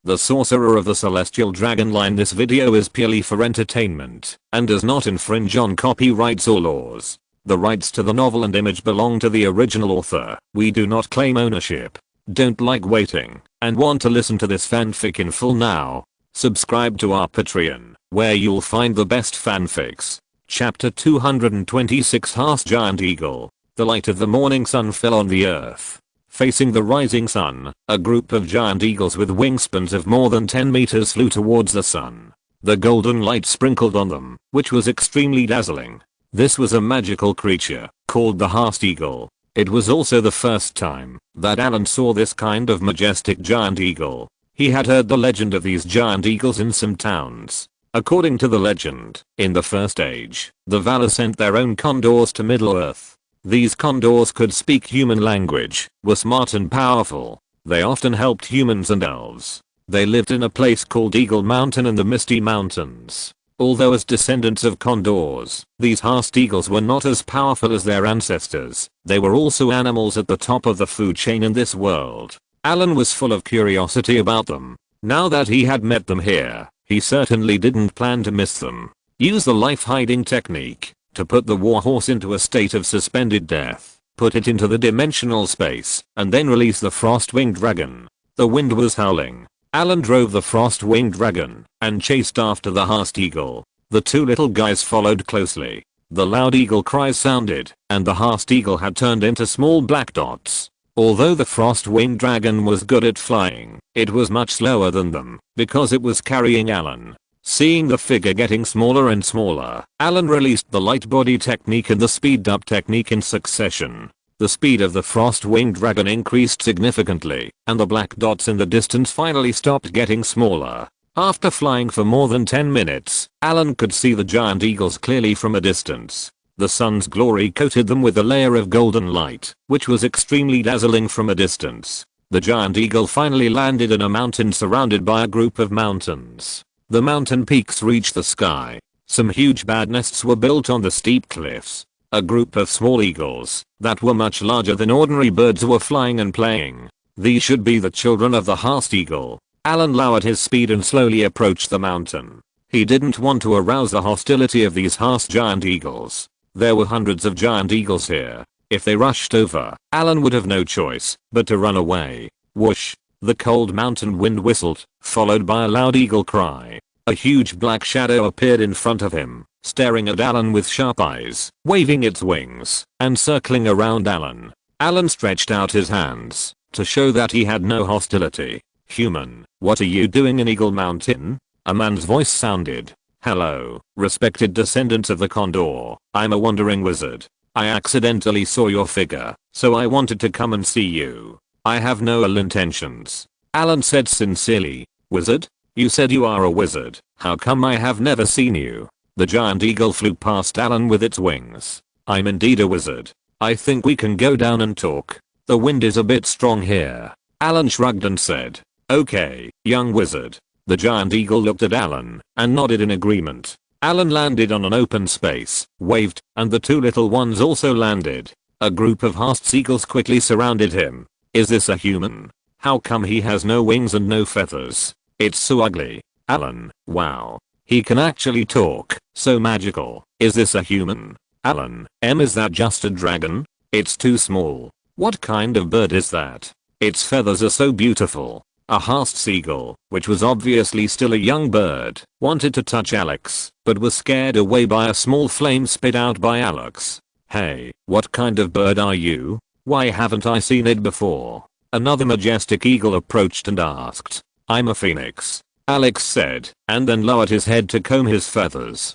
the Sorcerer of the Celestial Dragon line. This video is purely for entertainment and does not infringe on copyrights or laws. The rights to the novel and image belong to the original author. We do not claim ownership. Don't like waiting and want to listen to this fanfic in full now? Subscribe to our Patreon, where you'll find the best fanfics. Chapter 226. Half Giant Eagle. The light of the morning sun fell on the earth. Facing the rising sun, a group of giant eagles with wingspans of more than 10 meters flew towards the sun. The golden light sprinkled on them, which was extremely dazzling. This was a magical creature, called the half eagle. It was also the first time that Allen saw this kind of majestic giant eagle. He had heard the legend of these giant eagles in some towns. According to the legend, in the First Age, the Valor sent their own condors to Middle-earth. These condors could speak human language, were smart and powerful. They often helped humans and elves. They lived in a place called Eagle Mountain in the Misty Mountains. Although as descendants of condors, these half eagles were not as powerful as their ancestors. They were also animals at the top of the food chain in this world. Allen was full of curiosity about them. Now that he had met them here, he certainly didn't plan to miss them. Use the life hiding technique to put the warhorse into a state of suspended death. Put it into the dimensional space and then release the frost-winged dragon. The wind was howling. Allen drove the frost-winged dragon and chased after the half eagle. The two little guys followed closely. The loud eagle cries sounded and the half eagle had turned into small black dots. Although the frost-winged dragon was good at flying, it was much slower than them because it was carrying Allen. Seeing the figure getting smaller and smaller, Allen released the light body technique and the speed up technique in succession. The speed of the frost-winged dragon increased significantly, and the black dots in the distance finally stopped getting smaller. After flying for more than 10 minutes, Allen could see the giant eagles clearly from a distance. The sun's glory coated them with a layer of golden light, which was extremely dazzling from a distance. The giant eagle finally landed in a mountain surrounded by a group of mountains. The mountain peaks reached the sky. Some huge bad nests were built on the steep cliffs. A group of small eagles that were much larger than ordinary birds were flying and playing. These should be the children of the half eagle. Allen lowered his speed and slowly approached the mountain. He didn't want to arouse the hostility of these half giant eagles. There were hundreds of giant eagles here. If they rushed over, Allen would have no choice but to run away. Whoosh! The cold mountain wind whistled, followed by a loud eagle cry. A huge black shadow appeared in front of him, staring at Allen with sharp eyes, waving its wings, and circling around Allen. Allen stretched out his hands to show that he had no hostility. "Human, what are you doing in Eagle Mountain?" A man's voice sounded. "Hello, respected descendants of the Condor. I'm a wandering wizard. I accidentally saw your figure, so I wanted to come and see you. I have no ill intentions," Allen said sincerely. "Wizard? You said you are a wizard. How come I have never seen you?" The giant eagle flew past Allen with its wings. "I'm indeed a wizard. I think we can go down and talk. The wind is a bit strong here." Allen shrugged and said, "Okay, young wizard." The giant eagle looked at Allen and nodded in agreement. Allen landed on an open space, waved, and the two little ones also landed. A group of half eagles quickly surrounded him. "Is this a human? How come he has no wings and no feathers? It's so ugly." "Allen, wow. He can actually talk, so magical. Is this a human?" "Allen, is that just a dragon? It's too small." "What kind of bird is that? Its feathers are so beautiful." A half eagle, which was obviously still a young bird, wanted to touch Alex, but was scared away by a small flame spit out by Alex. "Hey, what kind of bird are you? Why haven't I seen it before?" Another majestic eagle approached and asked. "I'm a phoenix," Alex said, and then lowered his head to comb his feathers.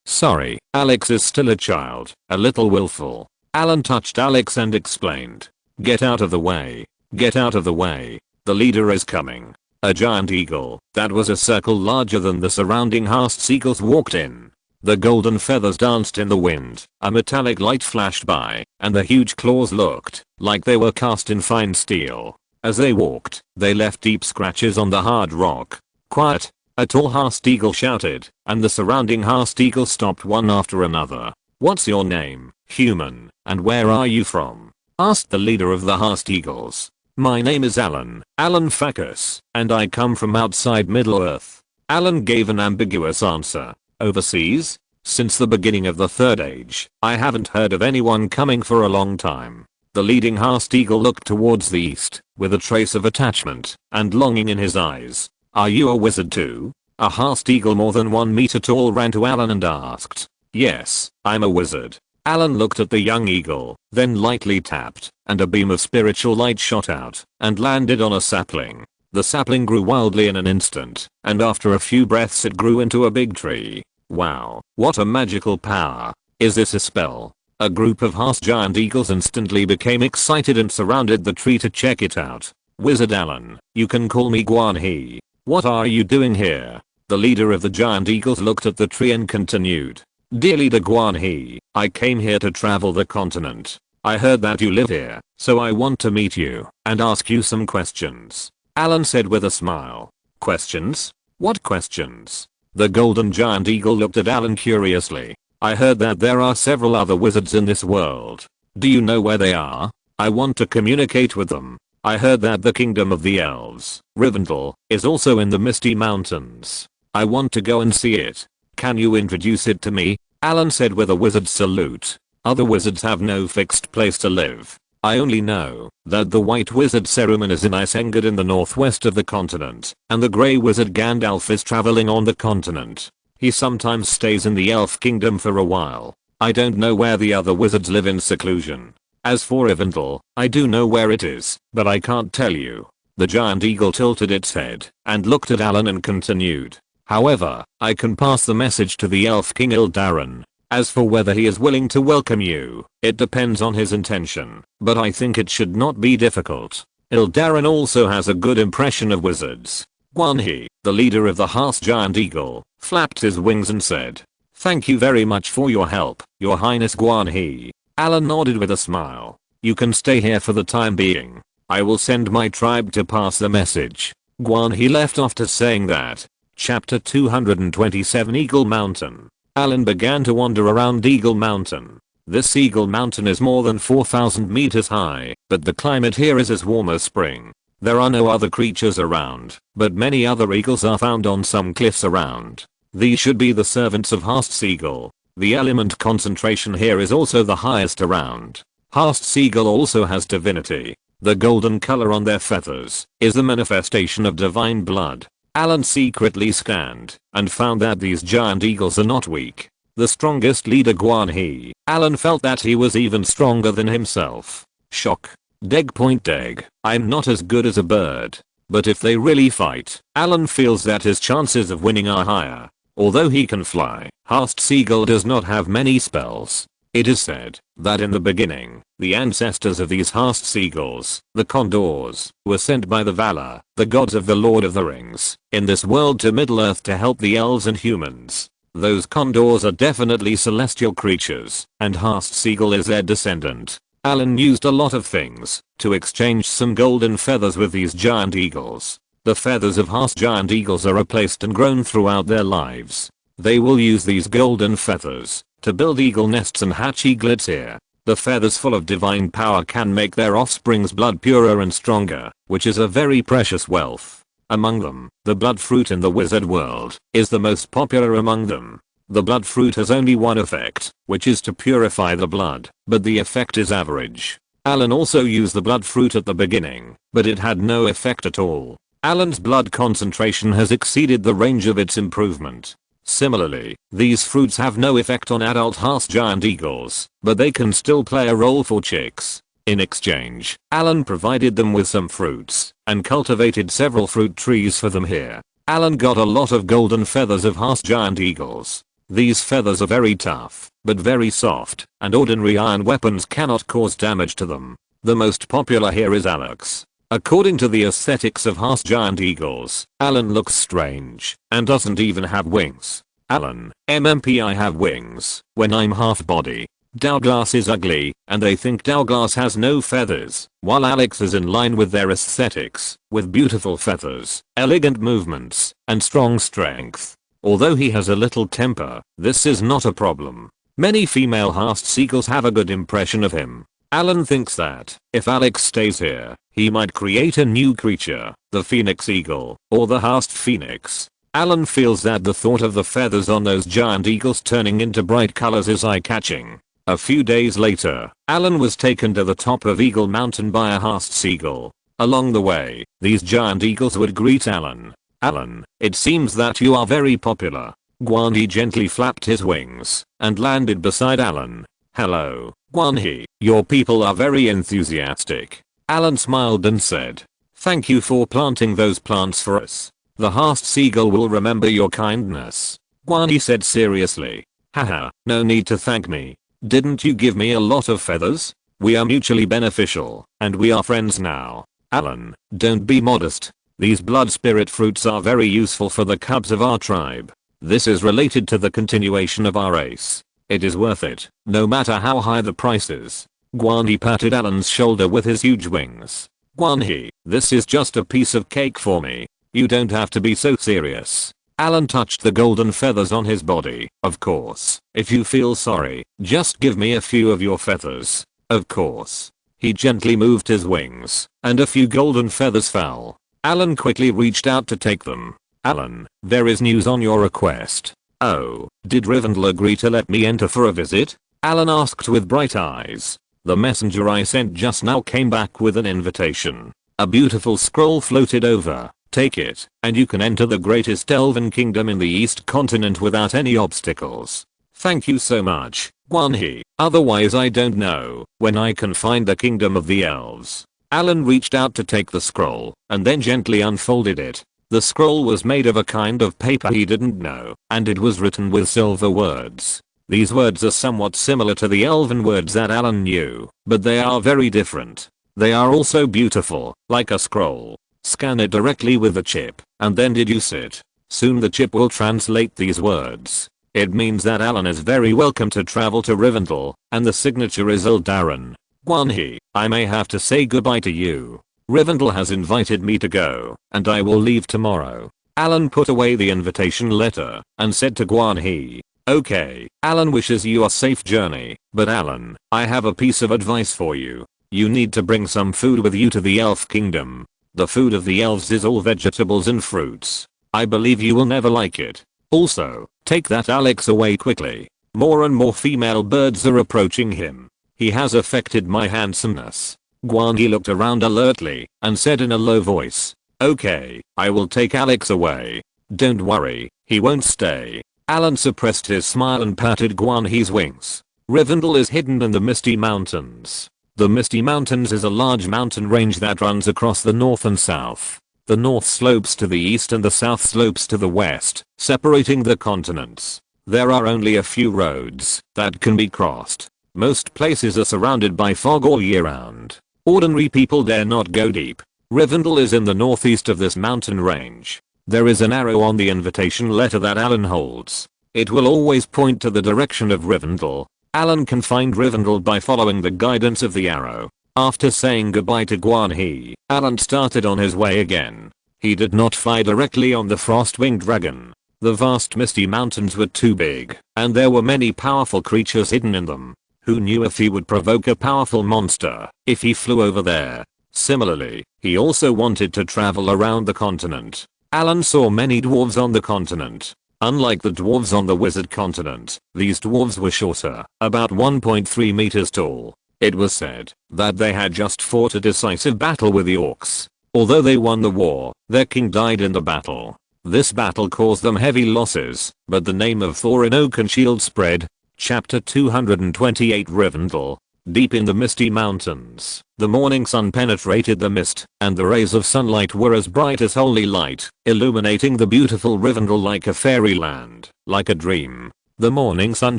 Sorry, Alex is still a child, a little willful. Allen touched Alex and explained. "Get out of the way. Get out of the way. The leader is coming." A giant eagle that was a circle larger than the surrounding half eagles walked in. The golden feathers danced in the wind, a metallic light flashed by, and the huge claws looked like they were cast in fine steel. As they walked, they left deep scratches on the hard rock. "Quiet!" a tall half eagle shouted, and the surrounding half eagles stopped one after another. "What's your name, human, and where are you from?" asked the leader of the half eagles. My name is Allen Farkus, and I come from outside Middle-earth. Allen gave an ambiguous answer. Overseas? Since the beginning of the Third Age, I haven't heard of anyone coming for a long time. The leading Haast Eagle looked towards the east, with a trace of attachment and longing in his eyes. Are you a wizard too? A Haast Eagle more than 1 meter tall ran to Allen and asked. Yes, I'm a wizard. Allen looked at the young eagle, then lightly tapped, and a beam of spiritual light shot out and landed on a sapling. The sapling grew wildly in an instant, and after a few breaths it grew into a big tree. Wow, what a magical power. Is this a spell? A group of Haast giant eagles instantly became excited and surrounded the tree to check it out. Wizard Allen, you can call me Guan He. What are you doing here? The leader of the giant eagles looked at the tree and continued. Dear leader Guan He, I came here to travel the continent. I heard that you live here, so I want to meet you and ask you some questions. Allen said with a smile. Questions? What questions? The golden giant eagle looked at Allen curiously. I heard that there are several other wizards in this world. Do you know where they are? I want to communicate with them. I heard that the kingdom of the elves, Rivendell, is also in the Misty Mountains. I want to go and see it. Can you introduce it to me? Allen said with a wizard's salute. Other wizards have no fixed place to live. I only know that the white wizard Saruman is in Isengard in the northwest of the continent, and the grey wizard Gandalf is traveling on the continent. He sometimes stays in the elf kingdom for a while. I don't know where the other wizards live in seclusion. As for Rivendell, I do know where it is, but I can't tell you. The giant eagle tilted its head and looked at Allen and continued. However, I can pass the message to the elf king Ildarin. As for whether he is willing to welcome you, it depends on his intention, but I think it should not be difficult. Ildarin also has a good impression of wizards. Guan He, the leader of the Haast giant eagle, flapped his wings and said, Thank you very much for your help, Your Highness Guan He. Allen nodded with a smile. You can stay here for the time being. I will send my tribe to pass the message. Guan He left after saying that. Chapter 227 Eagle Mountain. Allen began to wander around Eagle Mountain. This Eagle Mountain is more than 4,000 meters high, but the climate here is as warm as spring. There are no other creatures around, but many other eagles are found on some cliffs around. These should be the servants of Haast's eagle. The element concentration here is also the highest around. Haast's eagle also has divinity. The golden color on their feathers is the manifestation of divine blood. Allen secretly scanned and found that these giant eagles are not weak. The strongest leader Guan He. Allen felt that he was even stronger than himself. Shock. Deg. I'm not as good as a bird. But if they really fight, Allen feels that his chances of winning are higher. Although he can fly, Haast's eagle does not have many spells. It is said that in the beginning, the ancestors of these Haast's eagles, the condors, were sent by the Valar, the gods of the Lord of the Rings, in this world to Middle-earth to help the elves and humans. Those condors are definitely celestial creatures, and Haast's eagle is their descendant. Allen used a lot of things to exchange some golden feathers with these giant eagles. The feathers of Haast giant eagles are replaced and grown throughout their lives. They will use these golden feathers to build eagle nests and hatch eaglets here. The feathers full of divine power can make their offspring's blood purer and stronger, which is a very precious wealth. Among them, the blood fruit in the wizard world is the most popular among them. The blood fruit has only one effect, which is to purify the blood, but the effect is average. Allen also used the blood fruit at the beginning, but it had no effect at all. Allen's blood concentration has exceeded the range of its improvement. Similarly, these fruits have no effect on adult Haast giant eagles, but they can still play a role for chicks. In exchange, Allen provided them with some fruits and cultivated several fruit trees for them here. Allen got a lot of golden feathers of Haast giant eagles. These feathers are very tough, but very soft, and ordinary iron weapons cannot cause damage to them. The most popular here is Alex. According to the aesthetics of Haast giant eagles, Allen looks strange and doesn't even have wings. Allen, I have wings when I'm half body. Douglas is ugly, and they think Douglas has no feathers, while Alex is in line with their aesthetics, with beautiful feathers, elegant movements, and strong strength. Although he has a little temper, this is not a problem. Many female Haast eagles have a good impression of him. Allen thinks that if Alex stays here, He might create a new creature, the phoenix eagle, or the Haast phoenix. Allen feels that the thought of the feathers on those giant eagles turning into bright colors is eye-catching. A few days later, Allen was taken to the top of Eagle Mountain by a Haast seagull. Along the way, these giant eagles would greet Allen. "Allen, it seems that you are very popular." Guan gently flapped his wings and landed beside Allen. "Hello, Guan. Your people are very enthusiastic." Allen smiled and said, "Thank you for planting those plants for us. The Haast seagull will remember your kindness." Guan said seriously. "Haha, no need to thank me. Didn't you give me a lot of feathers? We are mutually beneficial, and we are friends now." "Allen, don't be modest. These blood spirit fruits are very useful for the cubs of our tribe. This is related to the continuation of our race. It is worth it, no matter how high the price is." Guan patted Allen's shoulder with his huge wings. "Guan, this is just a piece of cake for me. You don't have to be so serious." Allen touched the golden feathers on his body. "Of course, if you feel sorry, just give me a few of your feathers." "Of course." He gently moved his wings, and a few golden feathers fell. Allen quickly reached out to take them. "Allen, there is news on your request." "Oh, did Rivendell agree to let me enter for a visit?" Allen asked with bright eyes. "The messenger I sent just now came back with an invitation." A beautiful scroll floated over. "Take it, and you can enter the greatest elven kingdom in the East Continent without any obstacles." "Thank you so much, Guan. Otherwise I don't know when I can find the kingdom of the elves." Allen reached out to take the scroll, and then gently unfolded it. The scroll was made of a kind of paper he didn't know, and it was written with silver words. These words are somewhat similar to the elven words that Allen knew, but they are very different. They are also beautiful, like a scroll. Scan it directly with the chip, and then deduce it. Soon the chip will translate these words. It means that Allen is very welcome to travel to Rivendell, and the signature is Eldarin. "Guan, I may have to say goodbye to you. Rivendell has invited me to go, and I will leave tomorrow." Allen put away the invitation letter and said to Guan, "Okay, Allen wishes you a safe journey, but Allen, I have a piece of advice for you. You need to bring some food with you to the elf kingdom. The food of the elves is all vegetables and fruits. I believe you will never like it. Also, take that Alex away quickly. More and more female birds are approaching him. He has affected my handsomeness." Guan looked around alertly and said in a low voice, "Okay, I will take Alex away. Don't worry, he won't stay." Allen suppressed his smile and patted Guan's wings. Rivendell is hidden in the Misty Mountains. The Misty Mountains is a large mountain range that runs across the north and south. The north slopes to the east and the south slopes to the west, separating the continents. There are only a few roads that can be crossed. Most places are surrounded by fog all year round. Ordinary people dare not go deep. Rivendell is in the northeast of this mountain range. There is an arrow on the invitation letter that Allen holds. It will always point to the direction of Rivendell. Allen can find Rivendell by following the guidance of the arrow. After saying goodbye to Guan, Allen started on his way again. He did not fly directly on the frost-winged dragon. The vast misty mountains were too big, and there were many powerful creatures hidden in them. Who knew if he would provoke a powerful monster if he flew over there? Similarly, he also wanted to travel around the continent. Allen saw many dwarves on the continent. Unlike the dwarves on the wizard continent, these dwarves were shorter, about 1.3 meters tall. It was said that they had just fought a decisive battle with the orcs. Although they won the war, their king died in the battle. This battle caused them heavy losses, but the name of Thorin Oakenshield spread. Chapter 228 Rivendell. Deep in the misty mountains, the morning sun penetrated the mist, and the rays of sunlight were as bright as holy light, illuminating the beautiful Rivendell like a fairyland, like a dream. The morning sun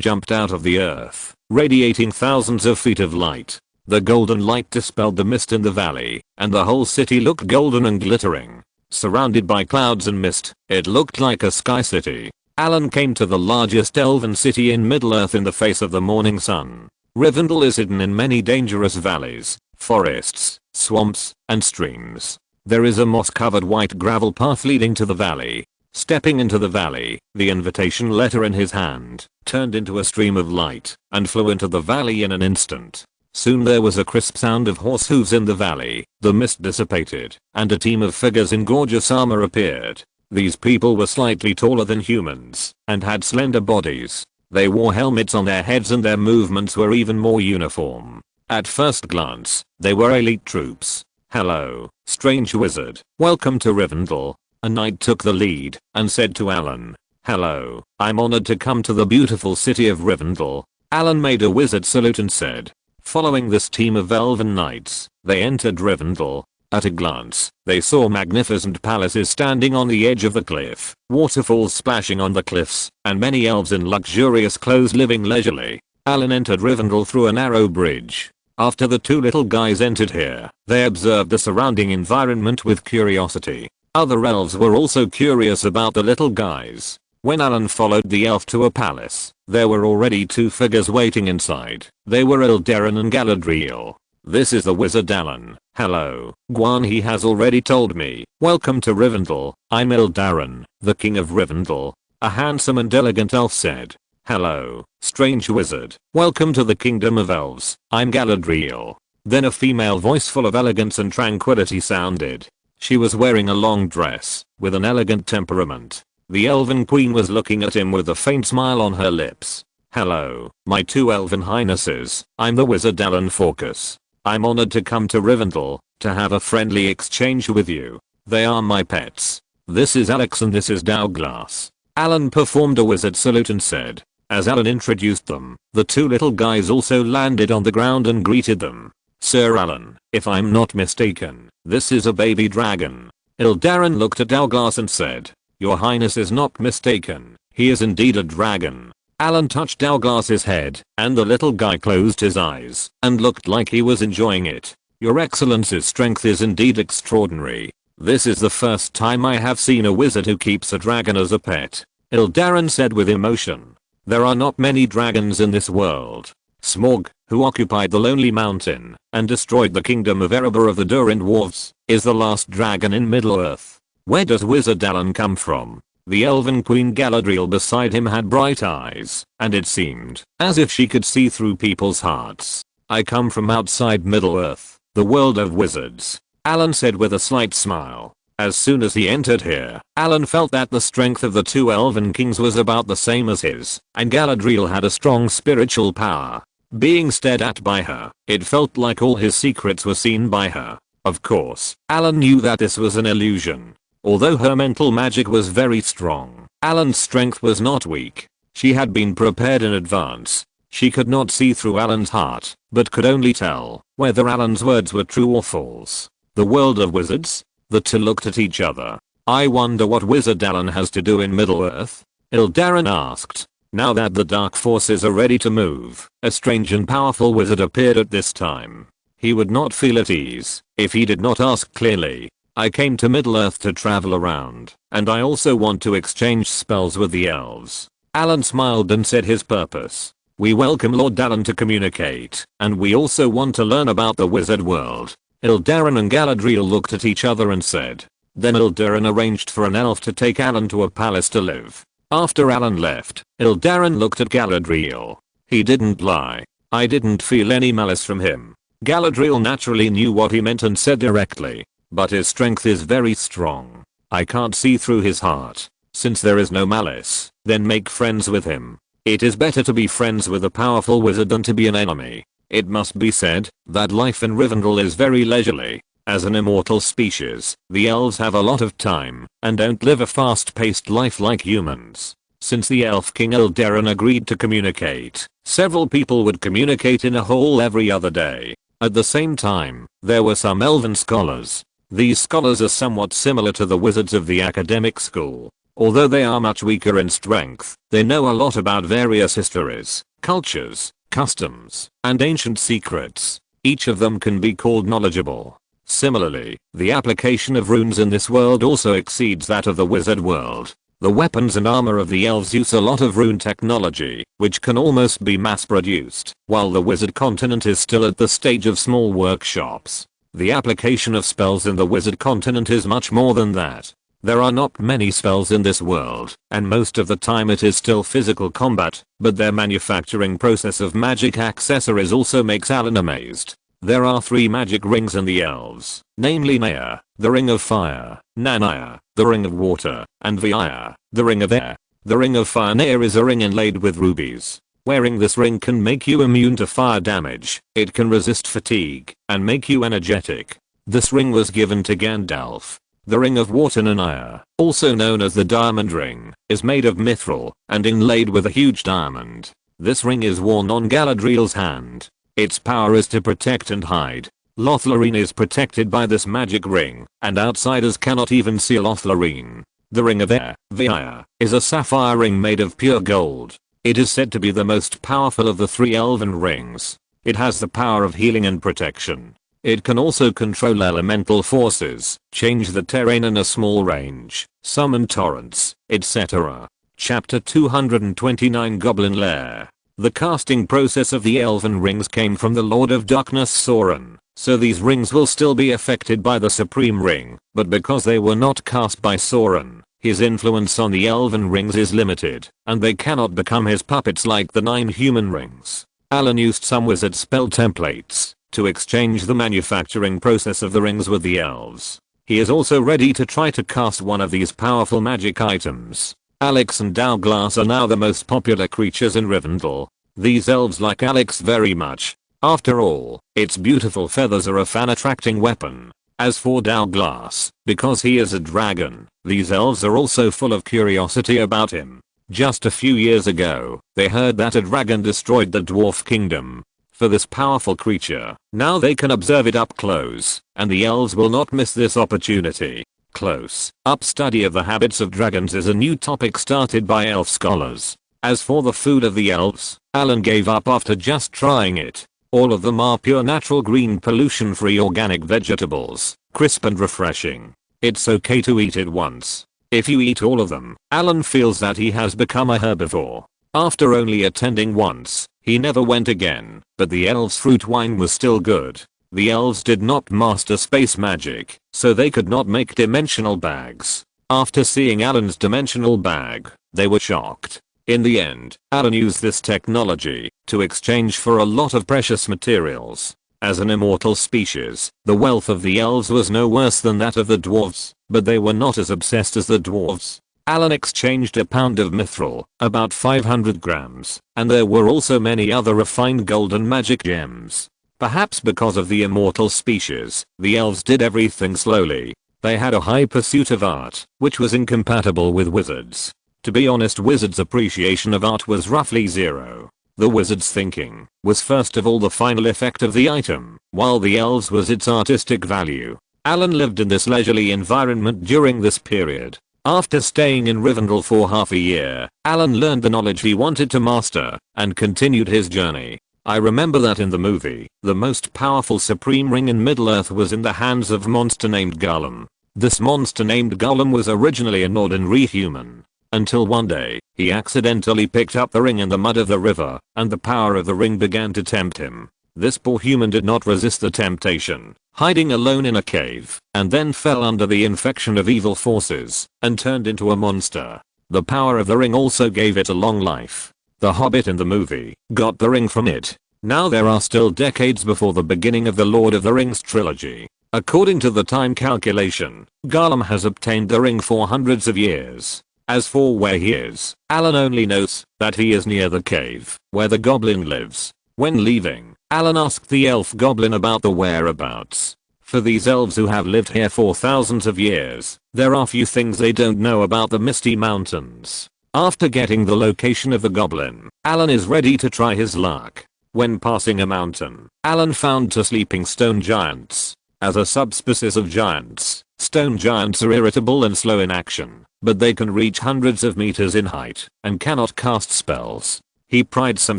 jumped out of the earth, radiating thousands of feet of light. The golden light dispelled the mist in the valley, and the whole city looked golden and glittering. Surrounded by clouds and mist, it looked like a sky city. Allen came to the largest elven city in Middle-earth in the face of the morning sun. Rivendell is hidden in many dangerous valleys, forests, swamps, and streams. There is a moss-covered white gravel path leading to the valley. Stepping into the valley, the invitation letter in his hand turned into a stream of light and flew into the valley in an instant. Soon there was a crisp sound of horse hooves in the valley, the mist dissipated, and a team of figures in gorgeous armor appeared. These people were slightly taller than humans, and had slender bodies. They wore helmets on their heads and their movements were even more uniform. At first glance, they were elite troops. "Hello, strange wizard. Welcome to Rivendell." A knight took the lead, and said to Allen, "Hello, I'm honored to come to the beautiful city of Rivendell." Allen made a wizard salute and said. Following this team of elven knights, they entered Rivendell. At a glance, they saw magnificent palaces standing on the edge of the cliff, waterfalls splashing on the cliffs, and many elves in luxurious clothes living leisurely. Allen entered Rivendell through a narrow bridge. After the two little guys entered here, they observed the surrounding environment with curiosity. Other elves were also curious about the little guys. When Allen followed the elf to a palace, there were already two figures waiting inside. They were Ildarin and Galadriel. "This is the wizard Allen. Hello, Gwan, he has already told me. Welcome to Rivendell. I'm Ildarin, the king of Rivendell." A handsome and elegant elf said. "Hello, strange wizard. Welcome to the kingdom of elves. I'm Galadriel." Then a female voice full of elegance and tranquility sounded. She was wearing a long dress, with an elegant temperament. The elven queen was looking at him with a faint smile on her lips. "Hello, my two elven highnesses. I'm the wizard Allen Farkus. I'm honored to come to Rivendell, to have a friendly exchange with you. They are my pets. This is Alex and this is Douglas." Allen performed a wizard salute and said. As Allen introduced them, the two little guys also landed on the ground and greeted them. "Sir Allen, if I'm not mistaken, this is a baby dragon." Ildarin looked at Douglas and said. "Your Highness is not mistaken. He is indeed a dragon." Allen touched Douglas's head, and the little guy closed his eyes and looked like he was enjoying it. "Your Excellency's strength is indeed extraordinary. This is the first time I have seen a wizard who keeps a dragon as a pet," Ildarin said with emotion. "There are not many dragons in this world. Smaug, who occupied the Lonely Mountain and destroyed the kingdom of Erebor of the Durin dwarves, is the last dragon in Middle-earth. Where does wizard Allen come from?" The elven queen Galadriel beside him had bright eyes, and it seemed as if she could see through people's hearts. "I come from outside Middle-earth, the world of wizards," Allen said with a slight smile. As soon as he entered here, Allen felt that the strength of the two elven kings was about the same as his, and Galadriel had a strong spiritual power. Being stared at by her, it felt like all his secrets were seen by her. Of course, Allen knew that this was an illusion. Although her mental magic was very strong, Allen's strength was not weak. She had been prepared in advance. She could not see through Allen's heart, but could only tell whether Allen's words were true or false. The world of wizards? The two looked at each other. "I wonder what wizard Allen has to do in Middle-earth?" Ildarin asked. Now that the dark forces are ready to move, a strange and powerful wizard appeared at this time. He would not feel at ease if he did not ask clearly. "I came to Middle-earth to travel around, and I also want to exchange spells with the elves." Allen smiled and said his purpose. "We welcome Lord Allen to communicate, and we also want to learn about the wizard world." Ildarin and Galadriel looked at each other and said. Then Ildarin arranged for an elf to take Allen to a palace to live. After Allen left, Ildarin looked at Galadriel. He didn't lie. I didn't feel any malice from him. Galadriel naturally knew what he meant and said directly. "But his strength is very strong. I can't see through his heart. Since there is no malice, then make friends with him. It is better to be friends with a powerful wizard than to be an enemy." It must be said that life in Rivendell is very leisurely. As an immortal species, the elves have a lot of time and don't live a fast-paced life like humans. Since the elf king Ildarin agreed to communicate, several people would communicate in a hall every other day. At the same time, there were some elven scholars. These scholars are somewhat similar to the wizards of the academic school. Although they are much weaker in strength, they know a lot about various histories, cultures, customs, and ancient secrets. Each of them can be called knowledgeable. Similarly, the application of runes in this world also exceeds that of the wizard world. The weapons and armor of the elves use a lot of rune technology, which can almost be mass-produced, while the wizard continent is still at the stage of small workshops. The application of spells in the wizard continent is much more than that. There are not many spells in this world, and most of the time it is still physical combat, but their manufacturing process of magic accessories also makes Allen amazed. There are 3 magic rings in the elves, namely Naya, the ring of fire, Nanaya, the ring of water, and Viaya, the ring of air. The ring of fire Naya is a ring inlaid with rubies. Wearing this ring can make you immune to fire damage, it can resist fatigue, and make you energetic. This ring was given to Gandalf. The ring of water Nanaya, also known as the diamond ring, is made of mithril, and inlaid with a huge diamond. This ring is worn on Galadriel's hand. Its power is to protect and hide. Lothlorien is protected by this magic ring, and outsiders cannot even see Lothlorien. The ring of air, Viaya, is a sapphire ring made of pure gold. It is said to be the most powerful of the 3 elven rings. It has the power of healing and protection. It can also control elemental forces, change the terrain in a small range, summon torrents, etc. Chapter 229 Goblin Lair. The casting process of the elven rings came from the Lord of Darkness Sauron, so these rings will still be affected by the Supreme Ring, but because they were not cast by Sauron, his influence on the elven rings is limited, and they cannot become his puppets like the 9 human rings. Allen used some wizard spell templates to exchange the manufacturing process of the rings with the elves. He is also ready to try to cast one of these powerful magic items. Alex and Douglas are now the most popular creatures in Rivendell. These elves like Alex very much. After all, its beautiful feathers are a fan-attracting weapon. As for Douglas, because he is a dragon, these elves are also full of curiosity about him. Just a few years ago, they heard that a dragon destroyed the dwarf kingdom. For this powerful creature, now they can observe it up close, and the elves will not miss this opportunity. Close-up study of the habits of dragons is a new topic started by elf scholars. As for the food of the elves, Allen gave up after just trying it. All of them are pure natural green pollution-free organic vegetables, crisp and refreshing. It's okay to eat it once. If you eat all of them, Allen feels that he has become a herbivore. After only attending once, he never went again, but the elves' fruit wine was still good. The elves did not master space magic, so they could not make dimensional bags. After seeing Allen's dimensional bag, they were shocked. In the end, Allen used this technology to exchange for a lot of precious materials. As an immortal species, the wealth of the elves was no worse than that of the dwarves, but they were not as obsessed as the dwarves. Allen exchanged a pound of mithril, about 500 grams, and there were also many other refined gold and magic gems. Perhaps because of the immortal species, the elves did everything slowly. They had a high pursuit of art, which was incompatible with wizards. To be honest, wizards' appreciation of art was roughly zero. The wizard's thinking was first of all the final effect of the item, while the elves was its artistic value. Allen lived in this leisurely environment during this period. After staying in Rivendell for half a year, Allen learned the knowledge he wanted to master, and continued his journey. I remember that in the movie, the most powerful supreme ring in Middle-earth was in the hands of a monster named Gollum. This monster named Gollum was originally an ordinary human. Until one day, he accidentally picked up the ring in the mud of the river, and the power of the ring began to tempt him. This poor human did not resist the temptation, hiding alone in a cave, and then fell under the infection of evil forces, and turned into a monster. The power of the ring also gave it a long life. The Hobbit in the movie got the ring from it. Now there are still decades before the beginning of the Lord of the Rings trilogy. According to the time calculation, Gollum has obtained the ring for hundreds of years. As for where he is, Allen only knows that he is near the cave where the goblin lives. When leaving, Allen asked the elf goblin about the whereabouts. For these elves who have lived here for thousands of years, there are few things they don't know about the Misty Mountains. After getting the location of the goblin, Allen is ready to try his luck. When passing a mountain, Allen found 2 sleeping stone giants. As a subspecies of giants, stone giants are irritable and slow in action, but they can reach hundreds of meters in height and cannot cast spells. He pried some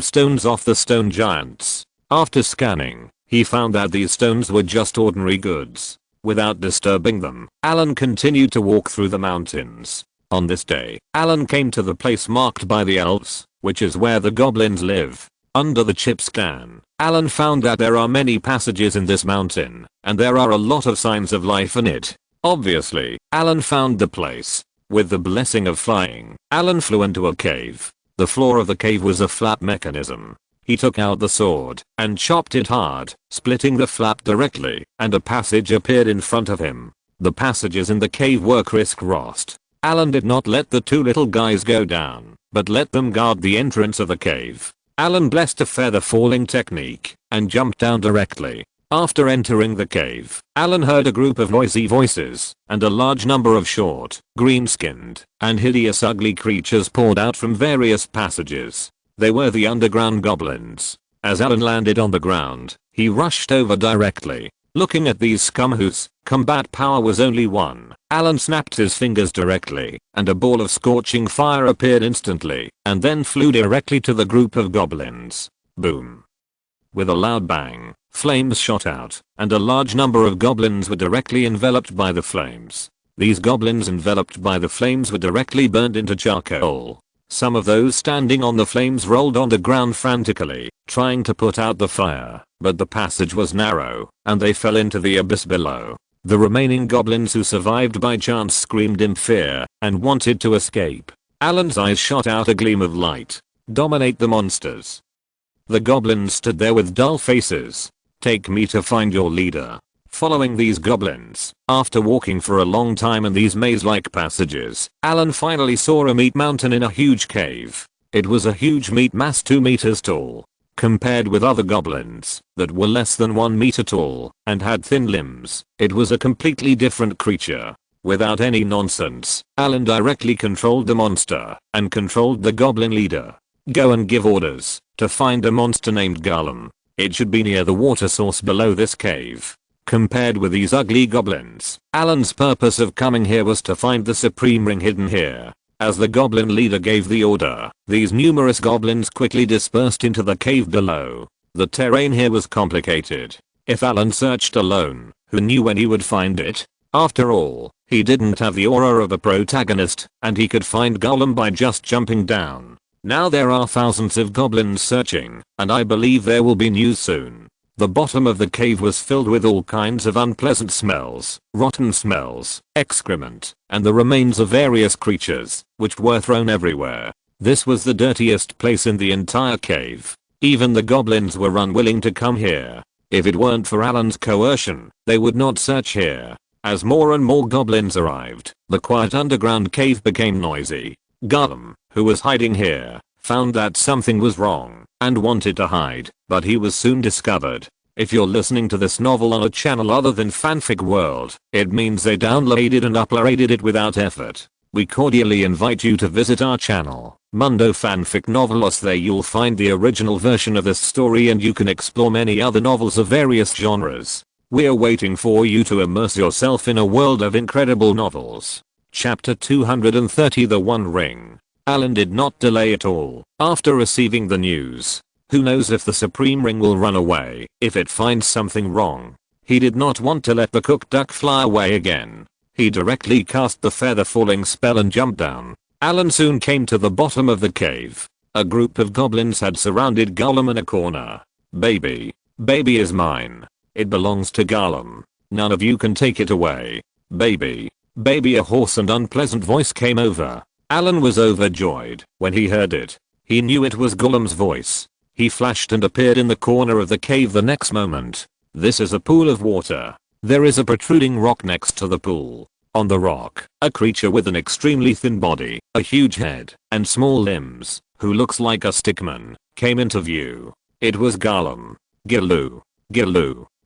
stones off the stone giants. After scanning, he found that these stones were just ordinary goods. Without disturbing them, Allen continued to walk through the mountains. On this day, Allen came to the place marked by the elves, which is where the goblins live. Under the chip scan, Allen found that there are many passages in this mountain, and there are a lot of signs of life in it. Obviously, Allen found the place. With the blessing of flying, Allen flew into a cave. The floor of the cave was a flap mechanism. He took out the sword and chopped it hard, splitting the flap directly, and a passage appeared in front of him. The passages in the cave were crisscrossed. Allen did not let the two little guys go down, but let them guard the entrance of the cave. Allen blessed a feather falling technique and jumped down directly. After entering the cave, Allen heard a group of noisy voices, and a large number of short, green-skinned, and hideous ugly creatures poured out from various passages. They were the underground goblins. As Allen landed on the ground, he rushed over directly. Looking at these scum whose combat power was only 1, Allen snapped his fingers directly, and a ball of scorching fire appeared instantly, and then flew directly to the group of goblins. Boom. With a loud bang, flames shot out, and a large number of goblins were directly enveloped by the flames. These goblins enveloped by the flames were directly burned into charcoal. Some of those standing on the flames rolled on the ground frantically, trying to put out the fire, but the passage was narrow, and they fell into the abyss below. The remaining goblins who survived by chance screamed in fear and wanted to escape. Allen's eyes shot out a gleam of light. Dominate the monsters. The goblins stood there with dull faces. Take me to find your leader. Following these goblins, after walking for a long time in these maze-like passages, Allen finally saw a meat mountain in a huge cave. It was a huge meat mass 2 meters tall. Compared with other goblins that were less than 1 meter tall and had thin limbs, it was a completely different creature. Without any nonsense, Allen directly controlled the monster and controlled the goblin leader. Go and give orders to find a monster named Golem. It should be near the water source below this cave. Compared with these ugly goblins, Allen's purpose of coming here was to find the supreme ring hidden here. As the goblin leader gave the order, these numerous goblins quickly dispersed into the cave below. The terrain here was complicated. If Allen searched alone, who knew when he would find it? After all, he didn't have the aura of a protagonist, and he could find Golem by just jumping down. Now there are thousands of goblins searching, and I believe there will be news soon. The bottom of the cave was filled with all kinds of unpleasant smells, rotten smells, excrement, and the remains of various creatures, which were thrown everywhere. This was the dirtiest place in the entire cave. Even the goblins were unwilling to come here. If it weren't for Allen's coercion, they would not search here. As more and more goblins arrived, the quiet underground cave became noisy. Golem, who was hiding here, found that something was wrong and wanted to hide, but he was soon discovered. If you're listening to this novel on a channel other than Fanfic World, it means they downloaded and uploaded it without effort. We cordially invite you to visit our channel, Mundo Fanfic Novelos. There you'll find the original version of this story and you can explore many other novels of various genres. We're waiting for you to immerse yourself in a world of incredible novels. Chapter 230 The One Ring. Allen did not delay at all after receiving the news. Who knows if the Supreme Ring will run away if it finds something wrong. He did not want to let the cooked duck fly away again. He directly cast the feather falling spell and jumped down. Allen soon came to the bottom of the cave. A group of goblins had surrounded Golem in a corner. Baby is mine. It belongs to Golem. None of you can take it away. Baby, a hoarse and unpleasant voice came over. Allen was overjoyed when he heard it. He knew it was Golem's voice. He flashed and appeared in the corner of the cave the next moment. This is a pool of water. There is a protruding rock next to the pool. On the rock, a creature with an extremely thin body, a huge head, and small limbs, who looks like a stickman, came into view. It was Golem. Giloo.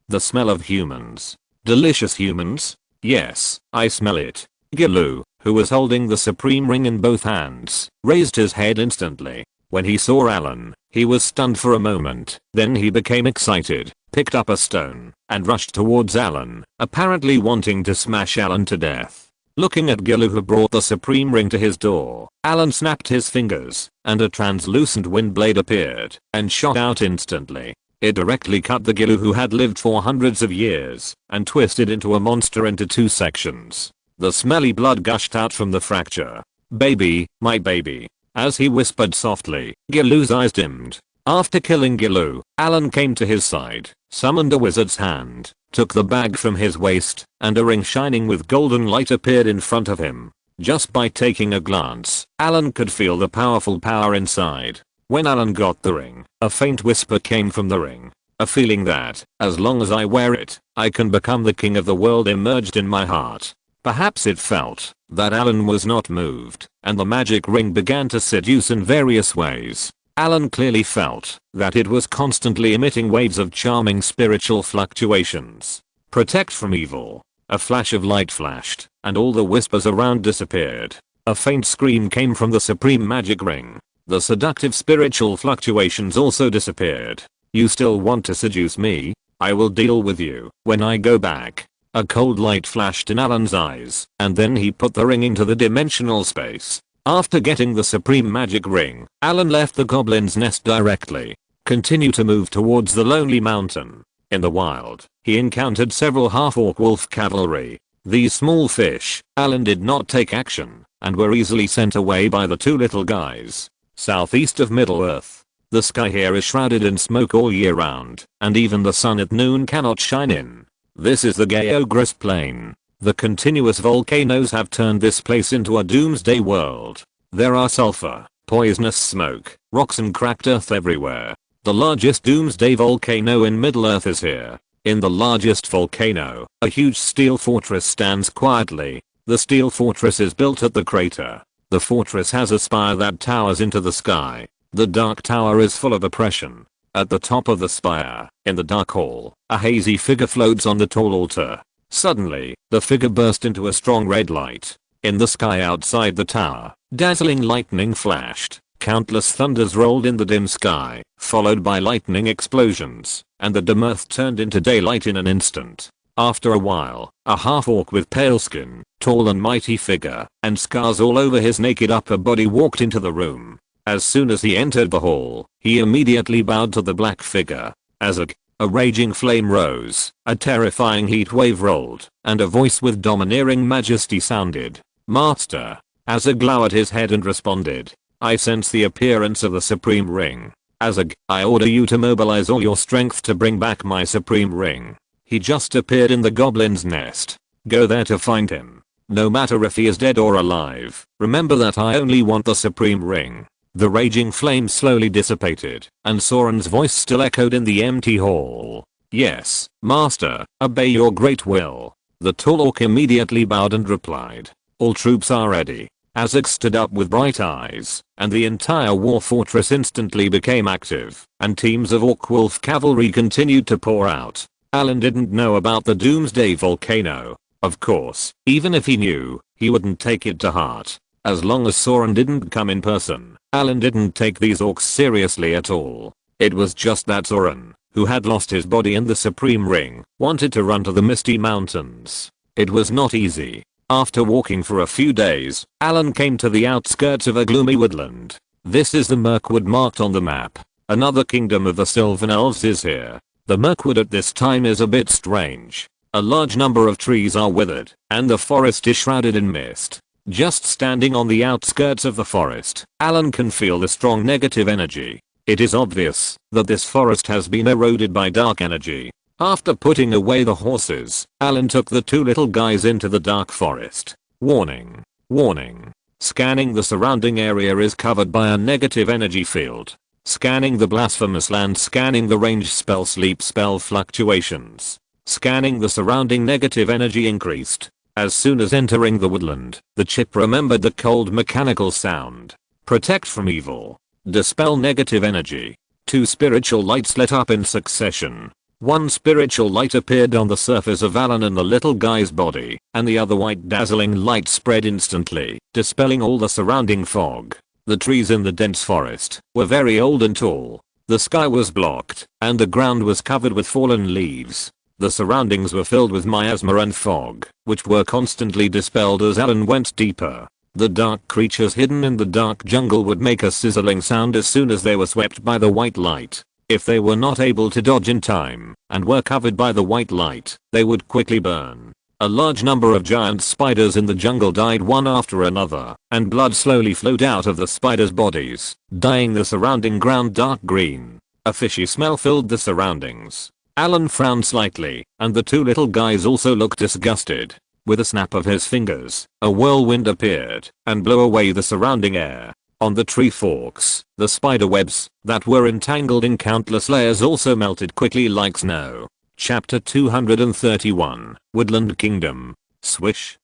The smell of humans. Delicious humans? Yes, I smell it. Giloo, who was holding the Supreme Ring in both hands, raised his head instantly. When he saw Allen, he was stunned for a moment. Then he became excited, picked up a stone, and rushed towards Allen, apparently wanting to smash Allen to death. Looking at Giloo, who brought the Supreme Ring to his door, Allen snapped his fingers, and a translucent wind blade appeared and shot out instantly. It directly cut the Giloo, who had lived for hundreds of years, and twisted into a monster into 2 sections. The smelly blood gushed out from the fracture. Baby, my baby. As he whispered softly, Giloo's eyes dimmed. After killing Gilu, Allen came to his side, summoned a wizard's hand, took the bag from his waist, and a ring shining with golden light appeared in front of him. Just by taking a glance, Allen could feel the powerful power inside. When Allen got the ring, a faint whisper came from the ring. A feeling that, as long as I wear it, I can become the king of the world emerged in my heart. Perhaps it felt that Allen was not moved, and the magic ring began to seduce in various ways. Allen clearly felt that it was constantly emitting waves of charming spiritual fluctuations. Protect from evil. A flash of light flashed, and all the whispers around disappeared. A faint scream came from the supreme magic ring. The seductive spiritual fluctuations also disappeared. You still want to seduce me? I will deal with you when I go back. A cold light flashed in Allen's eyes, and then he put the ring into the dimensional space. After getting the supreme magic ring, Allen left the goblin's nest directly. Continue to move towards the lonely mountain. In the wild, he encountered several half-orc wolf cavalry. These small fish, Allen did not take action, and were easily sent away by the two little guys. Southeast of Middle-earth. The sky here is shrouded in smoke all year round, and even the sun at noon cannot shine in. This is the Geogris Plain. The continuous volcanoes have turned this place into a doomsday world. There are sulfur, poisonous smoke, rocks and cracked earth everywhere. The largest doomsday volcano in Middle-earth is here. In the largest volcano, a huge steel fortress stands quietly. The steel fortress is built at the crater. The fortress has a spire that towers into the sky. The dark tower is full of oppression. At the top of the spire, in the dark hall, a hazy figure floats on the tall altar. Suddenly, the figure burst into a strong red light. In the sky outside the tower, dazzling lightning flashed. Countless thunders rolled in the dim sky, followed by lightning explosions, and the dim earth turned into daylight in an instant. After a while, a half-orc with pale skin, tall and mighty figure, and scars all over his naked upper body walked into the room. As soon as he entered the hall, he immediately bowed to the black figure. As a raging flame rose, a terrifying heat wave rolled, and a voice with domineering majesty sounded. Master. Azag glowered his head and responded. I sense the appearance of the supreme ring. Azag, I order you to mobilize all your strength to bring back my supreme ring. He just appeared in the goblin's nest. Go there to find him. No matter if he is dead or alive, remember that I only want the supreme ring. The raging flame slowly dissipated, and Soren's voice still echoed in the empty hall. Yes, master, obey your great will. The tall orc immediately bowed and replied. All troops are ready. Azag stood up with bright eyes, and the entire war fortress instantly became active, and teams of orc wolf cavalry continued to pour out. Allen didn't know about the doomsday volcano. Of course, even if he knew, he wouldn't take it to heart. As long as Soren didn't come in person, Allen didn't take these orcs seriously at all. It was just that Soren, who had lost his body in the supreme ring, wanted to run to the misty mountains. It was not easy. After walking for a few days, Allen came to the outskirts of a gloomy woodland. This is the Mirkwood marked on the map. Another kingdom of the Sylvan Elves is here. The Mirkwood at this time is a bit strange. A large number of trees are withered, and the forest is shrouded in mist. Just standing on the outskirts of the forest, Allen can feel the strong negative energy. It is obvious that this forest has been eroded by dark energy. After putting away the horses, Allen took the two little guys into the dark forest. Warning. Warning. Scanning the surrounding area is covered by a negative energy field. Scanning the blasphemous land. Scanning the range spell. Sleep spell fluctuations. Scanning the surrounding negative energy increased. As soon as entering the woodland, the chip remembered the cold mechanical sound. Protect from evil. Dispel negative energy. Two spiritual lights lit up in succession. One spiritual light appeared on the surface of Allen and the little guy's body, and the other white dazzling light spread instantly, dispelling all the surrounding fog. The trees in the dense forest were very old and tall. The sky was blocked, and the ground was covered with fallen leaves. The surroundings were filled with miasma and fog, which were constantly dispelled as Allen went deeper. The dark creatures hidden in the dark jungle would make a sizzling sound as soon as they were swept by the white light. If they were not able to dodge in time, and were covered by the white light, they would quickly burn. A large number of giant spiders in the jungle died one after another, and blood slowly flowed out of the spiders' bodies, dyeing the surrounding ground dark green. A fishy smell filled the surroundings. Allen frowned slightly, and the two little guys also looked disgusted. With a snap of his fingers, a whirlwind appeared and blew away the surrounding air. On the tree forks, the spider webs that were entangled in countless layers also melted quickly like snow. Chapter 231, Woodland Kingdom. Swish.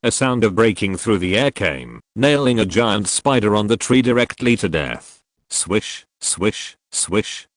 A sound of breaking through the air came, nailing a giant spider on the tree directly to death. Swish, swish, swish.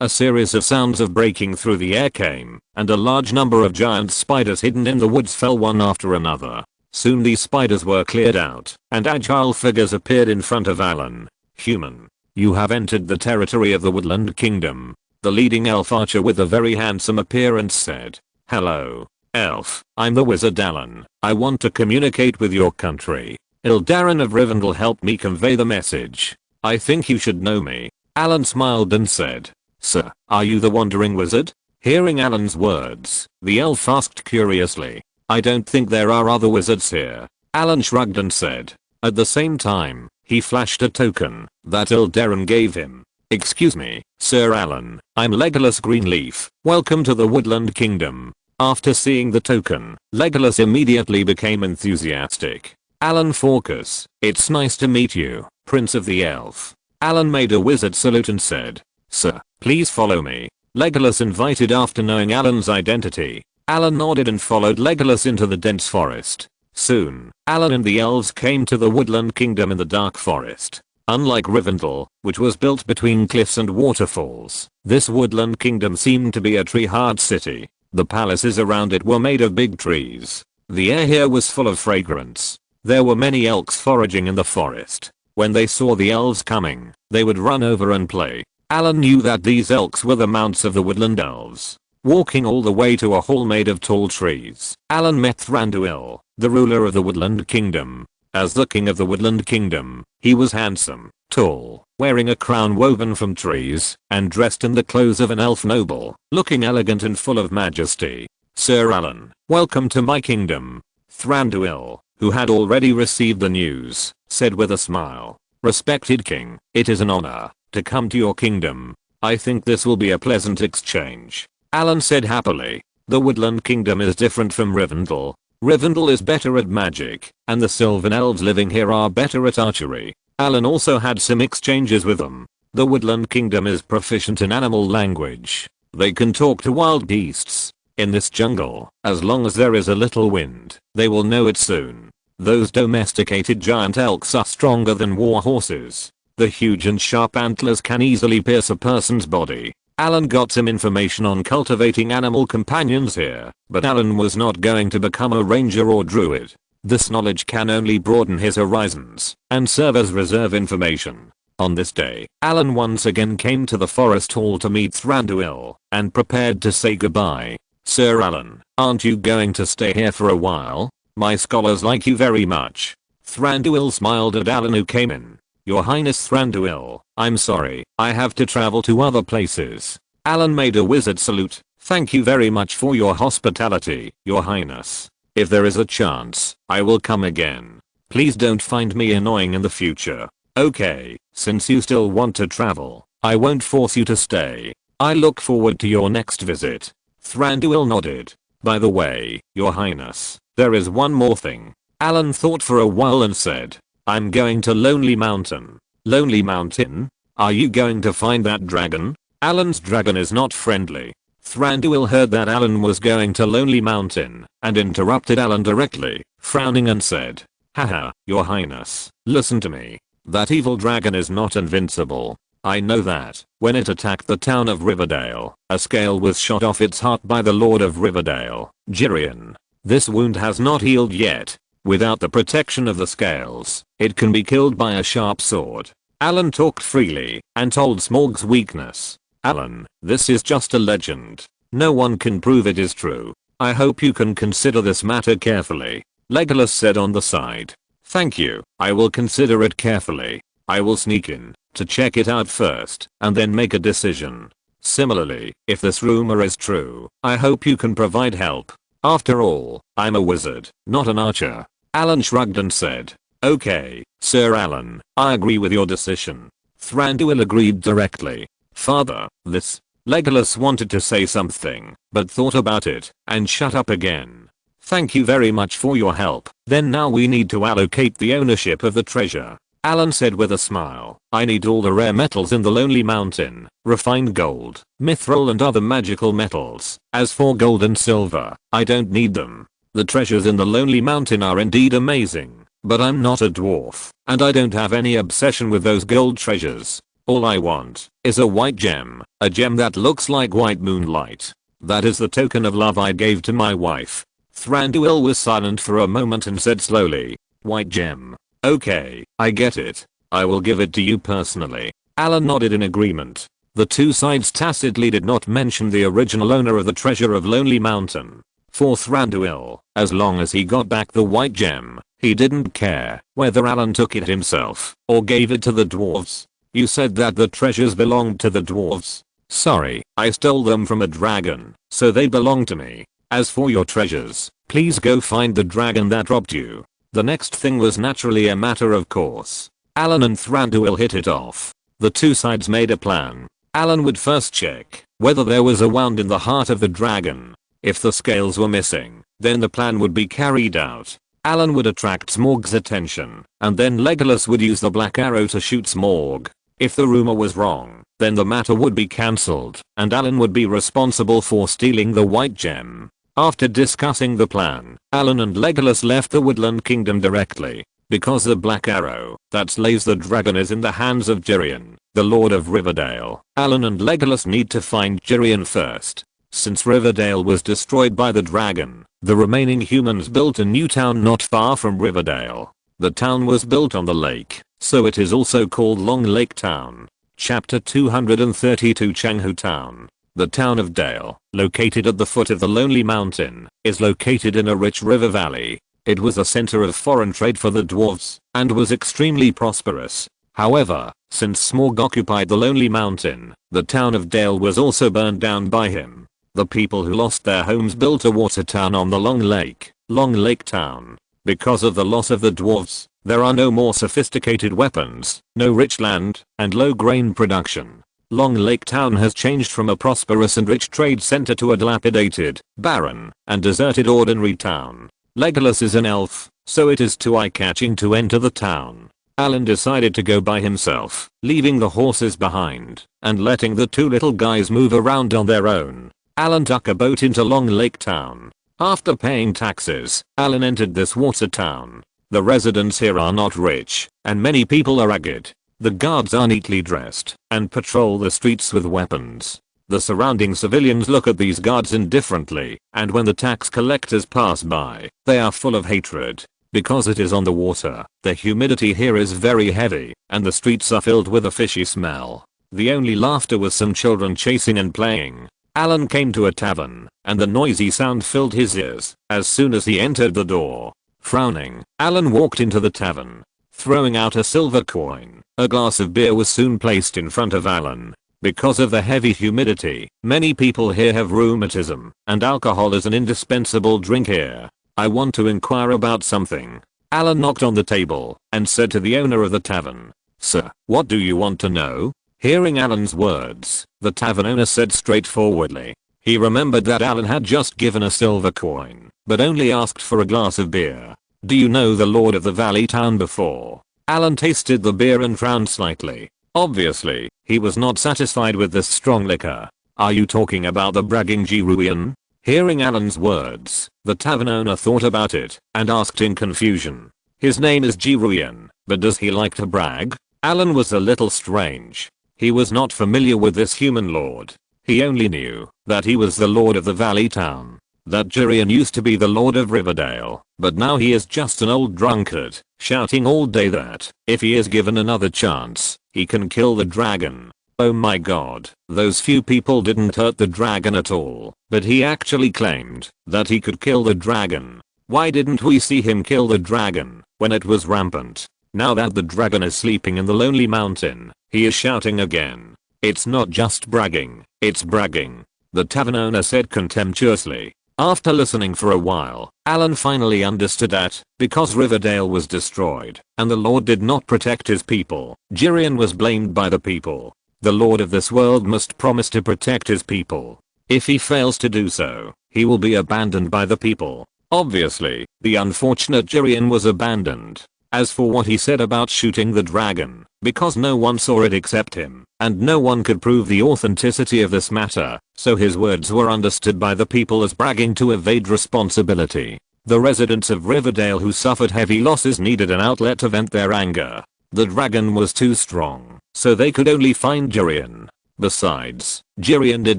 A series of sounds of breaking through the air came, and a large number of giant spiders hidden in the woods fell one after another. Soon these spiders were cleared out, and agile figures appeared in front of Allen. Human, you have entered the territory of the Woodland Kingdom. The leading elf archer with a very handsome appearance said. Hello, elf, I'm the wizard Allen. I want to communicate with your country. Ildarin of Rivendell helped me convey the message. I think you should know me. Allen smiled and said. Sir, are you the wandering wizard? Hearing Allen's words, the elf asked curiously. I don't think there are other wizards here. Allen shrugged and said. At the same time, he flashed a token that Ildarin gave him. Excuse me, Sir Allen, I'm Legolas Greenleaf. Welcome to the Woodland Kingdom. After seeing the token, Legolas immediately became enthusiastic. Allen Farkus, it's nice to meet you, Prince of the Elf. Allen made a wizard salute and said. Sir, please follow me. Legolas invited after knowing Allen's identity. Allen nodded and followed Legolas into the dense forest. Soon, Allen and the elves came to the Woodland Kingdom in the dark forest. Unlike Rivendell, which was built between cliffs and waterfalls, this Woodland Kingdom seemed to be a tree-hard city. The palaces around it were made of big trees. The air here was full of fragrance. There were many elks foraging in the forest. When they saw the elves coming, they would run over and play. Allen knew that these elks were the mounts of the woodland elves. Walking all the way to a hall made of tall trees, Allen met Thranduil, the ruler of the Woodland Kingdom. As the king of the Woodland Kingdom, he was handsome, tall, wearing a crown woven from trees, and dressed in the clothes of an elf noble, looking elegant and full of majesty. Sir Allen, welcome to my kingdom. Thranduil, who had already received the news, said with a smile. Respected king, it is an honor to come to your kingdom. I think this will be a pleasant exchange. Allen said happily. The Woodland Kingdom is different from Rivendell. Rivendell is better at magic, and the Sylvan elves living here are better at archery. Allen also had some exchanges with them. The Woodland Kingdom is proficient in animal language. They can talk to wild beasts. In this jungle, as long as there is a little wind, they will know it soon. Those domesticated giant elks are stronger than war horses. The huge and sharp antlers can easily pierce a person's body. Allen got some information on cultivating animal companions here, but Allen was not going to become a ranger or druid. This knowledge can only broaden his horizons and serve as reserve information. On this day, Allen once again came to the forest hall to meet Thranduil and prepared to say goodbye. Sir Allen, aren't you going to stay here for a while? My scholars like you very much. Thranduil smiled at Allen who came in. Your Highness Thranduil, I'm sorry, I have to travel to other places. Allen made a wizard salute. Thank you very much for your hospitality, Your Highness. If there is a chance, I will come again. Please don't find me annoying in the future. Okay, since you still want to travel, I won't force you to stay. I look forward to your next visit. Thranduil nodded. By the way, Your Highness, there is one more thing. Allen thought for a while and said, I'm going to Lonely Mountain. Lonely Mountain? Are you going to find that dragon? Allen's dragon is not friendly. Thranduil heard that Allen was going to Lonely Mountain and interrupted Allen directly, frowning and said, Haha, Your Highness, listen to me. That evil dragon is not invincible. I know that. When it attacked the town of Riverdale, a scale was shot off its heart by the Lord of Riverdale, Jirian. This wound has not healed yet. Without the protection of the scales, it can be killed by a sharp sword. Allen talked freely and told Smaug's weakness. Allen, this is just a legend. No one can prove it is true. I hope you can consider this matter carefully. Legolas said on the side. Thank you, I will consider it carefully. I will sneak in to check it out first and then make a decision. Similarly, if this rumor is true, I hope you can provide help. After all, I'm a wizard, not an archer. Allen shrugged and said, "Okay, Sir Allen, I agree with your decision." Thranduil agreed directly. "Father, this..." Legolas wanted to say something, but thought about it, and shut up again. "Thank you very much for your help. Then now we need to allocate the ownership of the treasure," Allen said with a smile. "I need all the rare metals in the Lonely Mountain, refined gold, mithril and other magical metals. As for gold and silver, I don't need them. The treasures in the Lonely Mountain are indeed amazing, but I'm not a dwarf, and I don't have any obsession with those gold treasures. All I want is a white gem, a gem that looks like white moonlight. That is the token of love I gave to my wife." Thranduil was silent for a moment and said slowly, "White gem. Okay, I get it. I will give it to you personally." Allen nodded in agreement. The two sides tacitly did not mention the original owner of the treasure of Lonely Mountain. For Thranduil, as long as he got back the white gem, he didn't care whether Allen took it himself or gave it to the dwarves. "You said that the treasures belonged to the dwarves." "Sorry, I stole them from a dragon, so they belong to me. As for your treasures, please go find the dragon that robbed you." The next thing was naturally a matter of course. Allen and Thranduil hit it off. The two sides made a plan. Allen would first check whether there was a wound in the heart of the dragon. If the scales were missing, then the plan would be carried out. Allen would attract Smaug's attention, and then Legolas would use the black arrow to shoot Smaug. If the rumor was wrong, then the matter would be cancelled, and Allen would be responsible for stealing the white gem. After discussing the plan, Allen and Legolas left the Woodland Kingdom directly. Because the black arrow that slays the dragon is in the hands of Jirian, the Lord of Riverdale, Allen and Legolas need to find Jirian first. Since Riverdale was destroyed by the dragon, the remaining humans built a new town not far from Riverdale. The town was built on the lake, so it is also called Long Lake Town. Chapter 232 Changhu Town. The town of Dale, located at the foot of the Lonely Mountain, is located in a rich river valley. It was a center of foreign trade for the dwarves, and was extremely prosperous. However, since Smaug occupied the Lonely Mountain, the town of Dale was also burned down by him. The people who lost their homes built a water town on the Long Lake Town. Because of the loss of the dwarves, there are no more sophisticated weapons, no rich land, and low grain production. Long Lake Town has changed from a prosperous and rich trade center to a dilapidated, barren, and deserted ordinary town. Legolas is an elf, so it is too eye-catching to enter the town. Allen decided to go by himself, leaving the horses behind, and letting the two little guys move around on their own. Allen took a boat into Long Lake Town. After paying taxes, Allen entered this water town. The residents here are not rich, and many people are ragged. The guards are neatly dressed, and patrol the streets with weapons. The surrounding civilians look at these guards indifferently, and when the tax collectors pass by, they are full of hatred. Because it is on the water, the humidity here is very heavy, and the streets are filled with a fishy smell. The only laughter was some children chasing and playing. Allen came to a tavern, and the noisy sound filled his ears as soon as he entered the door. Frowning, Allen walked into the tavern. Throwing out a silver coin, a glass of beer was soon placed in front of Allen. Because of the heavy humidity, many people here have rheumatism, and alcohol is an indispensable drink here. "I want to inquire about something." Allen knocked on the table and said to the owner of the tavern, "Sir, what do you want to know?" Hearing Allen's words, the tavern owner said straightforwardly. He remembered that Allen had just given a silver coin, but only asked for a glass of beer. "Do you know the Lord of the Valley Town before?" Allen tasted the beer and frowned slightly. Obviously, he was not satisfied with this strong liquor. "Are you talking about the bragging Jirian?" Hearing Allen's words, the tavern owner thought about it and asked in confusion. "His name is Jirian, but does he like to brag?" Allen was a little strange. He was not familiar with this human lord. He only knew that he was the Lord of the Valley Town. That Jirian used to be the Lord of Riverdale, but now he is just an old drunkard, shouting all day that, if he is given another chance, he can kill the dragon. Oh my god, those few people didn't hurt the dragon at all, but he actually claimed that he could kill the dragon. Why didn't we see him kill the dragon when it was rampant? Now that the dragon is sleeping in the Lonely Mountain, he is shouting again. "It's not just bragging, it's bragging," the tavern owner said contemptuously. After listening for a while, Allen finally understood that, because Riverdale was destroyed, and the Lord did not protect his people, Jirian was blamed by the people. The Lord of this world must promise to protect his people. If he fails to do so, he will be abandoned by the people. Obviously, the unfortunate Jirian was abandoned. As for what he said about shooting the dragon, because no one saw it except him, and no one could prove the authenticity of this matter, so his words were understood by the people as bragging to evade responsibility. The residents of Riverdale who suffered heavy losses needed an outlet to vent their anger. The dragon was too strong, so they could only find Jirian. Besides, Jirian did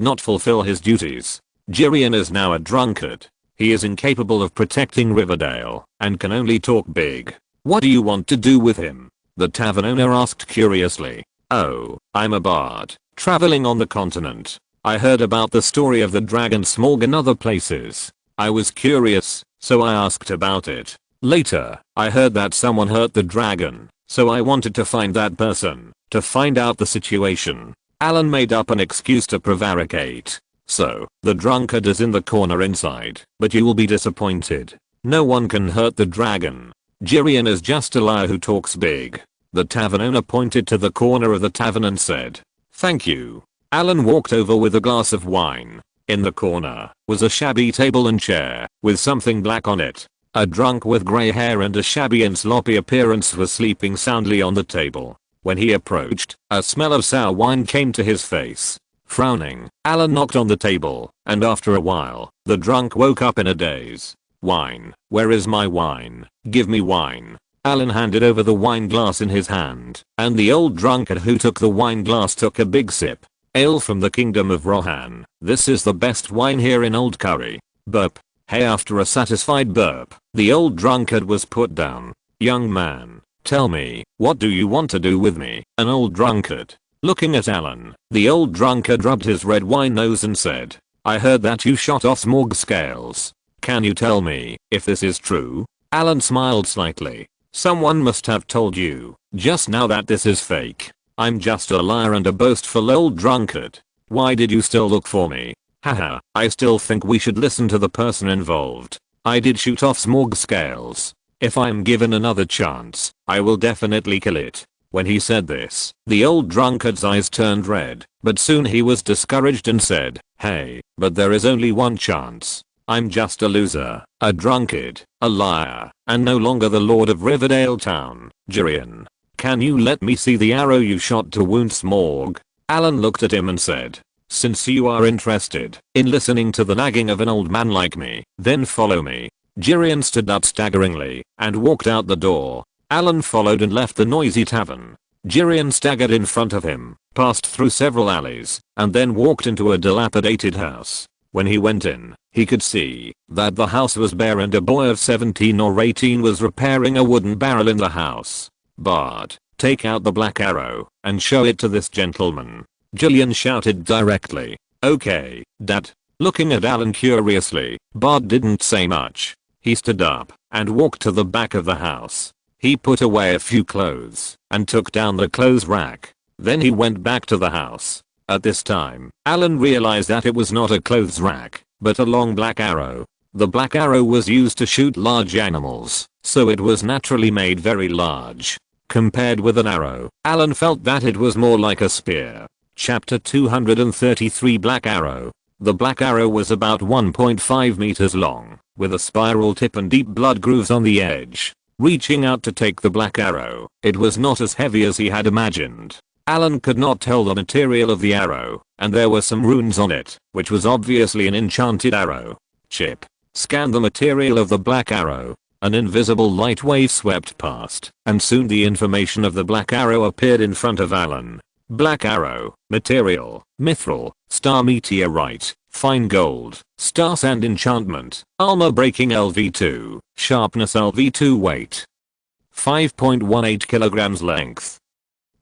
not fulfill his duties. Jirian is now a drunkard. He is incapable of protecting Riverdale, and can only talk big. What do you want to do with him? The tavern owner asked curiously. Oh, I'm a bard, traveling on the continent. I heard about the story of the dragon Smorg in other places. I was curious, so I asked about it. Later, I heard that someone hurt the dragon, so I wanted to find that person, to find out the situation. Allen made up an excuse to prevaricate. So, the drunkard is in the corner inside, but you will be disappointed. No one can hurt the dragon. Jirian is just a liar who talks big. The tavern owner pointed to the corner of the tavern and said, "Thank you." Allen walked over with a glass of wine. In the corner was a shabby table and chair with something black on it. A drunk with grey hair and a shabby and sloppy appearance was sleeping soundly on the table. When he approached, a smell of sour wine came to his face. Frowning, Allen knocked on the table, and after a while, the drunk woke up in a daze. "Wine, where is my wine? Give me wine." Allen handed over the wine glass in his hand, and the old drunkard who took the wine glass took a big sip. "Ale from the kingdom of Rohan. This is the best wine here in Old Curry." Burp. Hey, after a satisfied burp, the old drunkard was put down. "Young man, tell me, what do you want to do with me, an old drunkard?" Looking at Allen, the old drunkard rubbed his red wine nose and said, "I heard that you shot off Smorg's scales. Can you tell me if this is true?" Allen smiled slightly. "Someone must have told you just now that this is fake. I'm just a liar and a boastful old drunkard. Why did you still look for me?" "Haha, I still think we should listen to the person involved. I did shoot off Smorg's scales. If I'm given another chance, I will definitely kill it." When he said this, the old drunkard's eyes turned red, but soon he was discouraged and said, "Hey, but there is only one chance. I'm just a loser, a drunkard, a liar, and no longer the lord of Riverdale town. Jirian, can you let me see the arrow you shot to wound Smorg?" Allen looked at him and said, "Since you are interested in listening to the nagging of an old man like me, then follow me." Jirian stood up staggeringly and walked out the door. Allen followed and left the noisy tavern. Jirian staggered in front of him, passed through several alleys, and then walked into a dilapidated house. When he went in, he could see that the house was bare and a boy of 17 or 18 was repairing a wooden barrel in the house. "Bard, take out the black arrow and show it to this gentleman," Jillian shouted directly. "Okay, Dad." Looking at Allen curiously, Bard didn't say much. He stood up and walked to the back of the house. He put away a few clothes and took down the clothes rack. Then he went back to the house. At this time, Allen realized that it was not a clothes rack, but a long black arrow. The black arrow was used to shoot large animals, so it was naturally made very large. Compared with an arrow, Allen felt that it was more like a spear. Chapter 233 Black Arrow. The black arrow was about 1.5 meters long, with a spiral tip and deep blood grooves on the edge. Reaching out to take the black arrow, it was not as heavy as he had imagined. Allen could not tell the material of the arrow, and there were some runes on it, which was obviously an enchanted arrow. Chip. Scan the material of the black arrow. An invisible light wave swept past, and soon the information of the black arrow appeared in front of Allen. Black arrow, material, mithril, star meteorite, fine gold, star sand enchantment, armor breaking LV2, sharpness LV2 weight. 5.18 kilograms length.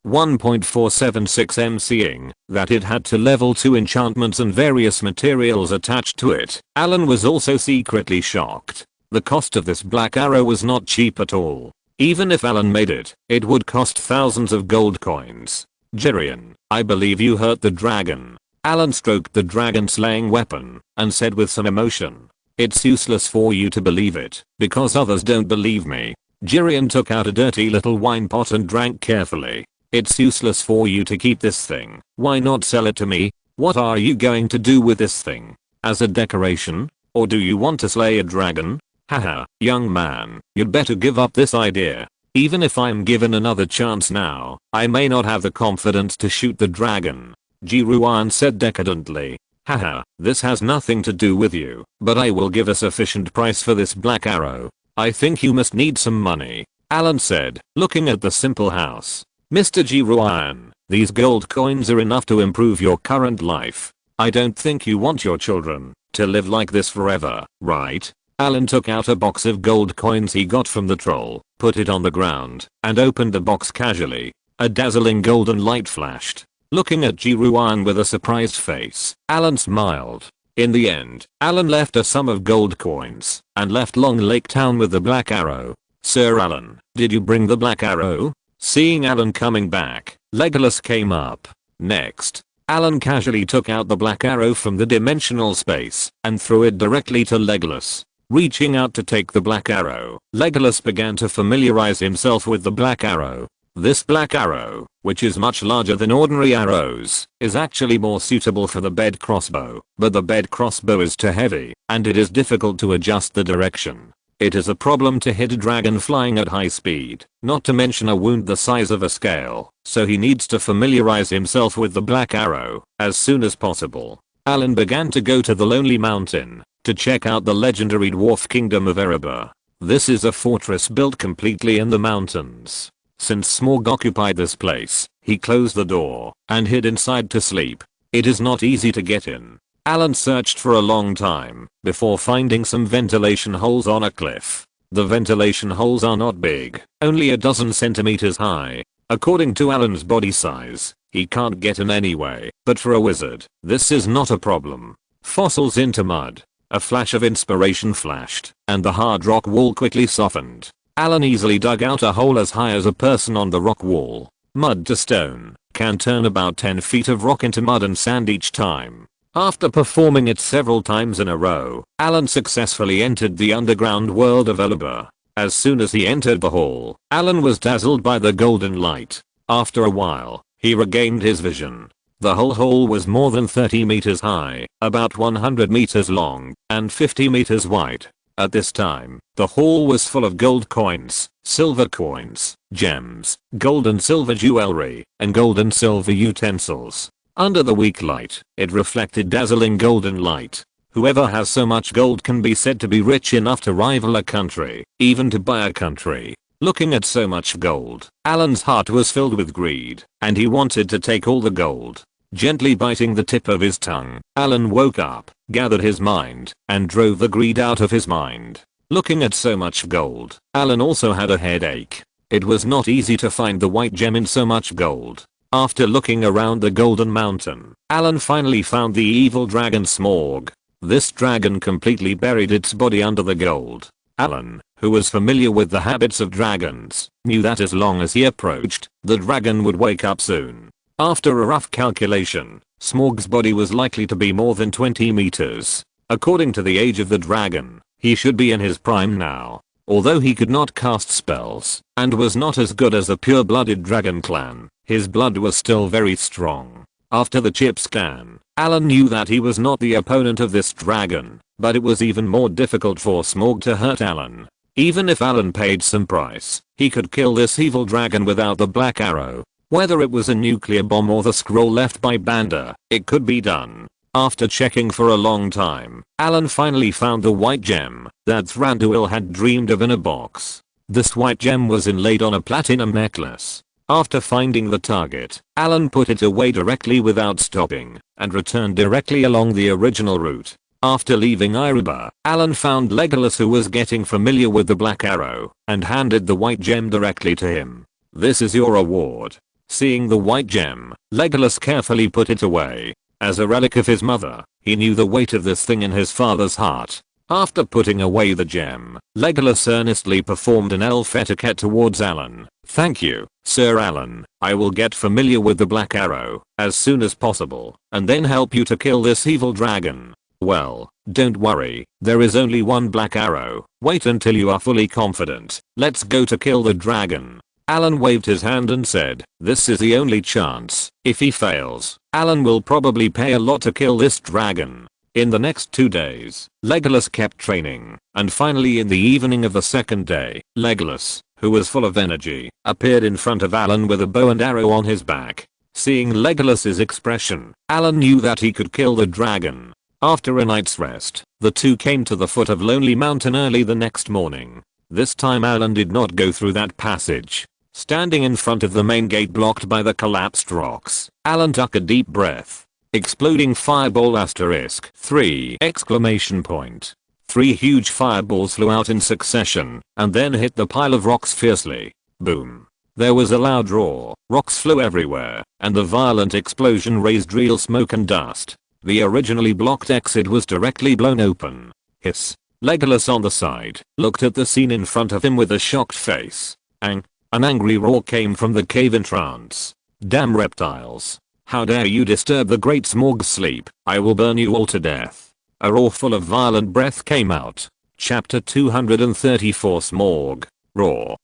1.476 m. Seeing that it had to level 2 enchantments and various materials attached to it, Allen was also secretly shocked. The cost of this black arrow was not cheap at all. Even if Allen made it, it would cost thousands of gold coins. "Jirian, I believe you hurt the dragon." Allen stroked the dragon slaying weapon and said with some emotion, It's useless for you to believe it, because others don't believe me. Jirian took out a dirty little wine pot and drank carefully. It's useless for you to keep this thing. Why not sell it to me? What are you going to do with this thing? As a decoration? Or do you want to slay a dragon? Haha, young man, you'd better give up this idea. Even if I'm given another chance now, I may not have the confidence to shoot the dragon. Jiruan said decadently. Haha, this has nothing to do with you, but I will give a sufficient price for this black arrow. I think you must need some money, Allen said, looking at the simple house. Mr. Jiruan, these gold coins are enough to improve your current life. I don't think you want your children to live like this forever, right? Allen took out a box of gold coins he got from the troll, put it on the ground, and opened the box casually. A dazzling golden light flashed. Looking at Jiruan with a surprised face, Allen smiled. In the end, Allen left a sum of gold coins and left Long Lake Town with the black arrow. Sir Allen, did you bring the black arrow? Seeing Allen coming back, Legolas came up. Next, Allen casually took out the black arrow from the dimensional space and threw it directly to Legolas. Reaching out to take the black arrow, Legolas began to familiarize himself with the black arrow. This black arrow, which is much larger than ordinary arrows, is actually more suitable for the bed crossbow, but the bed crossbow is too heavy, and it is difficult to adjust the direction. It is a problem to hit a dragon flying at high speed, not to mention a wound the size of a scale, so he needs to familiarize himself with the black arrow as soon as possible. Allen began to go to the Lonely Mountain to check out the legendary dwarf kingdom of Erebor. This is a fortress built completely in the mountains. Since Smaug occupied this place, he closed the door and hid inside to sleep. It is not easy to get in. Allen searched for a long time before finding some ventilation holes on a cliff. The ventilation holes are not big, only a dozen centimeters high. According to Allen's body size, he can't get in anyway, but for a wizard, this is not a problem. Fossils into mud. A flash of inspiration flashed, and the hard rock wall quickly softened. Allen easily dug out a hole as high as a person on the rock wall. Mud to stone can turn about 10 feet of rock into mud and sand each time. After performing it several times in a row, Allen successfully entered the underground world of Erebor. As soon as he entered the hall, Allen was dazzled by the golden light. After a while, he regained his vision. The whole hall was more than 30 meters high, about 100 meters long, and 50 meters wide. At this time, the hall was full of gold coins, silver coins, gems, gold and silver jewelry, and gold and silver utensils. Under the weak light, it reflected dazzling golden light. Whoever has so much gold can be said to be rich enough to rival a country, even to buy a country. Looking at so much gold, Allen's heart was filled with greed, and he wanted to take all the gold. Gently biting the tip of his tongue, Allen woke up, gathered his mind, and drove the greed out of his mind. Looking at so much gold, Allen also had a headache. It was not easy to find the white gem in so much gold. After looking around the Golden Mountain, Allen finally found the evil dragon Smaug. This dragon completely buried its body under the gold. Allen, who was familiar with the habits of dragons, knew that as long as he approached, the dragon would wake up soon. After a rough calculation, Smaug's body was likely to be more than 20 meters. According to the age of the dragon, he should be in his prime now. Although he could not cast spells, and was not as good as the pure-blooded dragon clan, his blood was still very strong. After the chip scan, Allen knew that he was not the opponent of this dragon, but it was even more difficult for Smaug to hurt Allen. Even if Allen paid some price, he could kill this evil dragon without the black arrow. Whether it was a nuclear bomb or the scroll left by Banda, it could be done. After checking for a long time, Allen finally found the white gem that Thranduil had dreamed of in a box. This white gem was inlaid on a platinum necklace. After finding the target, Allen put it away directly without stopping, and returned directly along the original route. After leaving Erebor, Allen found Legolas, who was getting familiar with the black arrow, and handed the white gem directly to him. "This is your reward." Seeing the white gem, Legolas carefully put it away. As a relic of his mother, he knew the weight of this thing in his father's heart. After putting away the gem, Legolas earnestly performed an elf etiquette towards Allen. "Thank you, Sir Allen. I will get familiar with the black arrow as soon as possible, and then help you to kill this evil dragon." Well, don't worry, there is only one black arrow. Wait until you are fully confident. Let's go to kill the dragon. Allen waved his hand and said, this is the only chance. If he fails, Allen will probably pay a lot to kill this dragon. In the next 2 days, Legolas kept training, and finally in the evening of the second day, Legolas, who was full of energy, appeared in front of Allen with a bow and arrow on his back. Seeing Legolas's expression, Allen knew that he could kill the dragon. After a night's rest, the two came to the foot of Lonely Mountain early the next morning. This time Allen did not go through that passage. Standing in front of the main gate blocked by the collapsed rocks, Allen took a deep breath. Exploding fireball asterisk 3 exclamation point. 3 huge fireballs flew out in succession and then hit the pile of rocks fiercely. Boom. There was a loud roar, rocks flew everywhere, and the violent explosion raised real smoke and dust. The originally blocked exit was directly blown open. Hiss. Legolas on the side looked at the scene in front of him with a shocked face. An angry roar came from the cave entrance. Damn reptiles. How dare you disturb the great Smaug's sleep, I will burn you all to death. A roar full of violent breath came out. Chapter 234 Smaug. Roar.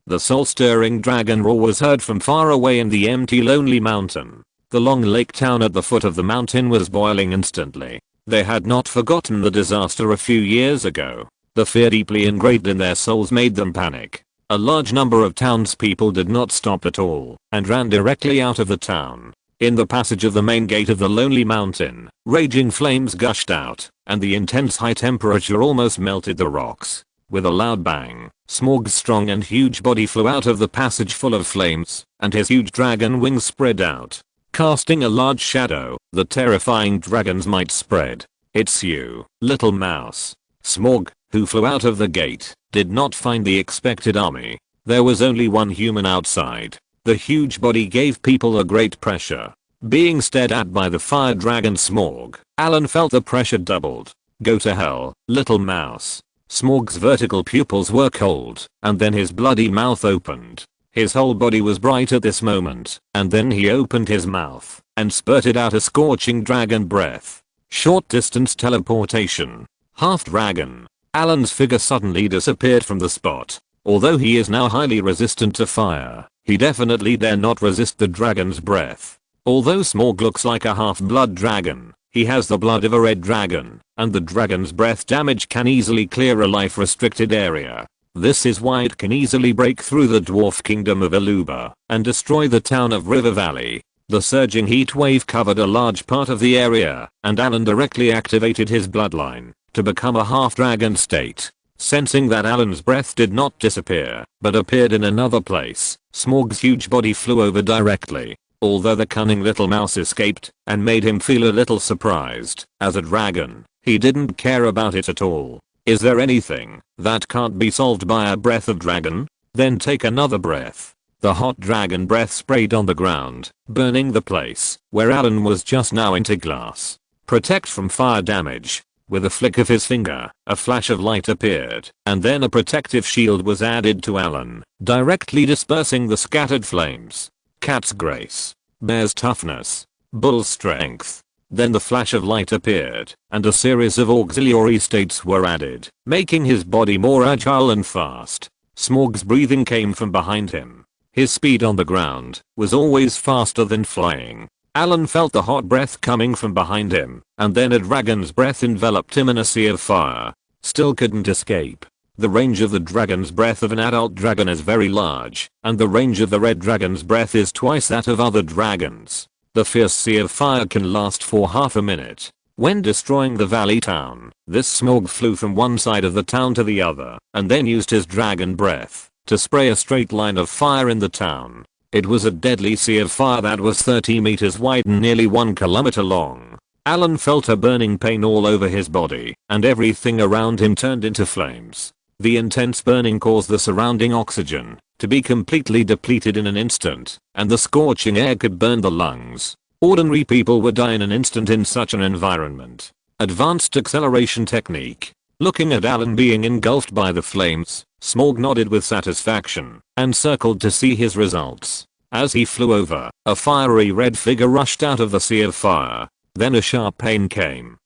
The soul-stirring dragon roar was heard from far away in the empty Lonely Mountain. The long lake town at the foot of the mountain was boiling instantly. They had not forgotten the disaster a few years ago. The fear deeply ingrained in their souls made them panic. A large number of townspeople did not stop at all and ran directly out of the town. In the passage of the main gate of the Lonely Mountain, raging flames gushed out, and the intense high temperature almost melted the rocks. With a loud bang, Smaug's strong and huge body flew out of the passage full of flames, and his huge dragon wings spread out, casting a large shadow. The terrifying dragon's might spread. It's you, little mouse. Smaug, who flew out of the gate, did not find the expected army. There was only one human outside. The huge body gave people a great pressure. Being stared at by the fire dragon Smaug, Allen felt the pressure doubled. Go to hell, little mouse. Smaug's vertical pupils were cold, and then his bloody mouth opened. His whole body was bright at this moment, and then he opened his mouth and spurted out a scorching dragon breath. Short distance teleportation. Half dragon. Allen's figure suddenly disappeared from the spot. Although he is now highly resistant to fire, he definitely dare not resist the dragon's breath. Although Smaug looks like a half-blood dragon, he has the blood of a red dragon, and the dragon's breath damage can easily clear a life-restricted area. This is why it can easily break through the dwarf kingdom of Aluba and destroy the town of River Valley. The surging heat wave covered a large part of the area, and Allen directly activated his bloodline to become a half-dragon state. Sensing that Allen's breath did not disappear, but appeared in another place, Smaug's huge body flew over directly. Although the cunning little mouse escaped and made him feel a little surprised, as a dragon, he didn't care about it at all. Is there anything that can't be solved by a breath of dragon? Then take another breath. The hot dragon breath sprayed on the ground, burning the place where Allen was just now into glass. Protect from fire damage. With a flick of his finger, a flash of light appeared, and then a protective shield was added to Allen, directly dispersing the scattered flames. Cat's grace. Bear's toughness. Bull's strength. Then the flash of light appeared, and a series of auxiliary states were added, making his body more agile and fast. Smaug's breathing came from behind him. His speed on the ground was always faster than flying. Allen felt the hot breath coming from behind him, and then a dragon's breath enveloped him in a sea of fire. Still couldn't escape. The range of the dragon's breath of an adult dragon is very large, and the range of the red dragon's breath is twice that of other dragons. The fierce sea of fire can last for half a minute. When destroying the valley town, this Smaug flew from one side of the town to the other, and then used his dragon breath to spray a straight line of fire in the town. It was a deadly sea of fire that was 30 meters wide and nearly 1 kilometer long. Allen felt a burning pain all over his body, and everything around him turned into flames. The intense burning caused the surrounding oxygen to be completely depleted in an instant, and the scorching air could burn the lungs. Ordinary people would die in an instant in such an environment. Advanced acceleration technique. Looking at Allen being engulfed by the flames, Smaug nodded with satisfaction and circled to see his results. As he flew over, a fiery red figure rushed out of the sea of fire. Then a sharp pain came.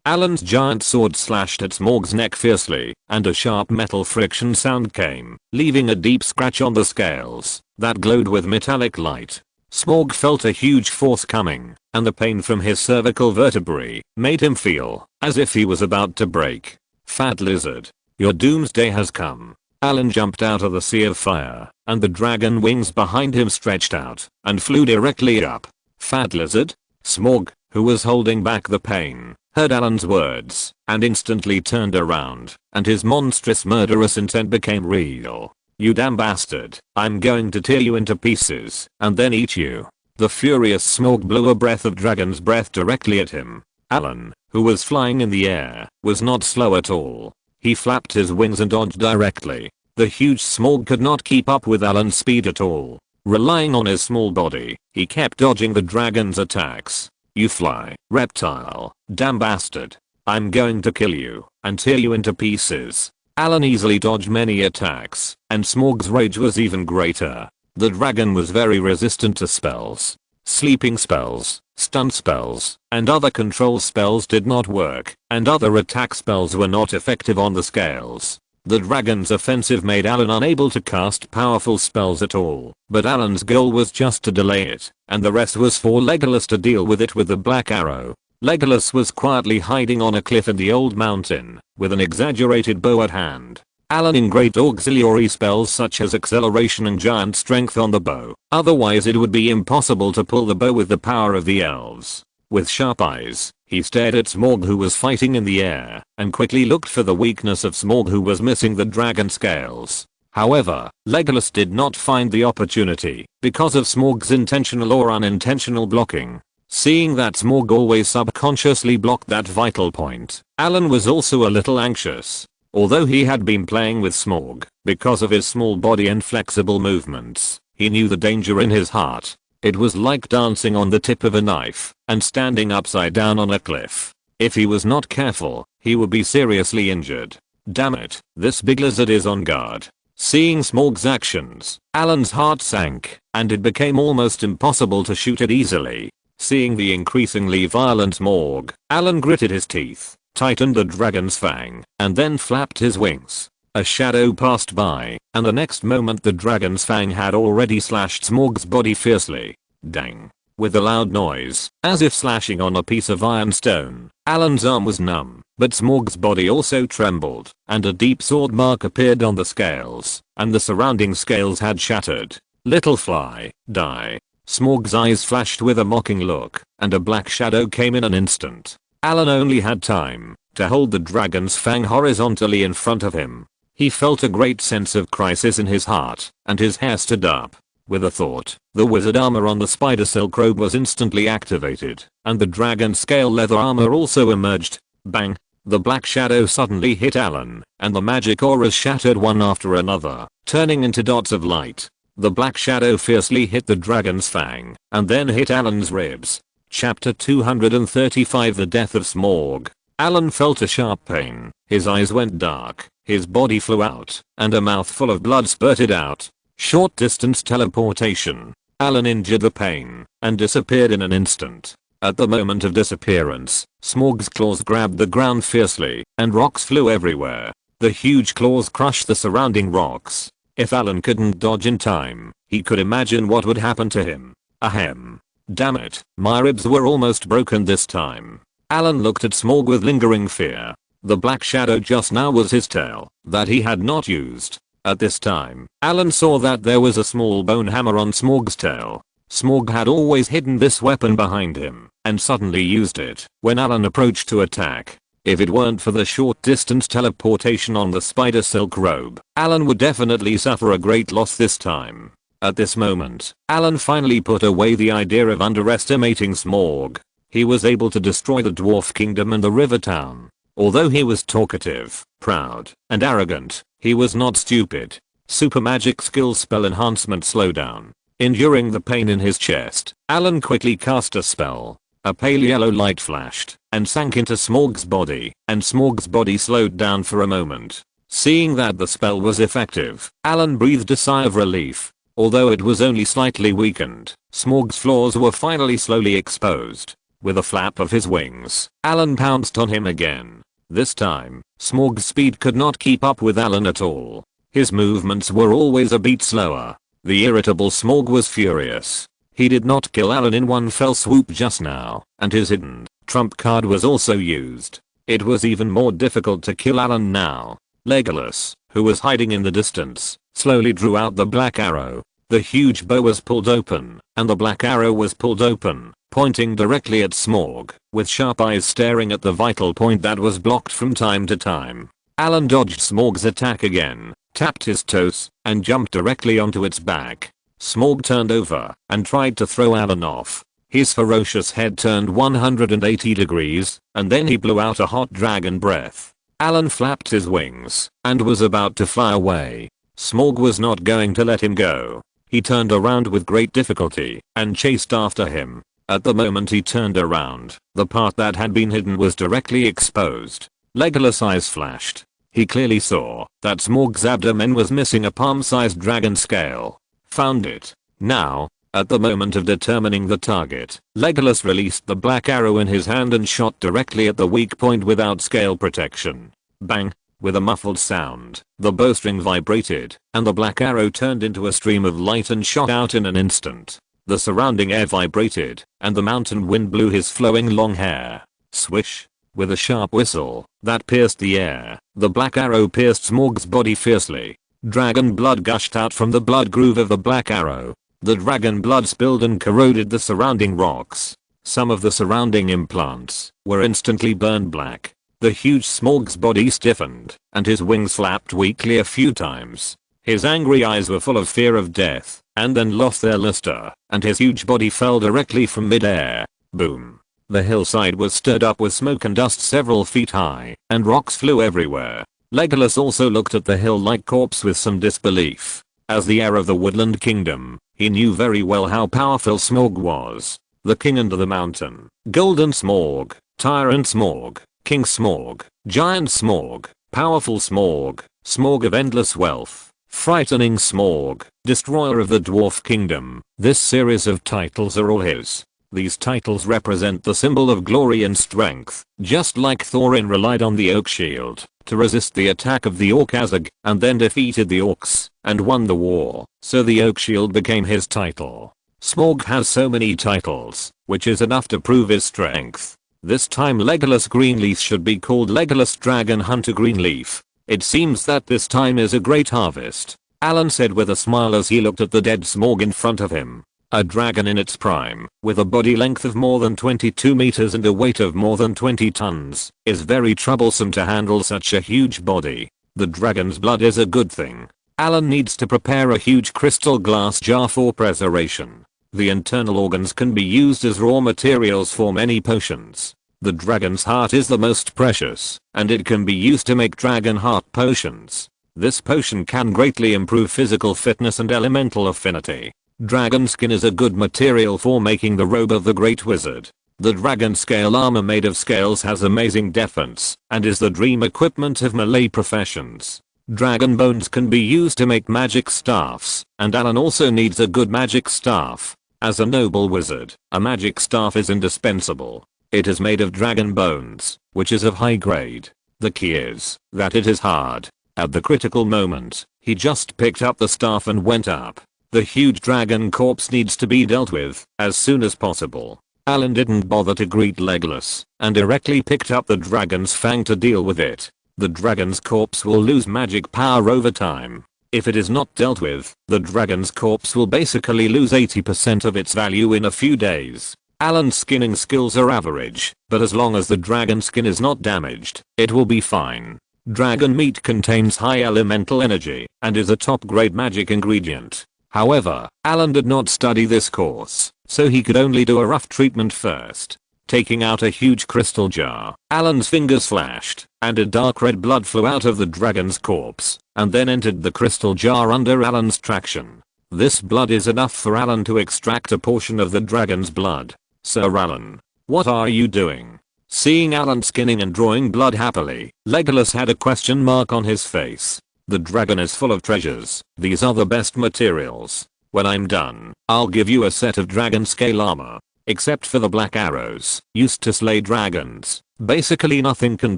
Allen's giant sword slashed at Smorg's neck fiercely, and a sharp metal friction sound came, leaving a deep scratch on the scales that glowed with metallic light. Smorg felt a huge force coming, and the pain from his cervical vertebrae made him feel as if he was about to break. Fat lizard, your doomsday has come. Allen jumped out of the sea of fire, and the dragon wings behind him stretched out and flew directly up. Fat lizard? Smorg, who was holding back the pain, heard Allen's words and instantly turned around, and his monstrous murderous intent became real. You damn bastard, I'm going to tear you into pieces and then eat you. The furious Smorg blew a breath of dragon's breath directly at him. Allen, who was flying in the air, was not slow at all. He flapped his wings and dodged directly. The huge Smorg could not keep up with Allen's speed at all. Relying on his small body, he kept dodging the dragon's attacks. You fly, reptile, damn bastard. I'm going to kill you and tear you into pieces. Allen easily dodged many attacks, and Smorg's rage was even greater. The dragon was very resistant to spells. Sleeping spells, stun spells, and other control spells did not work, and other attack spells were not effective on the scales. The dragon's offensive made Allen unable to cast powerful spells at all, but Allen's goal was just to delay it, and the rest was for Legolas to deal with it with the black arrow. Legolas was quietly hiding on a cliff in the old mountain, with an exaggerated bow at hand. Allen in great auxiliary spells such as acceleration and giant strength on the bow, otherwise it would be impossible to pull the bow with the power of the elves. With sharp eyes, he stared at Smorg who was fighting in the air, and quickly looked for the weakness of Smorg who was missing the dragon scales. However, Legolas did not find the opportunity, because of Smorg's intentional or unintentional blocking. Seeing that Smorg always subconsciously blocked that vital point, Allen was also a little anxious. Although he had been playing with Smorg, because of his small body and flexible movements, he knew the danger in his heart. It was like dancing on the tip of a knife and standing upside down on a cliff. If he was not careful, he would be seriously injured. Damn it, this big lizard is on guard. Seeing Smorg's actions, Allen's heart sank, and it became almost impossible to shoot it easily. Seeing the increasingly violent Smorg, Allen gritted his teeth, tightened the dragon's fang, and then flapped his wings. A shadow passed by, and the next moment the dragon's fang had already slashed Smorg's body fiercely. Dang. With a loud noise, as if slashing on a piece of ironstone, Allen's arm was numb, but Smorg's body also trembled, and a deep sword mark appeared on the scales, and the surrounding scales had shattered. Little fly, die. Smorg's eyes flashed with a mocking look, and a black shadow came in an instant. Allen only had time to hold the dragon's fang horizontally in front of him. He felt a great sense of crisis in his heart, and his hair stood up. With a thought, the wizard armor on the spider silk robe was instantly activated, and the dragon scale leather armor also emerged. Bang! The black shadow suddenly hit Allen, and the magic auras shattered one after another, turning into dots of light. The black shadow fiercely hit the dragon's fang, and then hit Allen's ribs. Chapter 235 The Death of Smorg. Allen felt a sharp pain, his eyes went dark, his body flew out, and a mouthful of blood spurted out. Short distance teleportation. Allen injured the pain, and disappeared in an instant. At the moment of disappearance, Smorg's claws grabbed the ground fiercely, and rocks flew everywhere. The huge claws crushed the surrounding rocks. If Allen couldn't dodge in time, he could imagine what would happen to him. Ahem. Damn it, my ribs were almost broken this time. Allen looked at Smorg with lingering fear. The black shadow just now was his tail, that he had not used. At this time, Allen saw that there was a small bone hammer on Smorg's tail. Smorg had always hidden this weapon behind him, and suddenly used it when Allen approached to attack. If it weren't for the short distance teleportation on the spider silk robe, Allen would definitely suffer a great loss this time. At this moment, Allen finally put away the idea of underestimating Smorg. He was able to destroy the dwarf kingdom and the river town. Although he was talkative, proud, and arrogant, he was not stupid. Super magic skill spell enhancement slowdown. Enduring the pain in his chest, Allen quickly cast a spell. A pale yellow light flashed and sank into Smorg's body, and Smorg's body slowed down for a moment. Seeing that the spell was effective, Allen breathed a sigh of relief. Although it was only slightly weakened, Smorg's flaws were finally slowly exposed. With a flap of his wings, Allen pounced on him again. This time, Smaug's speed could not keep up with Allen at all. His movements were always a beat slower. The irritable Smaug was furious. He did not kill Allen in one fell swoop just now, and his hidden trump card was also used. It was even more difficult to kill Allen now. Legolas, who was hiding in the distance, slowly drew out the black arrow. The huge bow was pulled open, and the black arrow was pulled open, pointing directly at Smaug, with sharp eyes staring at the vital point that was blocked from time to time. Allen dodged Smaug's attack again, tapped his toes, and jumped directly onto its back. Smaug turned over and tried to throw Allen off. His ferocious head turned 180 degrees, and then he blew out a hot dragon breath. Allen flapped his wings and was about to fly away. Smaug was not going to let him go. He turned around with great difficulty and chased after him. At the moment he turned around, the part that had been hidden was directly exposed. Legolas' eyes flashed. He clearly saw that Smaug's abdomen was missing a palm-sized dragon scale. Found it. Now, at the moment of determining the target, Legolas released the black arrow in his hand and shot directly at the weak point without scale protection. Bang! With a muffled sound, the bowstring vibrated, and the black arrow turned into a stream of light and shot out in an instant. The surrounding air vibrated, and the mountain wind blew his flowing long hair. Swish! With a sharp whistle that pierced the air, the black arrow pierced Smaug's body fiercely. Dragon blood gushed out from the blood groove of the black arrow. The dragon blood spilled and corroded the surrounding rocks. Some of the surrounding implants were instantly burned black. The huge Smaug's body stiffened, and his wings flapped weakly a few times. His angry eyes were full of fear of death, and then lost their luster, and his huge body fell directly from mid-air. Boom. The hillside was stirred up with smoke and dust several feet high, and rocks flew everywhere. Legolas also looked at the hill-like corpse with some disbelief. As the heir of the Woodland Kingdom, he knew very well how powerful Smaug was. The king under the mountain, Golden Smaug, Tyrant Smaug, King Smaug, Giant Smaug, Powerful Smaug, Smaug of endless wealth, Frightening Smaug, Destroyer of the Dwarf Kingdom. This series of titles are all his. These titles represent the symbol of glory and strength, just like Thorin relied on the oak shield to resist the attack of the orc Azog, and then defeated the orcs and won the war, so the oak shield became his title. Smaug has so many titles, which is enough to prove his strength. This time Legolas Greenleaf should be called Legolas Dragon Hunter Greenleaf. It seems that this time is a great harvest, Allen said with a smile as he looked at the dead Smaug in front of him. A dragon in its prime, with a body length of more than 22 meters and a weight of more than 20 tons, is very troublesome to handle such a huge body. The dragon's blood is a good thing. Allen needs to prepare a huge crystal glass jar for preservation. The internal organs can be used as raw materials for many potions. The dragon's heart is the most precious, and it can be used to make dragon heart potions. This potion can greatly improve physical fitness and elemental affinity. Dragon skin is a good material for making the robe of the Great Wizard. The dragon scale armor made of scales has amazing defense, and is the dream equipment of melee professions. Dragon bones can be used to make magic staffs, and Allen also needs a good magic staff. As a noble wizard, a magic staff is indispensable. It is made of dragon bones, which is of high grade. The key is that it is hard. At the critical moment, he just picked up the staff and went up. The huge dragon corpse needs to be dealt with as soon as possible. Allen didn't bother to greet Legolas, and directly picked up the dragon's fang to deal with it. The dragon's corpse will lose magic power over time. If it is not dealt with, the dragon's corpse will basically lose 80% of its value in a few days. Allen's skinning skills are average, but as long as the dragon skin is not damaged, it will be fine. Dragon meat contains high elemental energy, and is a top-grade magic ingredient. However, Allen did not study this course, so he could only do a rough treatment first. Taking out a huge crystal jar, Allen's fingers flashed, and a dark red blood flew out of the dragon's corpse, and then entered the crystal jar under Allen's traction. This blood is enough for Allen to extract a portion of the dragon's blood. Sir Allen, what are you doing? Seeing Allen skinning and drawing blood happily, Legolas had a question mark on his face. The dragon is full of treasures. These are the best materials. When I'm done, I'll give you a set of dragon scale armor. except for the black arrows used to slay dragons. Basically nothing can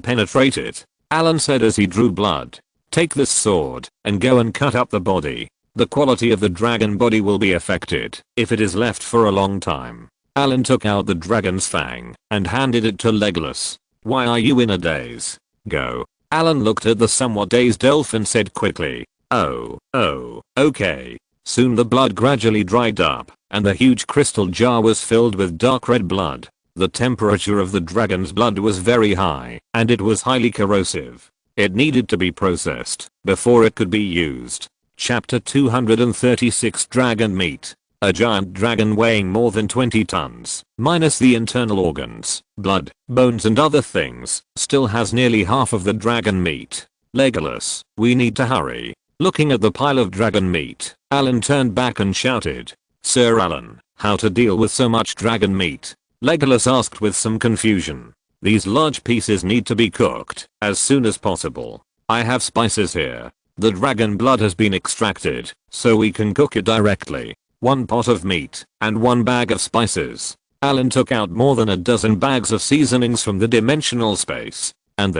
penetrate it. Allen said as he drew blood. Take this sword and go and cut up the body. The quality of the dragon body will be affected if it is left for a long time. Allen took out the dragon's fang and handed it to Legolas. Why are you in a daze? Go. Allen looked at the somewhat dazed elf and said quickly, oh, okay. Soon the blood gradually dried up, and the huge crystal jar was filled with dark red blood. The temperature of the dragon's blood was very high, and it was highly corrosive. It needed to be processed before it could be used. Chapter 236 Dragon Meat. A giant dragon weighing more than 20 tons, minus the internal organs, blood, bones and other things, still has nearly half of the dragon meat. Legolas, we need to hurry. Looking at the pile of dragon meat, Allen turned back and shouted, Sir Allen, how to deal with so much dragon meat? Legolas asked with some confusion. These large pieces need to be cooked as soon as possible. I have spices here. The dragon blood has been extracted, so we can cook it directly. 1 pot of meat and 1 bag of spices. Allen took out more than a dozen bags of seasonings from the dimensional space. And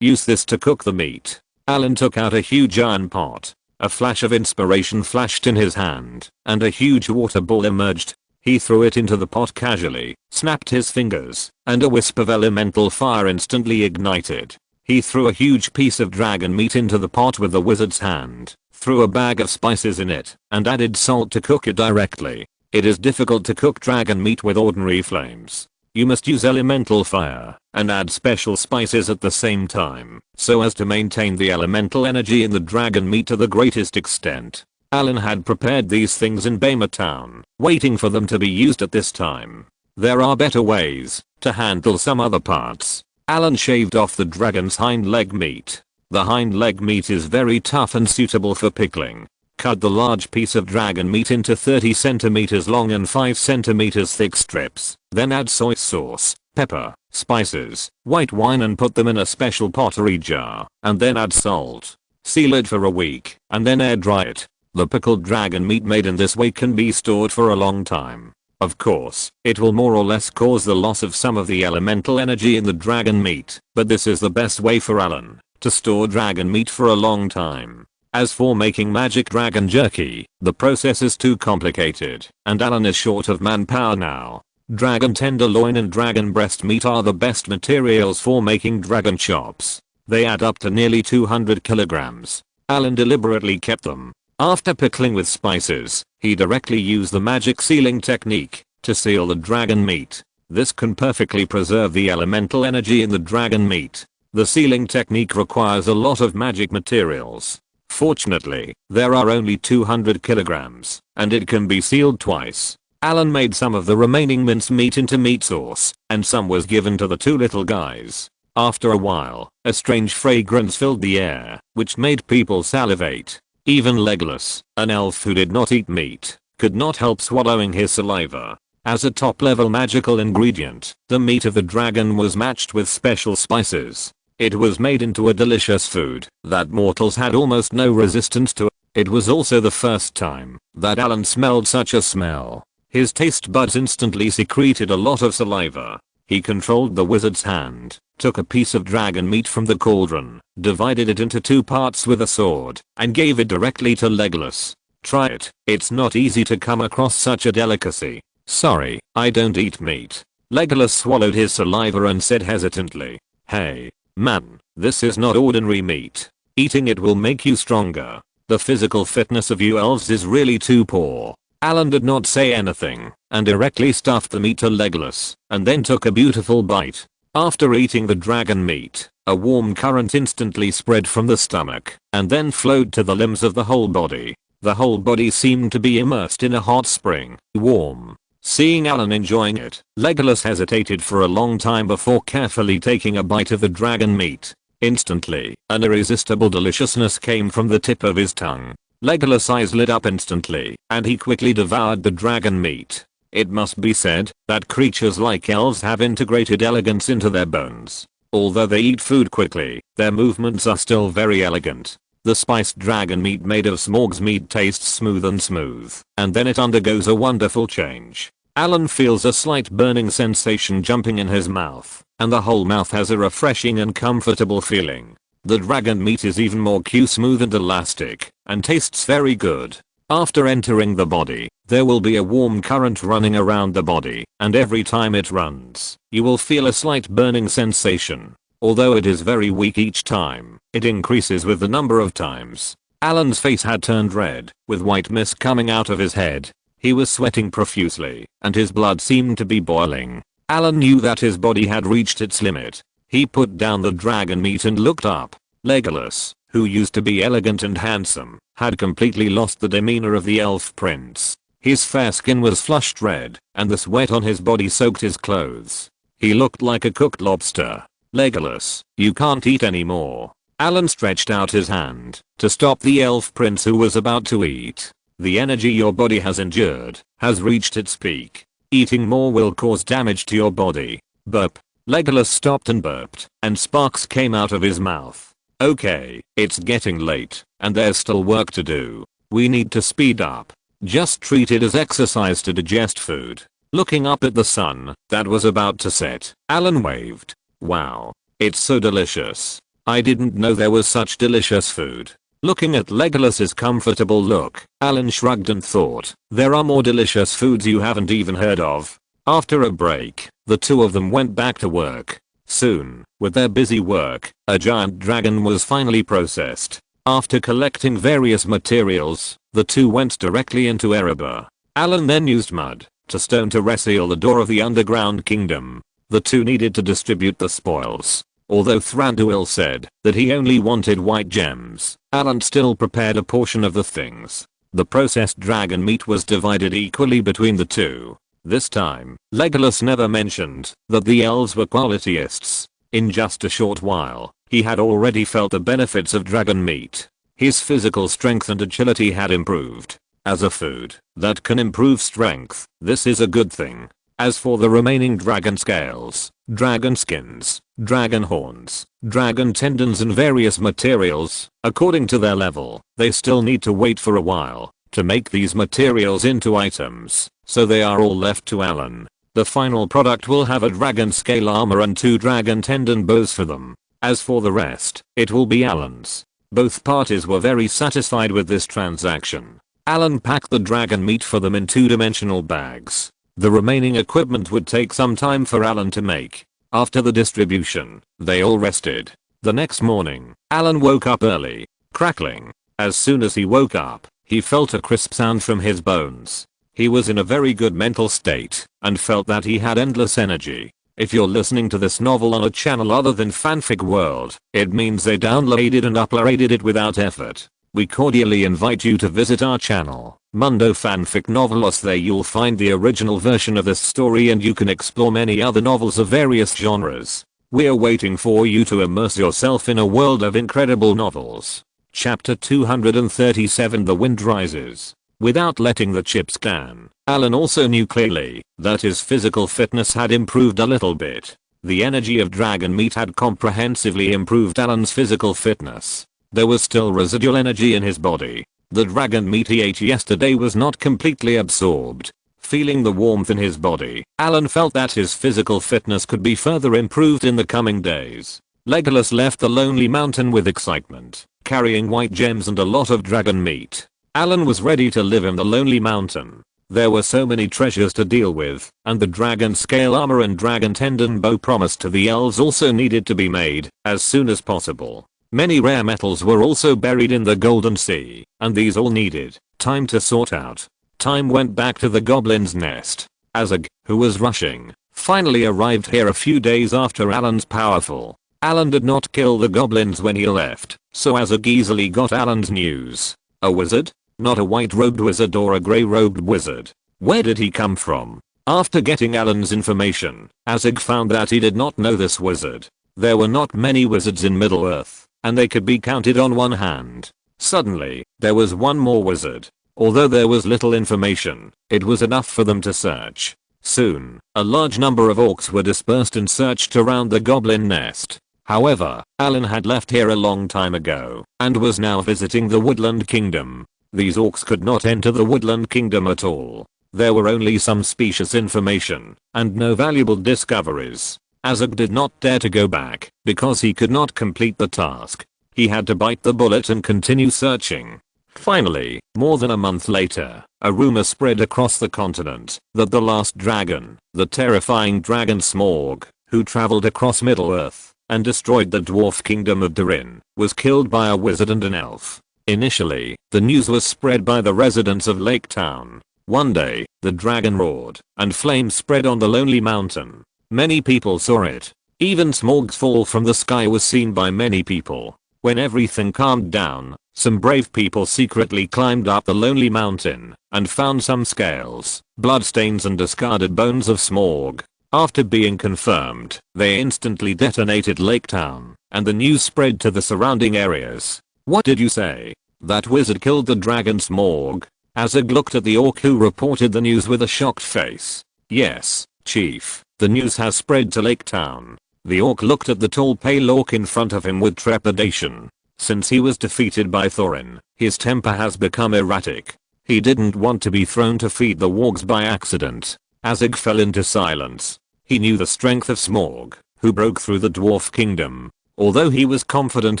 use this to cook the meat. Allen took out a huge iron pot. A flash of inspiration flashed in his hand, and a huge water ball emerged. He threw it into the pot casually, snapped his fingers, and a wisp of elemental fire instantly ignited. He threw a huge piece of dragon meat into the pot with the wizard's hand, threw a bag of spices in it, and added salt to cook it directly. It is difficult to cook dragon meat with ordinary flames. You must use elemental fire and add special spices at the same time so as to maintain the elemental energy in the dragon meat to the greatest extent. Allen had prepared these things in Bama Town, waiting for them to be used at this time. There are better ways to handle some other parts. Allen shaved off the dragon's hind leg meat. The hind leg meat is very tough and suitable for pickling. Cut the large piece of dragon meat into 30 cm long and 5 cm thick strips. Then add soy sauce, pepper, spices, white wine and put them in a special pottery jar. And then add salt. Seal it for a week and then air dry it. The pickled dragon meat made in this way can be stored for a long time. Of course, it will more or less cause the loss of some of the elemental energy in the dragon meat, but this is the best way for Allen to store dragon meat for a long time. As for making magic dragon jerky, the process is too complicated, and Allen is short of manpower now. Dragon tenderloin and dragon breast meat are the best materials for making dragon chops. They add up to nearly 200 kilograms. Allen deliberately kept them. After pickling with spices, he directly used the magic sealing technique to seal the dragon meat. This can perfectly preserve the elemental energy in the dragon meat. The sealing technique requires a lot of magic materials. Fortunately, there are only 200 kilograms, and it can be sealed twice. Allen made some of the remaining minced meat into meat sauce, and some was given to the 2 little guys. After a while, a strange fragrance filled the air, which made people salivate. Even Legolas, an elf who did not eat meat, could not help swallowing his saliva. As a top-level magical ingredient, the meat of the dragon was matched with special spices. It was made into a delicious food that mortals had almost no resistance to. It was also the first time that Allen smelled such a smell. His taste buds instantly secreted a lot of saliva. He controlled the wizard's hand, took a piece of dragon meat from the cauldron, divided it into 2 parts with a sword, and gave it directly to Legolas. Try it. It's not easy to come across such a delicacy. Sorry, I don't eat meat. Legolas swallowed his saliva and said hesitantly, Hey, man, this is not ordinary meat. Eating it will make you stronger. The physical fitness of you elves is really too poor. Allen did not say anything, and directly stuffed the meat to Legolas, and then took a beautiful bite. After eating the dragon meat, a warm current instantly spread from the stomach, and then flowed to the limbs of the whole body. The whole body seemed to be immersed in a hot spring, warm. Seeing Allen enjoying it, Legolas hesitated for a long time before carefully taking a bite of the dragon meat. Instantly, an irresistible deliciousness came from the tip of his tongue. Legolas' eyes lit up instantly, and he quickly devoured the dragon meat. It must be said that creatures like elves have integrated elegance into their bones. Although they eat food quickly, their movements are still very elegant. The spiced dragon meat made of smorg's meat tastes smooth, and then it undergoes a wonderful change. Allen feels a slight burning sensation jumping in his mouth, and the whole mouth has a refreshing and comfortable feeling. The dragon meat is even more smooth and elastic, and tastes very good. After entering the body, there will be a warm current running around the body, and every time it runs, you will feel a slight burning sensation. Although it is very weak each time, it increases with the number of times. Allen's face had turned red, with white mist coming out of his head. He was sweating profusely, and his blood seemed to be boiling. Allen knew that his body had reached its limit. He put down the dragon meat and looked up. Legolas, who used to be elegant and handsome, had completely lost the demeanor of the elf prince. His fair skin was flushed red, and the sweat on his body soaked his clothes. He looked like a cooked lobster. Legolas, you can't eat anymore. Allen stretched out his hand to stop the elf prince who was about to eat. The energy your body has endured has reached its peak. Eating more will cause damage to your body. Burp. Legolas stopped and burped, and sparks came out of his mouth. Okay, it's getting late, and there's still work to do. We need to speed up. Just treat it as exercise to digest food. Looking up at the sun that was about to set, Allen waved. Wow. It's so delicious. I didn't know there was such delicious food. Looking at Legolas's comfortable look, Allen shrugged and thought, there are more delicious foods you haven't even heard of. After a break, the two of them went back to work. Soon, with their busy work, a giant dragon was finally processed. After collecting various materials, the two went directly into Erebor. Allen then used mud to stone to reseal the door of the underground kingdom. The two needed to distribute the spoils. Although Thranduil said that he only wanted white gems, Allen still prepared a portion of the things. The processed dragon meat was divided equally between the two. This time, Legolas never mentioned that the elves were qualityists. In just a short while, he had already felt the benefits of dragon meat. His physical strength and agility had improved. As a food that can improve strength, this is a good thing. As for the remaining dragon scales, dragon skins, dragon horns, dragon tendons and various materials, according to their level, they still need to wait for a while to make these materials into items, so they are all left to Allen. The final product will have a dragon scale armor and 2 dragon tendon bows for them. As for the rest, it will be Allen's. Both parties were very satisfied with this transaction. Allen packed the dragon meat for them in 2-dimensional bags. The remaining equipment would take some time for Allen to make. After the distribution, they all rested. The next morning, Allen woke up early, crackling. As soon as he woke up, he felt a crisp sound from his bones. He was in a very good mental state, and felt that he had endless energy. If you're listening to this novel on a channel other than Fanfic World, it means they downloaded and uploaded it without effort. We cordially invite you to visit our channel, Mundo Fanfic Novelos. There you'll find the original version of this story and you can explore many other novels of various genres. We're waiting for you to immerse yourself in a world of incredible novels. Chapter 237 The Wind Rises. Without letting the chip scan, Allen also knew clearly that his physical fitness had improved a little bit. The energy of dragon meat had comprehensively improved Allen's physical fitness. There was still residual energy in his body. The dragon meat he ate yesterday was not completely absorbed. Feeling the warmth in his body, Allen felt that his physical fitness could be further improved in the coming days. Legolas left the Lonely Mountain with excitement, carrying white gems and a lot of dragon meat. Allen was ready to live in the Lonely Mountain. There were so many treasures to deal with, and the dragon scale armor and dragon tendon bow promised to the elves also needed to be made as soon as possible. Many rare metals were also buried in the Golden Sea, and these all needed time to sort out. Time went back to the goblin's nest. Azog, who was rushing, finally arrived here a few days after Allen's powerful. Allen did not kill the goblins when he left, so Azog easily got Allen's news. A wizard? Not a white-robed wizard or a grey-robed wizard. Where did he come from? After getting Allen's information, Azog found that he did not know this wizard. There were not many wizards in Middle-earth, and they could be counted on one hand. Suddenly, there was one more wizard. Although there was little information, it was enough for them to search. Soon, a large number of orcs were dispersed and searched around the goblin nest. However, Allen had left here a long time ago, and was now visiting the Woodland Kingdom. These orcs could not enter the Woodland Kingdom at all. There were only some specious information and no valuable discoveries. Azog did not dare to go back because he could not complete the task. He had to bite the bullet and continue searching. Finally, more than a month later, a rumor spread across the continent that the last dragon, the terrifying dragon Smaug, who traveled across Middle-earth and destroyed the dwarf kingdom of Durin, was killed by a wizard and an elf. Initially, the news was spread by the residents of Lake Town. One day, the dragon roared, and flames spread on the lonely mountain. Many people saw it. Even Smaug's fall from the sky was seen by many people. When everything calmed down, some brave people secretly climbed up the lonely mountain and found some scales, bloodstains and discarded bones of Smaug. After being confirmed, they instantly detonated Lake Town, and the news spread to the surrounding areas. What did you say? That wizard killed the dragon Smaug? Azog looked at the orc who reported the news with a shocked face. Yes, chief, the news has spread to Lake Town. The orc looked at the tall pale orc in front of him with trepidation. Since he was defeated by Thorin, his temper has become erratic. He didn't want to be thrown to feed the wargs by accident. Azog fell into silence. He knew the strength of Smaug, who broke through the dwarf kingdom. Although he was confident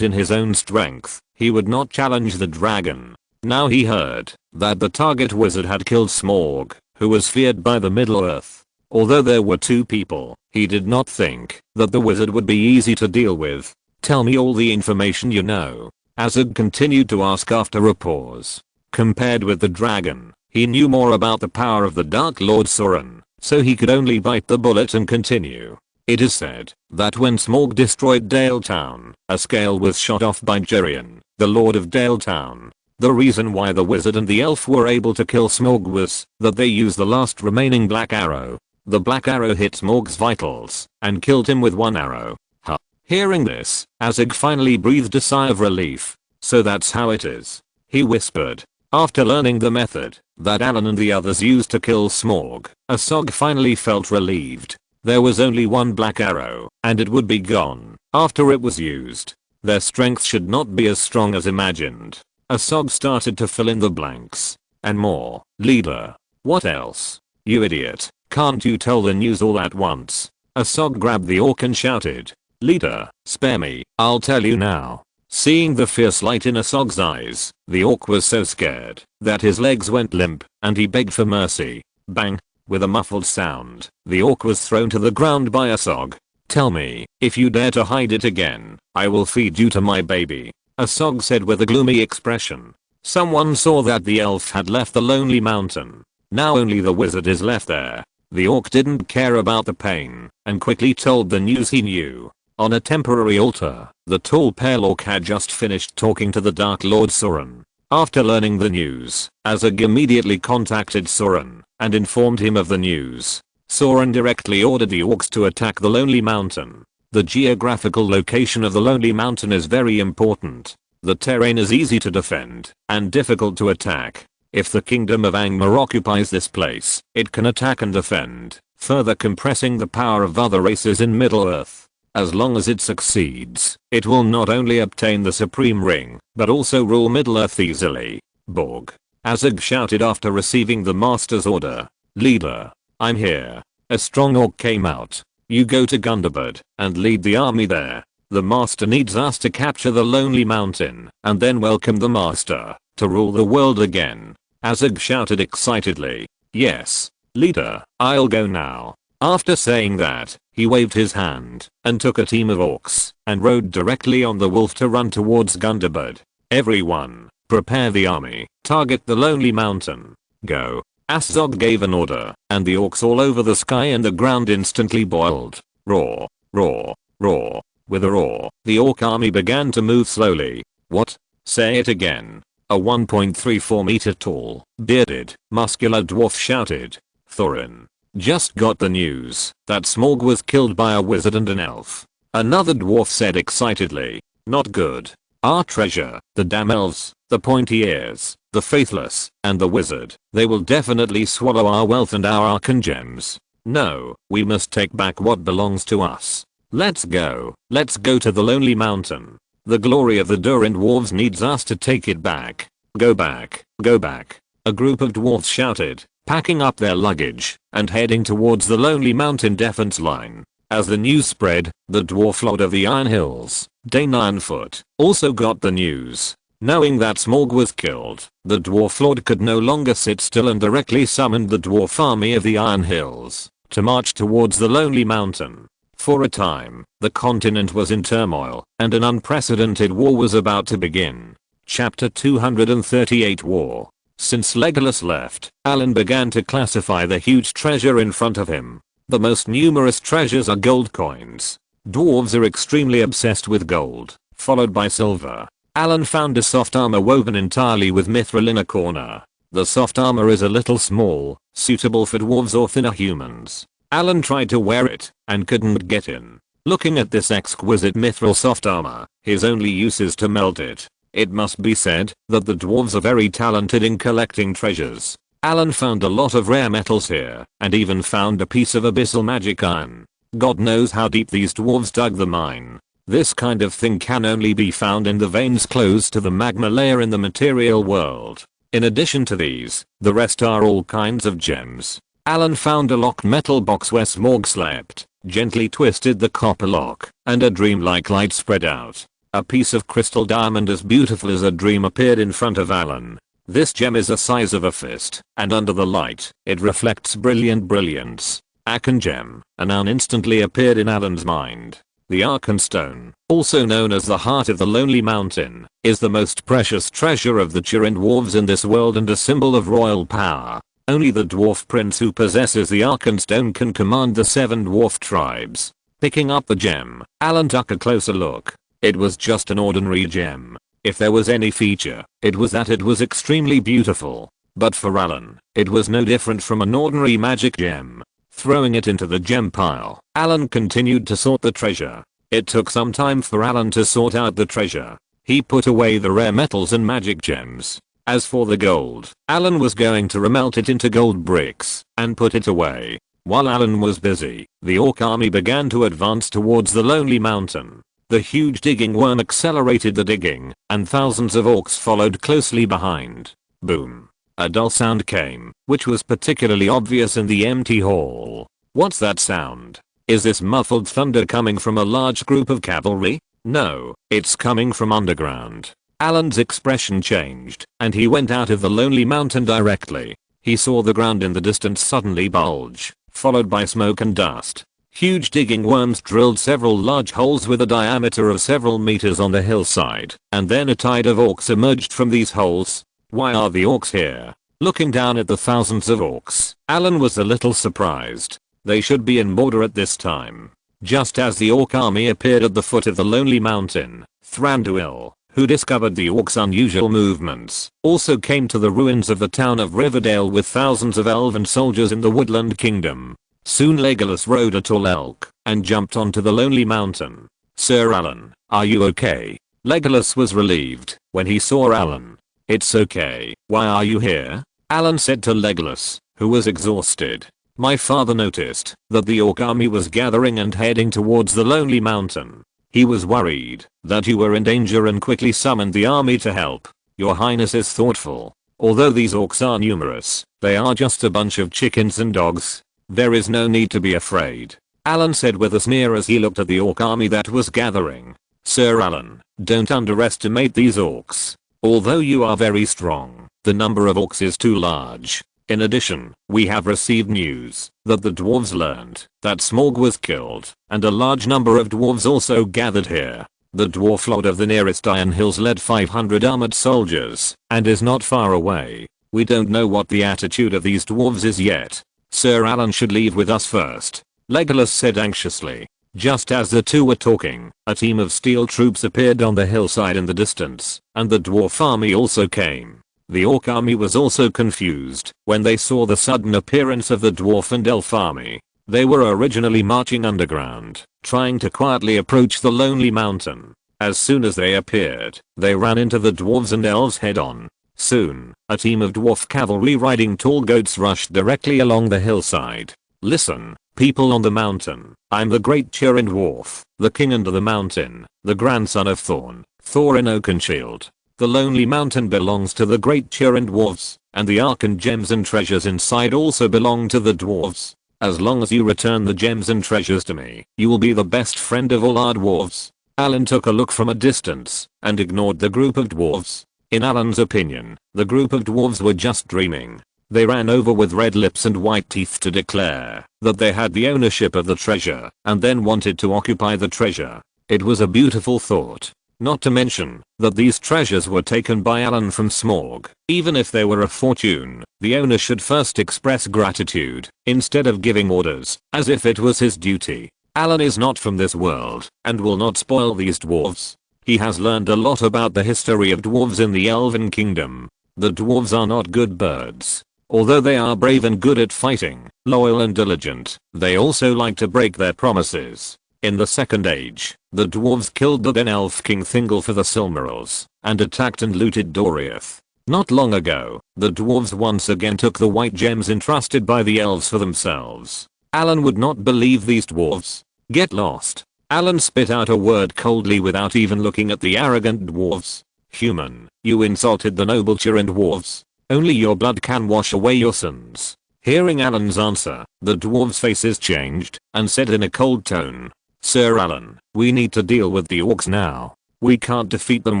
in his own strength, he would not challenge the dragon. Now he heard that the target wizard had killed Smaug, who was feared by the Middle-earth. Although there were two people, he did not think that the wizard would be easy to deal with. Tell me all the information you know. Azog continued to ask after a pause. Compared with the dragon, he knew more about the power of the Dark Lord Sauron, so he could only bite the bullet and continue. It is said that when Smaug destroyed Dale Town, a scale was shot off by Gerion, the Lord of Dale Town. The reason why the wizard and the elf were able to kill Smaug was that they used the last remaining black arrow. The black arrow hit Smaug's vitals and killed him with one arrow. Huh. Hearing this, Azog finally breathed a sigh of relief. So that's how it is, he whispered. After learning the method that Allen and the others used to kill Smaug, Azog finally felt relieved. There was only one black arrow, and it would be gone after it was used. Their strength should not be as strong as imagined. Azog started to fill in the blanks. And more. Leader. What else? You idiot. Can't you tell the news all at once? Azog grabbed the orc and shouted. Leader, spare me, I'll tell you now. Seeing the fierce light in Azog's eyes, the orc was so scared that his legs went limp, and he begged for mercy. Bang! With a muffled sound, the orc was thrown to the ground by Azog. Tell me, if you dare to hide it again, I will feed you to my baby, Azog said with a gloomy expression. Someone saw that the elf had left the lonely mountain. Now only the wizard is left there. The orc didn't care about the pain, and quickly told the news he knew. On a temporary altar, the tall pale orc had just finished talking to the Dark Lord Sauron. After learning the news, Azog immediately contacted Sauron and informed him of the news. Sauron directly ordered the orcs to attack the Lonely Mountain. The geographical location of the Lonely Mountain is very important. The terrain is easy to defend and difficult to attack. If the kingdom of Angmar occupies this place, it can attack and defend, further compressing the power of other races in Middle-earth. As long as it succeeds, it will not only obtain the Supreme Ring, but also rule Middle-earth easily. Borg. Azog shouted after receiving the Master's order. Leader. I'm here. A strong orc came out. You go to Gundabad and lead the army there. The Master needs us to capture the Lonely Mountain and then welcome the Master to rule the world again. Azog shouted excitedly. Yes, leader, I'll go now. After saying that, he waved his hand and took a team of orcs and rode directly on the wolf to run towards Gundabad. Everyone, prepare the army, target the Lonely Mountain. Go. Azog gave an order, and the orcs all over the sky and the ground instantly boiled. Roar, roar, roar. With a roar, the orc army began to move slowly. What? Say it again. A 1.34 meter tall, bearded, muscular dwarf shouted. Thorin. Just got the news that Smaug was killed by a wizard and an elf. Another dwarf said excitedly. Not good. Our treasure, the damn elves, the pointy ears, the faithless, and the wizard, they will definitely swallow our wealth and our arcane gems. No, we must take back what belongs to us. Let's go to the Lonely Mountain. The glory of the Durin dwarves needs us to take it back. Go back, go back. A group of dwarves shouted. packing up their luggage and heading towards the Lonely Mountain defense line. As the news spread, the dwarf lord of the Iron Hills, Dane Ironfoot, also got the news. Knowing that Smaug was killed, the dwarf lord could no longer sit still and directly summoned the dwarf army of the Iron Hills to march towards the Lonely Mountain. For a time, the continent was in turmoil, and an unprecedented war was about to begin. Chapter 238 War. Since Legolas left, Allen began to classify the huge treasure in front of him. The most numerous treasures are gold coins. Dwarves are extremely obsessed with gold, followed by silver. Allen found a soft armor woven entirely with mithril in a corner. The soft armor is a little small, suitable for dwarves or thinner humans. Allen tried to wear it, and couldn't get in. Looking at this exquisite mithril soft armor, his only use is to melt it. It must be said that the dwarves are very talented in collecting treasures. Allen found a lot of rare metals here, and even found a piece of abyssal magic iron. God knows how deep these dwarves dug the mine. This kind of thing can only be found in the veins close to the magma layer in the material world. In addition to these, the rest are all kinds of gems. Allen found a locked metal box where Smaug slept, gently twisted the copper lock, and a dreamlike light spread out. A piece of crystal diamond as beautiful as a dream appeared in front of Allen. This gem is the size of a fist, and under the light, it reflects brilliant brilliance. Arcan gem, a noun instantly appeared in Allen's mind. The Arcanstone, also known as the heart of the Lonely Mountain, is the most precious treasure of the Turin dwarves in this world and a symbol of royal power. Only the dwarf prince who possesses the Arcanstone can command the 7 dwarf tribes. Picking up the gem, Allen took a closer look. It was just an ordinary gem. If there was any feature, it was that it was extremely beautiful. But for Allen, it was no different from an ordinary magic gem. Throwing it into the gem pile, Allen continued to sort the treasure. It took some time for Allen to sort out the treasure. He put away the rare metals and magic gems. As for the gold, Allen was going to remelt it into gold bricks and put it away. While Allen was busy, the orc army began to advance towards the Lonely Mountain. The huge digging worm accelerated the digging, and thousands of orcs followed closely behind. Boom. A dull sound came, which was particularly obvious in the empty hall. What's that sound? Is this muffled thunder coming from a large group of cavalry? No, it's coming from underground. Allen's expression changed, and he went out of the Lonely Mountain directly. He saw the ground in the distance suddenly bulge, followed by smoke and dust. Huge digging worms drilled several large holes with a diameter of several meters on the hillside, and then a tide of orcs emerged from these holes. Why are the orcs here? Looking down at the thousands of orcs, Allen was a little surprised. They should be in border at this time. Just as the orc army appeared at the foot of the Lonely Mountain, Thranduil, who discovered the orcs' unusual movements, also came to the ruins of the town of Riverdale with thousands of elven soldiers in the Woodland Kingdom. Soon Legolas rode a tall elk and jumped onto the Lonely Mountain. Sir Allen, are you okay? Legolas was relieved when he saw Allen. It's okay. Why are you here? Allen said to Legolas, who was exhausted. My father noticed that the orc army was gathering and heading towards the Lonely Mountain. He was worried that you were in danger and quickly summoned the army to help. Your Highness is thoughtful. Although these orcs are numerous, they are just a bunch of chickens and dogs. There is no need to be afraid. Allen said with a sneer as he looked at the orc army that was gathering. Sir Allen, don't underestimate these orcs. Although you are very strong, the number of orcs is too large. In addition, we have received news that the dwarves learned that Smaug was killed, and a large number of dwarves also gathered here. The dwarf lord of the nearest Iron Hills led 500 armored soldiers, and is not far away. We don't know what the attitude of these dwarves is yet. Sir Allen should leave with us first, Legolas said anxiously. Just as the two were talking, a team of steel troops appeared on the hillside in the distance, and the dwarf army also came. The orc army was also confused when they saw the sudden appearance of the dwarf and elf army. They were originally marching underground, trying to quietly approach the Lonely Mountain. As soon as they appeared, they ran into the dwarves and elves head on. Soon, a team of dwarf cavalry riding tall goats rushed directly along the hillside. Listen, people on the mountain, I'm the great Turin dwarf, the king under the mountain, the grandson of Thorn, Thorin Oakenshield. The Lonely Mountain belongs to the Great Chirin Dwarves, and the Ark and gems and treasures inside also belong to the dwarves. As long as you return the gems and treasures to me, you will be the best friend of all our dwarves." Allen took a look from a distance and ignored the group of dwarves. In Allen's opinion, the group of dwarves were just dreaming. They ran over with red lips and white teeth to declare that they had the ownership of the treasure and then wanted to occupy the treasure. It was a beautiful thought. Not to mention that these treasures were taken by Allen from Smorg. Even if they were a fortune, the owner should first express gratitude instead of giving orders as if it was his duty. Allen is not from this world and will not spoil these dwarves. He has learned a lot about the history of dwarves in the Elven Kingdom. The dwarves are not good birds. Although they are brave and good at fighting, loyal and diligent, they also like to break their promises. In the Second Age, the dwarves killed the then elf king Thingol for the Silmarils, and attacked and looted Doriath. Not long ago, the dwarves once again took the white gems entrusted by the elves for themselves. Allen would not believe these dwarves. Get lost. Allen spit out a word coldly without even looking at the arrogant dwarves. Human, you insulted the noble Chirin dwarves. Only your blood can wash away your sins. Hearing Allen's answer, the dwarves' faces changed and said in a cold tone, "Sir Allen, we need to deal with the orcs now. We can't defeat them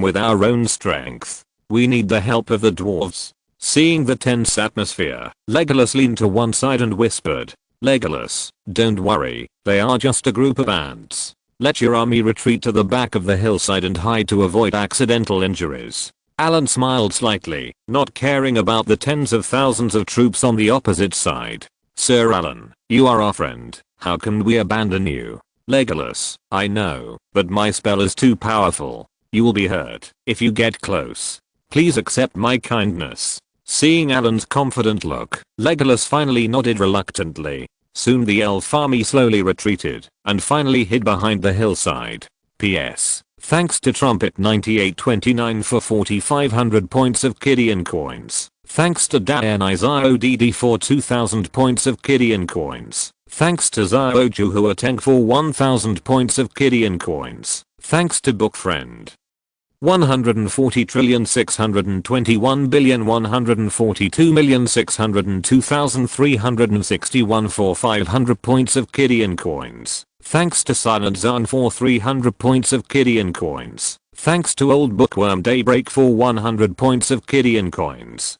with our own strength. We need the help of the dwarves." Seeing the tense atmosphere, Legolas leaned to one side and whispered, "Legolas, don't worry, they are just a group of ants. Let your army retreat to the back of the hillside and hide to avoid accidental injuries." Allen smiled slightly, not caring about the tens of thousands of troops on the opposite side. "Sir Allen, you are our friend. How can we abandon you?" "Legolas, I know, but my spell is too powerful. You will be hurt if you get close. Please accept my kindness." Seeing Allen's confident look, Legolas finally nodded reluctantly. Soon the elf army slowly retreated and finally hid behind the hillside. P.S. Thanks to Trumpet9829 for 4500 points of Kidian coins. Thanks to DanIZioDD for 2000 points of Kidian coins. Thanks to Ziojuhuateng for 1000 points of Kidian coins. Thanks to Bookfriend 140,621,142,602,361 for 500 points of Kidian coins. Thanks to Silent Zan for 300 points of Kidian coins. Thanks to Old Bookworm Daybreak for 100 points of Kidian coins.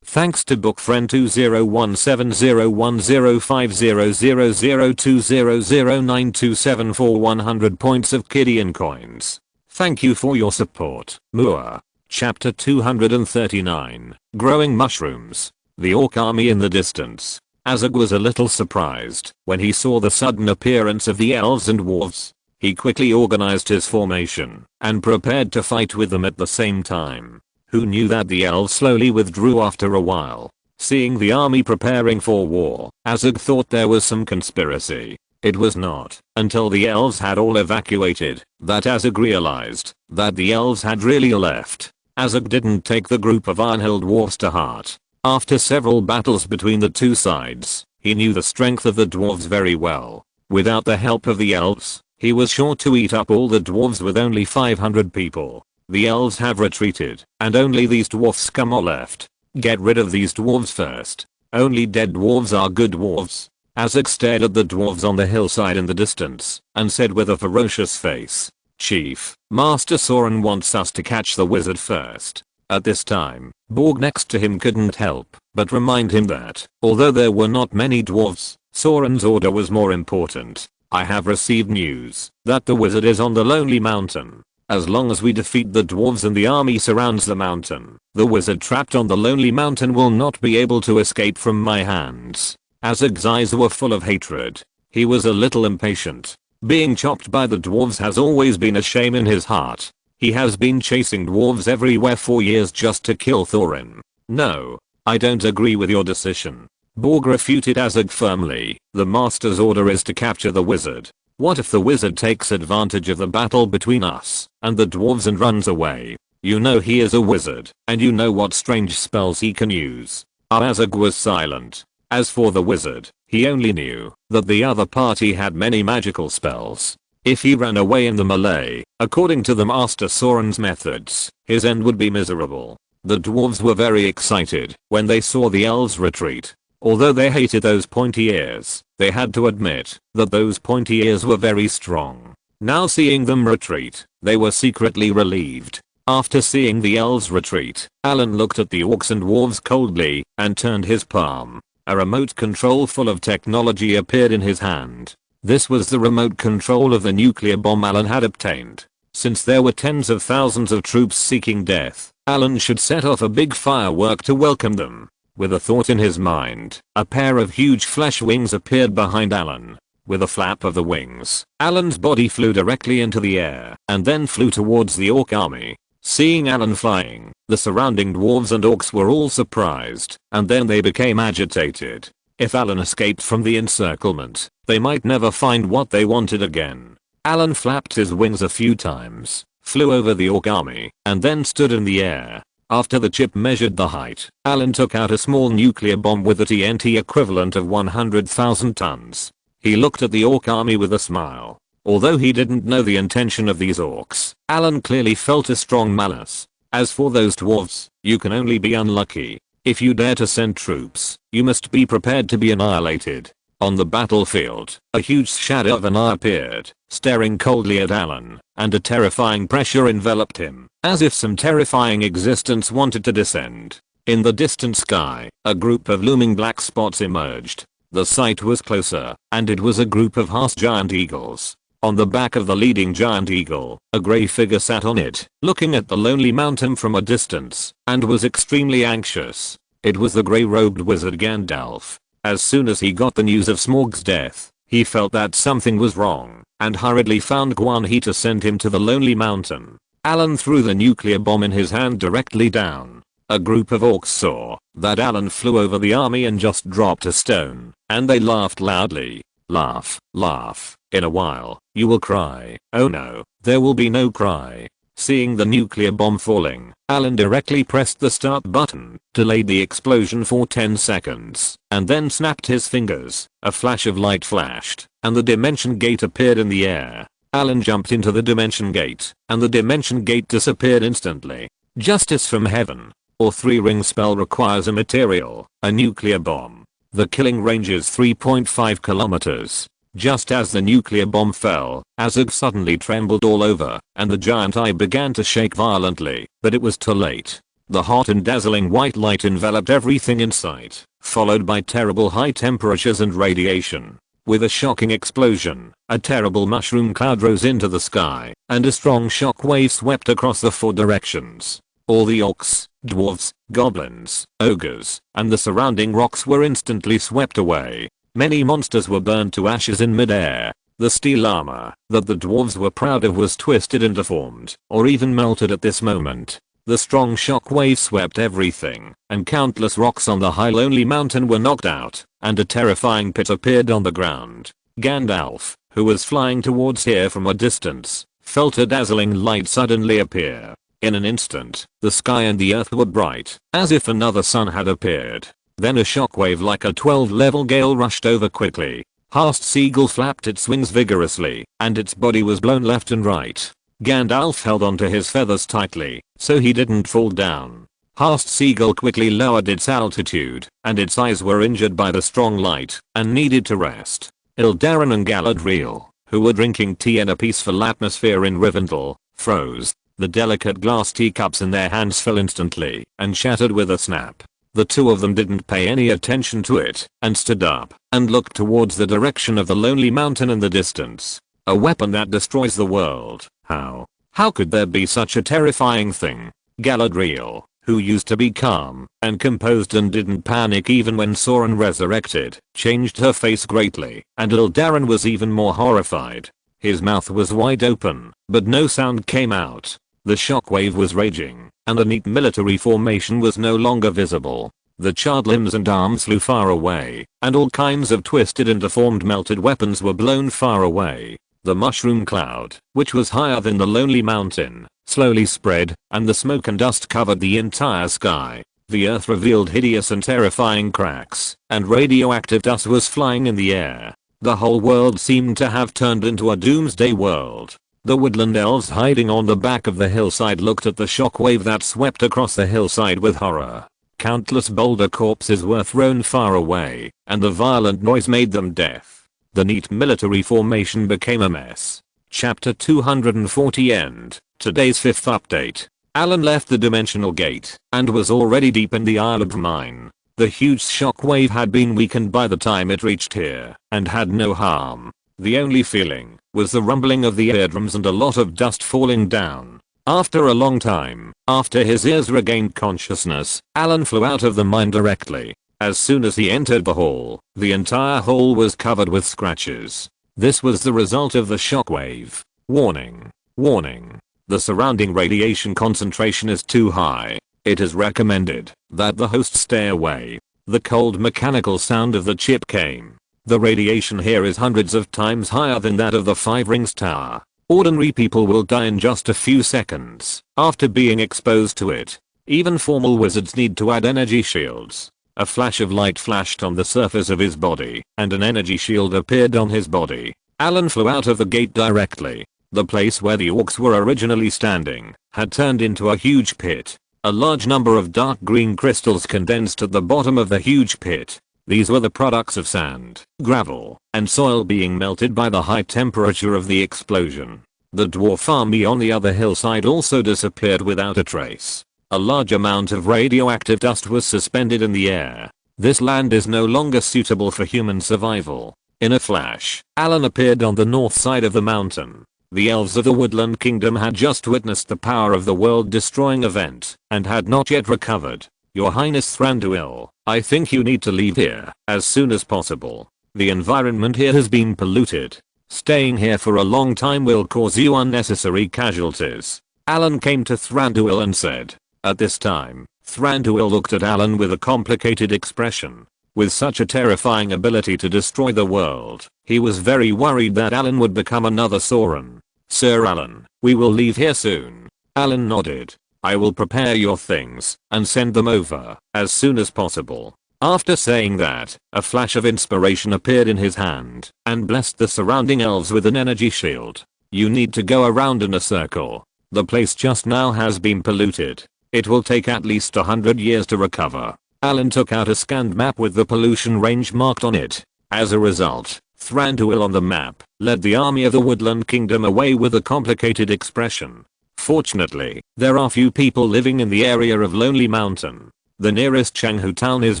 Thanks to Bookfriend 201701050002000927 for 100 points of Kidian coins. Thank you for your support. Moor. Chapter 239. Growing Mushrooms. The Orc army in the distance. Azog was a little surprised when he saw the sudden appearance of the elves and dwarves. He quickly organized his formation and prepared to fight with them at the same time. Who knew that the elves slowly withdrew after a while? Seeing the army preparing for war, Azog thought there was some conspiracy. It was not until the elves had all evacuated that Azog realized that the elves had really left. Azog didn't take the group of Ironhill dwarves to heart. After several battles between the two sides, he knew the strength of the dwarves very well. Without the help of the elves, he was sure to eat up all the dwarves with only 500 people. The elves have retreated, and only these dwarf scum are left. Get rid of these dwarves first. Only dead dwarves are good dwarves. Azog stared at the dwarves on the hillside in the distance, and said with a ferocious face, "Chief, Master Soren wants us to catch the wizard first." At this time, Borg next to him couldn't help but remind him that, although there were not many dwarves, Soren's order was more important. "I have received news that the wizard is on the Lonely Mountain. As long as we defeat the dwarves and the army surrounds the mountain, the wizard trapped on the Lonely Mountain will not be able to escape from my hands." Azog's eyes were full of hatred. He was a little impatient. Being chopped by the dwarves has always been a shame in his heart. He has been chasing dwarves everywhere for years just to kill Thorin. "No, I don't agree with your decision." Borg refuted Azog firmly. "The master's order is to capture the wizard. What if the wizard takes advantage of the battle between us and the dwarves and runs away? You know he is a wizard, and you know what strange spells he can use." Azog was silent. As for the wizard, he only knew that the other party had many magical spells. If he ran away in the melee, according to the Master Soren's methods, his end would be miserable. The dwarves were very excited when they saw the elves retreat. Although they hated those pointy ears, they had to admit that those pointy ears were very strong. Now seeing them retreat, they were secretly relieved. After seeing the elves retreat, Allen looked at the orcs and dwarves coldly and turned his palm. A remote control full of technology appeared in his hand. This was the remote control of the nuclear bomb Allen had obtained. Since there were tens of thousands of troops seeking death, Allen should set off a big firework to welcome them. With a thought in his mind, a pair of huge flesh wings appeared behind Allen. With a flap of the wings, Allen's body flew directly into the air and then flew towards the orc army. Seeing Allen flying, the surrounding dwarves and orcs were all surprised, and then they became agitated. If Allen escaped from the encirclement, they might never find what they wanted again. Allen flapped his wings a few times, flew over the orc army, and then stood in the air. After the chip measured the height, Allen took out a small nuclear bomb with a TNT equivalent of 100,000 tons. He looked at the orc army with a smile. Although he didn't know the intention of these orcs, Allen clearly felt a strong malice. As for those dwarves, you can only be unlucky. If you dare to send troops, you must be prepared to be annihilated. On the battlefield, a huge shadow of an eye appeared, staring coldly at Allen, and a terrifying pressure enveloped him, as if some terrifying existence wanted to descend. In the distant sky, a group of looming black spots emerged. The sight was closer, and it was a group of half giant eagles. On the back of the leading giant eagle, a grey figure sat on it, looking at the lonely mountain from a distance, and was extremely anxious. It was the grey-robed wizard Gandalf. As soon as he got the news of Smaug's death, he felt that something was wrong, and hurriedly found Guan to send him to the lonely mountain. Allen threw the nuclear bomb in his hand directly down. A group of orcs saw that Allen flew over the army and just dropped a stone, and they laughed loudly. Laugh, laugh. In a while, you will cry. Oh no, there will be no cry. Seeing the nuclear bomb falling, Allen directly pressed the start button, delayed the explosion for 10 seconds, and then snapped his fingers. A flash of light flashed, and the dimension gate appeared in the air. Allen jumped into the dimension gate, and the dimension gate disappeared instantly. Justice from heaven. Or 3-ring spell requires a material, a nuclear bomb. The killing range is 3.5 kilometers. Just as the nuclear bomb fell, Azog suddenly trembled all over, and the giant eye began to shake violently, but it was too late. The hot and dazzling white light enveloped everything in sight, followed by terrible high temperatures and radiation. With a shocking explosion, a terrible mushroom cloud rose into the sky, and a strong shock wave swept across the 4 directions. All the orcs, dwarves, goblins, ogres, and the surrounding rocks were instantly swept away. Many monsters were burned to ashes in midair. The steel armor that the dwarves were proud of was twisted and deformed, or even melted at this moment. The strong shockwave swept everything, and countless rocks on the high lonely mountain were knocked out, and a terrifying pit appeared on the ground. Gandalf, who was flying towards here from a distance, felt a dazzling light suddenly appear. In an instant, the sky and the earth were bright, as if another sun had appeared. Then a shockwave like a 12-level gale rushed over quickly. Hast Seagull flapped its wings vigorously, and its body was blown left and right. Gandalf held onto his feathers tightly, so he didn't fall down. Hast Seagull quickly lowered its altitude, and its eyes were injured by the strong light, and needed to rest. Ildarin and Galadriel, who were drinking tea in a peaceful atmosphere in Rivendell, froze. The delicate glass teacups in their hands fell instantly, and shattered with a snap. The two of them didn't pay any attention to it, and stood up, and looked towards the direction of the lonely mountain in the distance. A weapon that destroys the world. How? How could there be such a terrifying thing? Galadriel, who used to be calm and composed and didn't panic even when Sauron resurrected, changed her face greatly, and Ildarin was even more horrified. His mouth was wide open, but no sound came out. The shockwave was raging, and the neat military formation was no longer visible. The charred limbs and arms flew far away, and all kinds of twisted and deformed melted weapons were blown far away. The mushroom cloud, which was higher than the lonely mountain, slowly spread, and the smoke and dust covered the entire sky. The earth revealed hideous and terrifying cracks, and radioactive dust was flying in the air. The whole world seemed to have turned into a doomsday world. The woodland elves hiding on the back of the hillside looked at the shockwave that swept across the hillside with horror. Countless boulder corpses were thrown far away, and the violent noise made them deaf. The neat military formation became a mess. Chapter 240 end. Today's 5th update. Allen left the dimensional gate and was already deep in the Isle of Mine. The huge shockwave had been weakened by the time it reached here and had no harm. The only feeling was the rumbling of the eardrums and a lot of dust falling down. After a long time, after his ears regained consciousness, Allen flew out of the mine directly. As soon as he entered the hall, the entire hall was covered with scratches. This was the result of the shockwave. Warning. Warning. The surrounding radiation concentration is too high. It is recommended that the host stay away. The cold mechanical sound of the chip came. The radiation here is hundreds of times higher than that of the Five Rings Tower. Ordinary people will die in just a few seconds after being exposed to it. Even formal wizards need to add energy shields. A flash of light flashed on the surface of his body, and an energy shield appeared on his body. Allen flew out of the gate directly. The place where the orcs were originally standing had turned into a huge pit. A large number of dark green crystals condensed at the bottom of the huge pit. These were the products of sand, gravel, and soil being melted by the high temperature of the explosion. The dwarf army on the other hillside also disappeared without a trace. A large amount of radioactive dust was suspended in the air. This land is no longer suitable for human survival. In a flash, Allen appeared on the north side of the mountain. The elves of the Woodland Kingdom had just witnessed the power of the world-destroying event and had not yet recovered. Your Highness Thranduil, I think you need to leave here as soon as possible. The environment here has been polluted. Staying here for a long time will cause you unnecessary casualties. Allen came to Thranduil and said. At this time, Thranduil looked at Allen with a complicated expression. With such a terrifying ability to destroy the world, he was very worried that Allen would become another Sauron. Sir Allen, we will leave here soon. Allen nodded. I will prepare your things and send them over as soon as possible. After saying that, a flash of inspiration appeared in his hand and blessed the surrounding elves with an energy shield. You need to go around in a circle. The place just now has been polluted. It will take at least 100 years to recover. Allen took out a scanned map with the pollution range marked on it. As a result, Thranduil on the map led the army of the Woodland Kingdom away with a complicated expression. Fortunately, there are few people living in the area of Lonely Mountain. The nearest Chenghu town is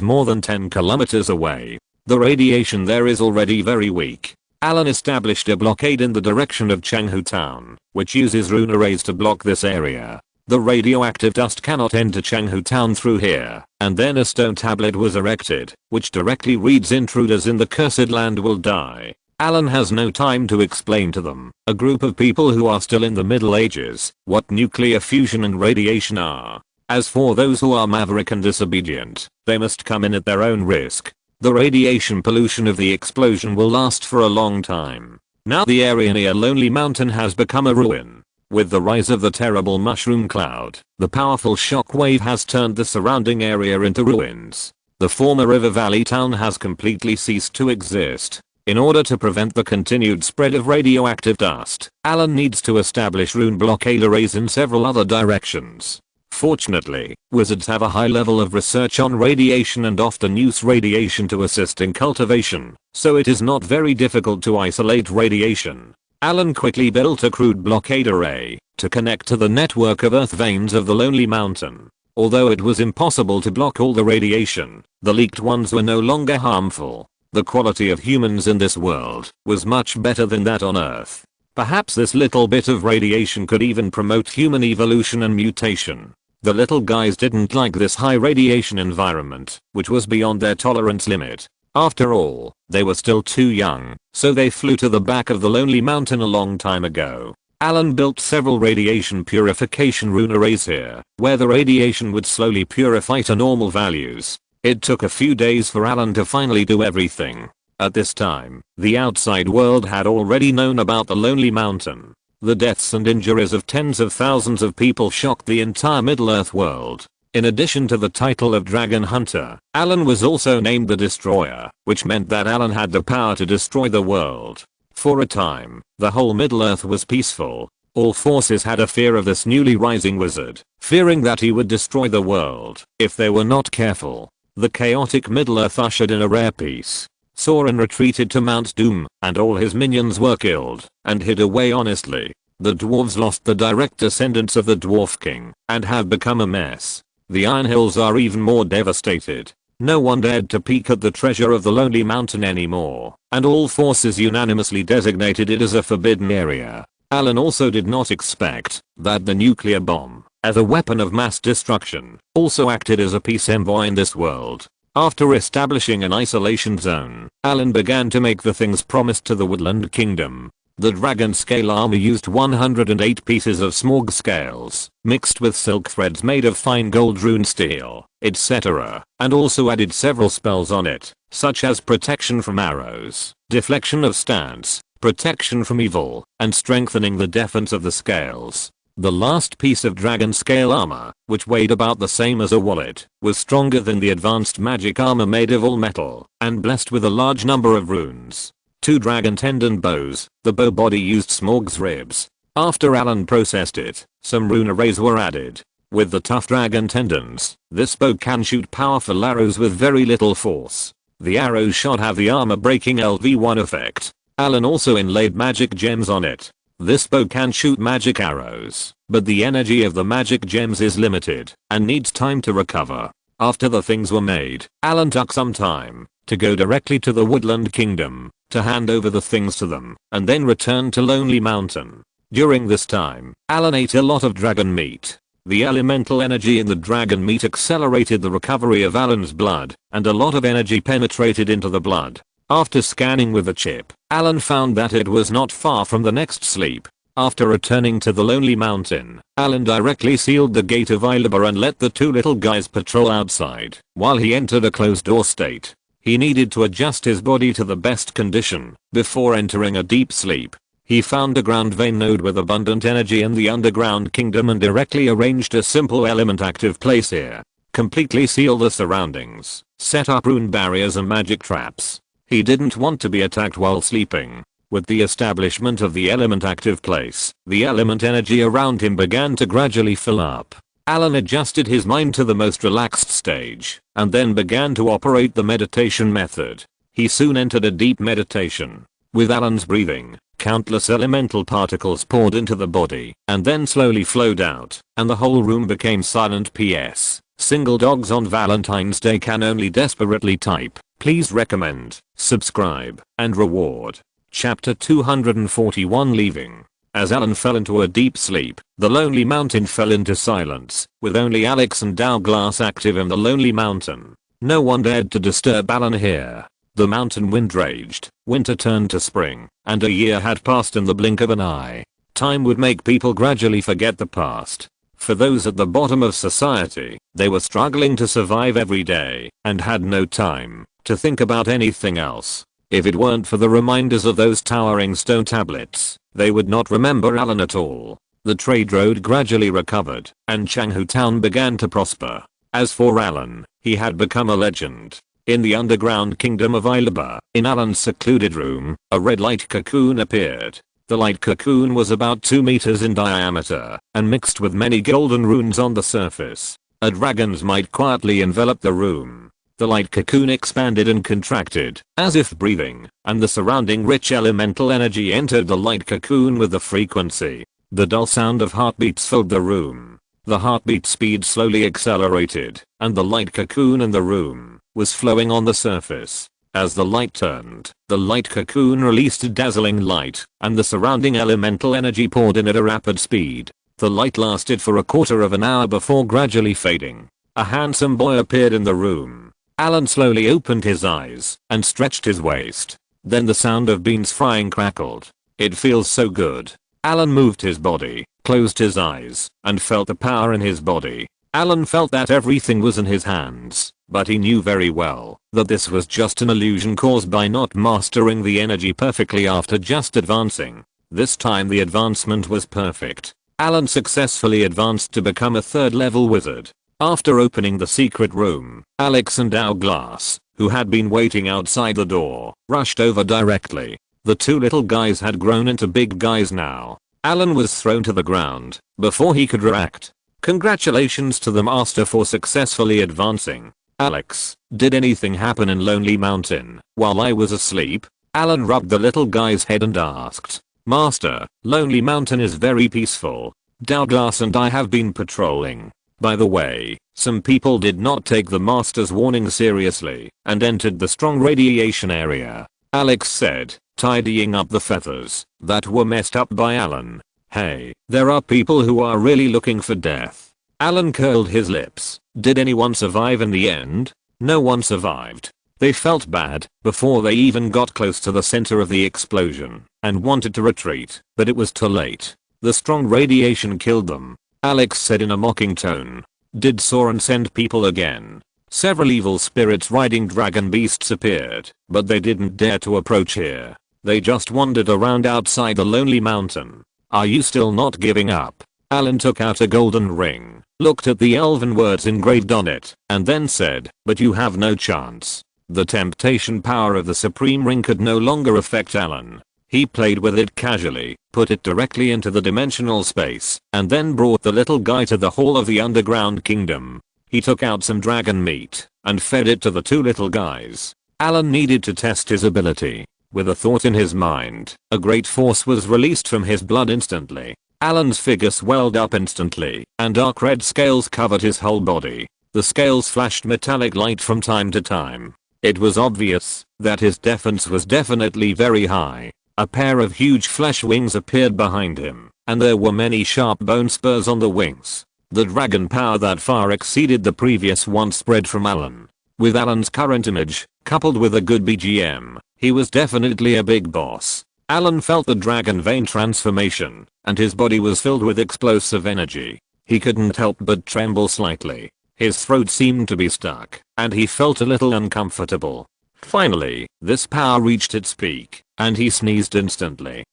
more than 10 kilometers away. The radiation there is already very weak. Allen established a blockade in the direction of Chenghu town, which uses rune arrays to block this area. The radioactive dust cannot enter Chenghu town through here, and then a stone tablet was erected, which directly reads intruders in the cursed land will die. Allen has no time to explain to them, a group of people who are still in the Middle Ages, what nuclear fusion and radiation are. As for those who are maverick and disobedient, they must come in at their own risk. The radiation pollution of the explosion will last for a long time. Now the area near Lonely Mountain has become a ruin. With the rise of the terrible mushroom cloud, the powerful shock wave has turned the surrounding area into ruins. The former River Valley town has completely ceased to exist. In order to prevent the continued spread of radioactive dust, Allen needs to establish rune blockade arrays in several other directions. Fortunately, wizards have a high level of research on radiation and often use radiation to assist in cultivation, so it is not very difficult to isolate radiation. Allen quickly built a crude blockade array to connect to the network of earth veins of the Lonely Mountain. Although it was impossible to block all the radiation, the leaked ones were no longer harmful. The quality of humans in this world was much better than that on Earth. Perhaps this little bit of radiation could even promote human evolution and mutation. The little guys didn't like this high radiation environment, which was beyond their tolerance limit. After all, they were still too young, so they flew to the back of the Lonely Mountain a long time ago. Allen built several radiation purification rune arrays here, where the radiation would slowly purify to normal values. It took a few days for Allen to finally do everything. At this time, the outside world had already known about the Lonely Mountain. The deaths and injuries of tens of thousands of people shocked the entire Middle-earth world. In addition to the title of Dragon Hunter, Allen was also named the Destroyer, which meant that Allen had the power to destroy the world. For a time, the whole Middle-earth was peaceful. All forces had a fear of this newly rising wizard, fearing that he would destroy the world if they were not careful. The chaotic Middle-earth ushered in a rare peace. Sauron retreated to Mount Doom, and all his minions were killed and hid away honestly. The dwarves lost the direct descendants of the Dwarf King and have become a mess. The Iron Hills are even more devastated. No one dared to peek at the treasure of the Lonely Mountain anymore, and all forces unanimously designated it as a forbidden area. Allen also did not expect that the nuclear bomb, as a weapon of mass destruction, also acted as a peace envoy in this world. After establishing an isolation zone, Allen began to make the things promised to the Woodland Kingdom. The dragon scale armor used 108 pieces of smorg scales, mixed with silk threads made of fine gold rune steel, etc., and also added several spells on it, such as protection from arrows, deflection of stance, protection from evil, and strengthening the defense of the scales. The last piece of dragon scale armor, which weighed about the same as a wallet, was stronger than the advanced magic armor made of all metal, and blessed with a large number of runes. 2 dragon tendon bows, the bow body used smorg's ribs. After Allen processed it, some rune arrays were added. With the tough dragon tendons, this bow can shoot powerful arrows with very little force. The arrows shot have the armor breaking LV1 effect. Allen also inlaid magic gems on it. This bow can shoot magic arrows, but the energy of the magic gems is limited and needs time to recover. After the things were made, Allen took some time to go directly to the Woodland Kingdom to hand over the things to them and then return to Lonely Mountain. During this time, Allen ate a lot of dragon meat. The elemental energy in the dragon meat accelerated the recovery of Allen's blood, and a lot of energy penetrated into the blood. After scanning with the chip, Allen found that it was not far from the next sleep. After returning to the Lonely Mountain, Allen directly sealed the gate of Illiber and let the 2 little guys patrol outside while he entered a closed-door state. He needed to adjust his body to the best condition before entering a deep sleep. He found a ground vein node with abundant energy in the underground kingdom and directly arranged a simple element active place here. Completely seal the surroundings, set up rune barriers and magic traps. He didn't want to be attacked while sleeping. With the establishment of the element active place, the element energy around him began to gradually fill up. Allen adjusted his mind to the most relaxed stage, and then began to operate the meditation method. He soon entered a deep meditation. With Allen's breathing, countless elemental particles poured into the body, and then slowly flowed out, and the whole room became silent. PS. Single dogs on Valentine's Day can only desperately type. Please recommend, subscribe, and reward. Chapter 241 Leaving. As Allen fell into a deep sleep, the Lonely Mountain fell into silence, with only Alex and Douglas active in the Lonely Mountain. No one dared to disturb Allen here. The mountain wind raged, winter turned to spring, and a year had passed in the blink of an eye. Time would make people gradually forget the past. For those at the bottom of society, they were struggling to survive every day, and had no time to think about anything else. If it weren't for the reminders of those towering stone tablets, they would not remember Allen at all. The trade road gradually recovered, and Changhu Town began to prosper. As for Allen, he had become a legend. In the underground kingdom of Illiber, in Allen's secluded room, a red light cocoon appeared. The light cocoon was about 2 meters in diameter, and mixed with many golden runes on the surface. A dragon's might quietly enveloped the room. The light cocoon expanded and contracted, as if breathing, and the surrounding rich elemental energy entered the light cocoon with the frequency. The dull sound of heartbeats filled the room. The heartbeat speed slowly accelerated, and the light cocoon in the room was flowing on the surface. As the light turned, the light cocoon released dazzling light, and the surrounding elemental energy poured in at a rapid speed. The light lasted for a quarter of an hour before gradually fading. A handsome boy appeared in the room. Allen slowly opened his eyes and stretched his waist. Then the sound of beans frying crackled. It feels so good. Allen moved his body, closed his eyes, and felt the power in his body. Allen felt that everything was in his hands, but he knew very well that this was just an illusion caused by not mastering the energy perfectly after just advancing. This time the advancement was perfect. Allen successfully advanced to become a 3rd level wizard. After opening the secret room, Alex and Hourglass, who had been waiting outside the door, rushed over directly. The two little guys had grown into big guys now. Allen was thrown to the ground before he could react. Congratulations to the master for successfully advancing. Alex, did anything happen in Lonely Mountain while I was asleep? Allen rubbed the little guy's head and asked. Master, Lonely Mountain is very peaceful. Hourglass and I have been patrolling. By the way, some people did not take the master's warning seriously and entered the strong radiation area, Alex said, tidying up the feathers that were messed up by Allen. Hey, there are people who are really looking for death. Allen curled his lips. Did anyone survive in the end? No one survived. They felt bad before they even got close to the center of the explosion and wanted to retreat, but it was too late. The strong radiation killed them. Alex said in a mocking tone. Did Soren send people again? Several evil spirits riding dragon beasts appeared, but they didn't dare to approach here. They just wandered around outside the Lonely Mountain. Are you still not giving up? Allen took out a golden ring, looked at the elven words engraved on it, and then said, but you have no chance. The temptation power of the supreme ring could no longer affect Allen. He played with it casually, put it directly into the dimensional space, and then brought the little guy to the hall of the underground kingdom. He took out some dragon meat and fed it to the two little guys. Allen needed to test his ability. With a thought in his mind, a great force was released from his blood instantly. Allen's figure swelled up instantly, and dark red scales covered his whole body. The scales flashed metallic light from time to time. It was obvious that his defense was definitely very high. A pair of huge flesh wings appeared behind him, and there were many sharp bone spurs on the wings. The dragon power that far exceeded the previous one spread from Allen. With Allen's current image, coupled with a good BGM, he was definitely a big boss. Allen felt the dragon vein transformation, and his body was filled with explosive energy. He couldn't help but tremble slightly. His throat seemed to be stuck, and he felt a little uncomfortable. Finally, this power reached its peak, and he sneezed instantly.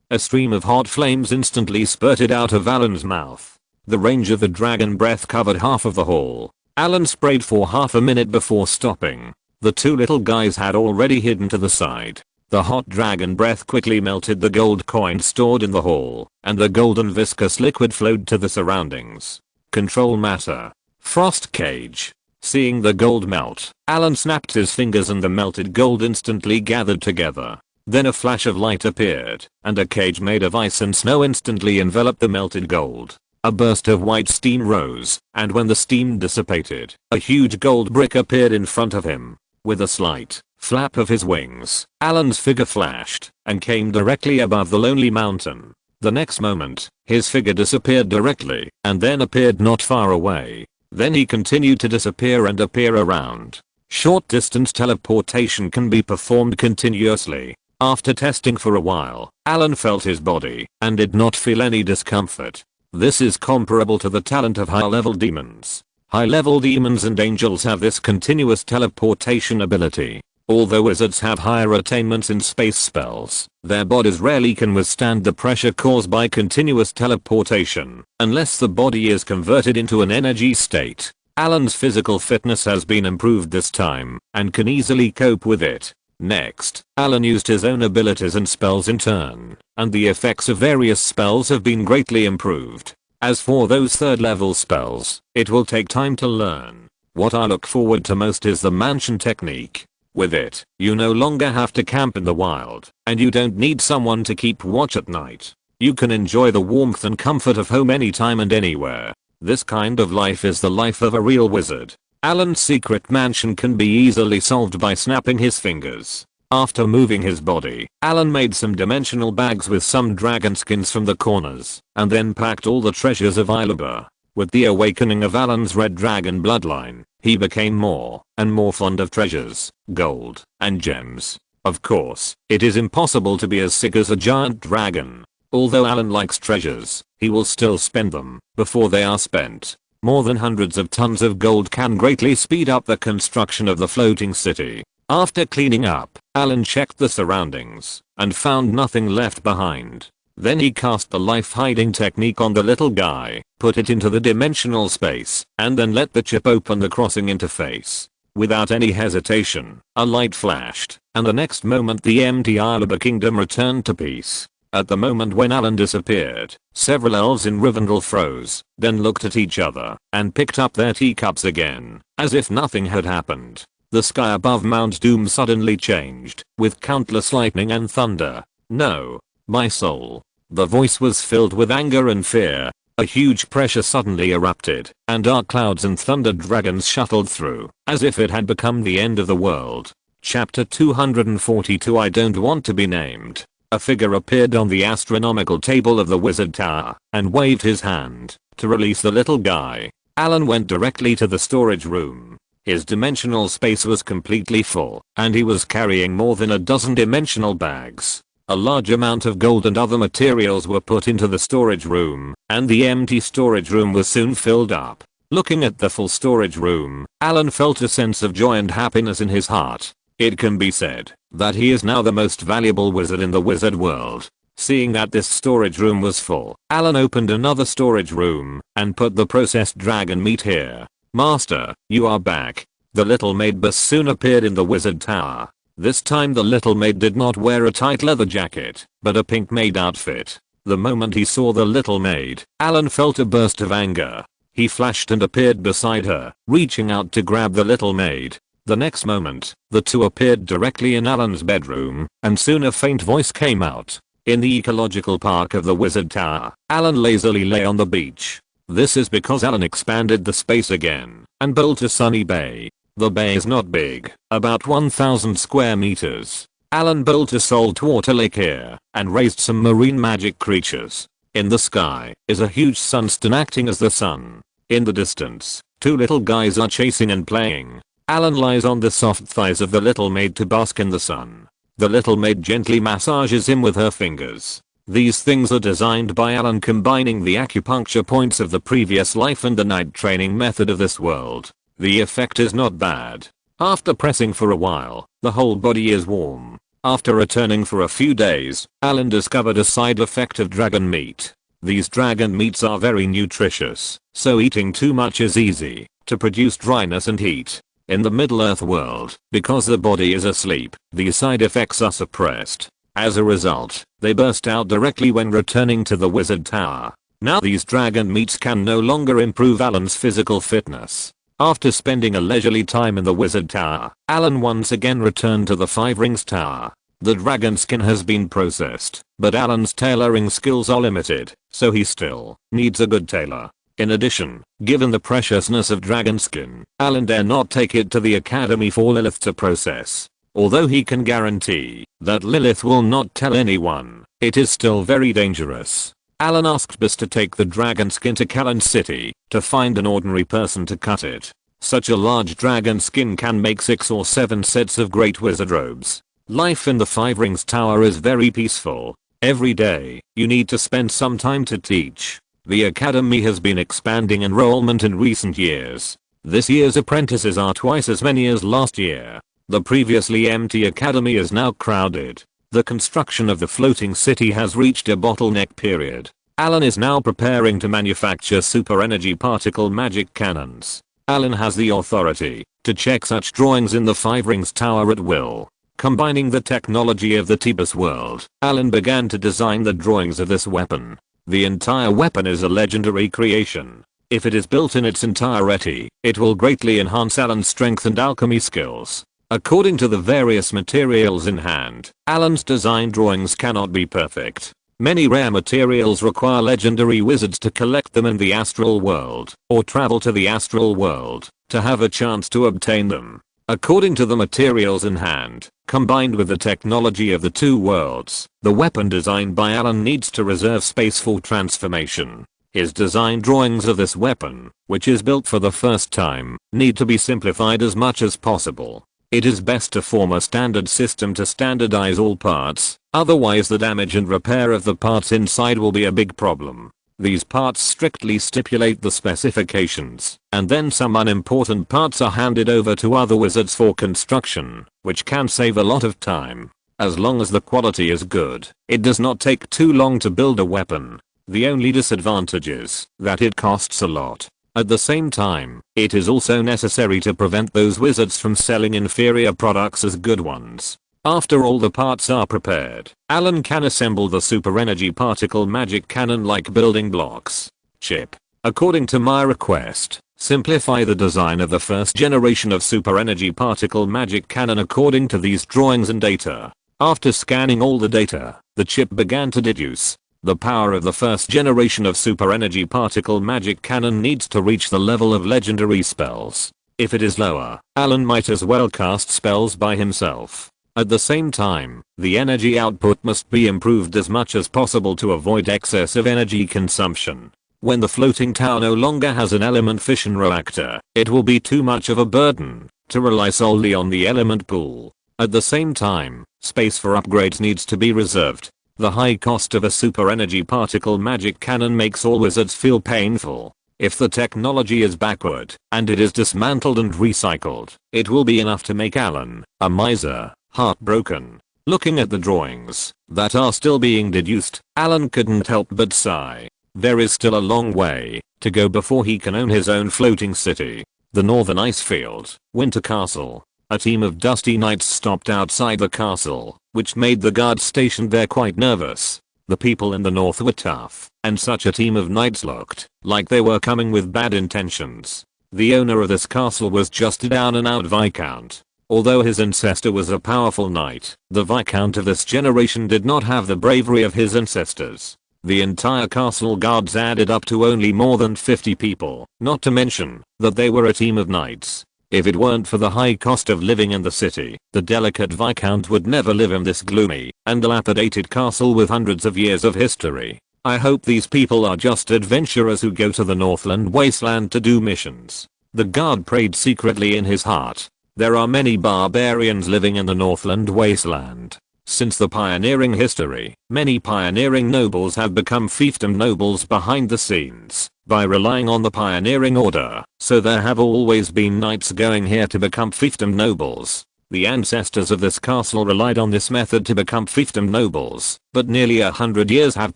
A stream of hot flames instantly spurted out of Allen's mouth. The range of the dragon breath covered half of the hall. Allen sprayed for half a minute before stopping. The two little guys had already hidden to the side. The hot dragon breath quickly melted the gold coins stored in the hall, and the golden viscous liquid flowed to the surroundings. Control matter. Frost cage. Seeing the gold melt, Allen snapped his fingers and the melted gold instantly gathered together. Then a flash of light appeared, and a cage made of ice and snow instantly enveloped the melted gold. A burst of white steam rose, and when the steam dissipated, a huge gold brick appeared in front of him. With a slight flap of his wings, Allen's figure flashed and came directly above the Lonely Mountain. The next moment, his figure disappeared directly and then appeared not far away. Then he continued to disappear and appear around. Short distance teleportation can be performed continuously. After testing for a while, Allen felt his body and did not feel any discomfort. This is comparable to the talent of high-level demons. High-level demons and angels have this continuous teleportation ability. Although wizards have higher attainments in space spells, their bodies rarely can withstand the pressure caused by continuous teleportation, unless the body is converted into an energy state. Allen's physical fitness has been improved this time, and can easily cope with it. Next, Allen used his own abilities and spells in turn, and the effects of various spells have been greatly improved. As for those third level spells, it will take time to learn. What I look forward to most is the mansion technique. With it, you no longer have to camp in the wild, and you don't need someone to keep watch at night. You can enjoy the warmth and comfort of home anytime and anywhere. This kind of life is the life of a real wizard. Allen's secret mansion can be easily solved by snapping his fingers. After moving his body, Allen made some dimensional bags with some dragon skins from the corners, and then packed all the treasures of Ilaba. With the awakening of Allen's red dragon bloodline, he became more and more fond of treasures, gold, and gems. Of course, it is impossible to be as sick as a giant dragon. Although Allen likes treasures, he will still spend them before they are spent. More than hundreds of tons of gold can greatly speed up the construction of the floating city. After cleaning up, Allen checked the surroundings and found nothing left behind. Then he cast the life hiding technique on the little guy, put it into the dimensional space, and then let the chip open the crossing interface. Without any hesitation, a light flashed, and the next moment the empty Isle of the Kingdom returned to peace. At the moment when Allen disappeared, several elves in Rivendell froze, then looked at each other, and picked up their teacups again, as if nothing had happened. The sky above Mount Doom suddenly changed, with countless lightning and thunder. No, my soul. The voice was filled with anger and fear. A huge pressure suddenly erupted, and dark clouds and thunder dragons shuttled through, as if it had become the end of the world. Chapter 242 I don't want to be named. A figure appeared on the astronomical table of the wizard tower, and waved his hand, to release the little guy. Allen went directly to the storage room. His dimensional space was completely full, and he was carrying more than a dozen dimensional bags. A large amount of gold and other materials were put into the storage room, and the empty storage room was soon filled up. Looking at the full storage room, Allen felt a sense of joy and happiness in his heart. It can be said that he is now the most valuable wizard in the wizard world. Seeing that this storage room was full, Allen opened another storage room and put the processed dragon meat here. Master, you are back. The little maid soon appeared in the wizard tower. This time the little maid did not wear a tight leather jacket, but a pink maid outfit. The moment he saw the little maid, Allen felt a burst of anger. He flashed and appeared beside her, reaching out to grab the little maid. The next moment, the two appeared directly in Allen's bedroom, and soon a faint voice came out. In the ecological park of the wizard tower, Allen lazily lay on the beach. This is because Allen expanded the space again, and built a sunny bay. The bay is not big, about 1,000 square meters. Allen built a saltwater lake here, and raised some marine magic creatures. In the sky is a huge sunstone acting as the sun. In the distance, two little guys are chasing and playing. Allen lies on the soft thighs of the little maid to bask in the sun. The little maid gently massages him with her fingers. These things are designed by Allen, combining the acupuncture points of the previous life and the night training method of this world. The effect is not bad. After pressing for a while, the whole body is warm. After returning for a few days, Allen discovered a side effect of dragon meat. These dragon meats are very nutritious, so eating too much is easy to produce dryness and heat. In the Middle-earth world, because the body is asleep, these side effects are suppressed. As a result, they burst out directly when returning to the wizard tower. Now these dragon meats can no longer improve Allen's physical fitness. After spending a leisurely time in the wizard tower, Allen once again returned to the Five Rings Tower. The dragon skin has been processed, but Allen's tailoring skills are limited, so he still needs a good tailor. In addition, given the preciousness of dragon skin, Allen dare not take it to the academy for Lilith to process. Although he can guarantee that Lilith will not tell anyone, it is still very dangerous. Allen asked Bess to take the dragon skin to Callan City to find an ordinary person to cut it. Such a large dragon skin can make 6 or 7 sets of great wizard robes. Life in the Five Rings Tower is very peaceful. Every day, you need to spend some time to teach. The academy has been expanding enrollment in recent years. This year's apprentices are twice as many as last year. The previously empty academy is now crowded. The construction of the floating city has reached a bottleneck period. Allen is now preparing to manufacture super energy particle magic cannons. Allen has the authority to check such drawings in the Five Rings Tower at will. Combining the technology of the Tebas world, Allen began to design the drawings of this weapon. The entire weapon is a legendary creation. If it is built in its entirety, it will greatly enhance Allen's strength and alchemy skills. According to the various materials in hand, Allen's design drawings cannot be perfect. Many rare materials require legendary wizards to collect them in the astral world, or travel to the astral world, to have a chance to obtain them. According to the materials in hand, combined with the technology of the two worlds, the weapon designed by Allen needs to reserve space for transformation. His design drawings of this weapon, which is built for the first time, need to be simplified as much as possible. It is best to form a standard system to standardize all parts, otherwise the damage and repair of the parts inside will be a big problem. These parts strictly stipulate the specifications, and then some unimportant parts are handed over to other wizards for construction, which can save a lot of time. As long as the quality is good, it does not take too long to build a weapon. The only disadvantage is that it costs a lot. At the same time, it is also necessary to prevent those wizards from selling inferior products as good ones. After all the parts are prepared, Allen can assemble the super energy particle magic cannon like building blocks. Chip. According to my request, simplify the design of the first generation of super energy particle magic cannon according to these drawings and data. After scanning all the data, the chip began to deduce. The power of the first generation of super energy particle magic cannon needs to reach the level of legendary spells. If it is lower, Allen might as well cast spells by himself. At the same time, the energy output must be improved as much as possible to avoid excessive energy consumption. When the floating tower no longer has an element fission reactor, it will be too much of a burden to rely solely on the element pool. At the same time, space for upgrades needs to be reserved. The high cost of a super energy particle magic cannon makes all wizards feel painful. If the technology is backward and it is dismantled and recycled, it will be enough to make Allen, a miser, heartbroken. Looking at the drawings that are still being deduced, Allen couldn't help but sigh. There is still a long way to go before he can own his own floating city. The Northern Icefield, Winter Castle. A team of dusty knights stopped outside the castle, which made the guards stationed there quite nervous. The people in the north were tough, and such a team of knights looked like they were coming with bad intentions. The owner of this castle was just a down and out viscount. Although his ancestor was a powerful knight, the viscount of this generation did not have the bravery of his ancestors. The entire castle guards added up to only more than 50 people, not to mention that they were a team of knights. If it weren't for the high cost of living in the city, the delicate viscount would never live in this gloomy and dilapidated castle with hundreds of years of history. I hope these people are just adventurers who go to the Northland wasteland to do missions. The guard prayed secretly in his heart. There are many barbarians living in the Northland wasteland. Since the pioneering history, many pioneering nobles have become fiefdom nobles behind the scenes by relying on the pioneering order, so there have always been knights going here to become fiefdom nobles. The ancestors of this castle relied on this method to become fiefdom nobles, but nearly 100 years have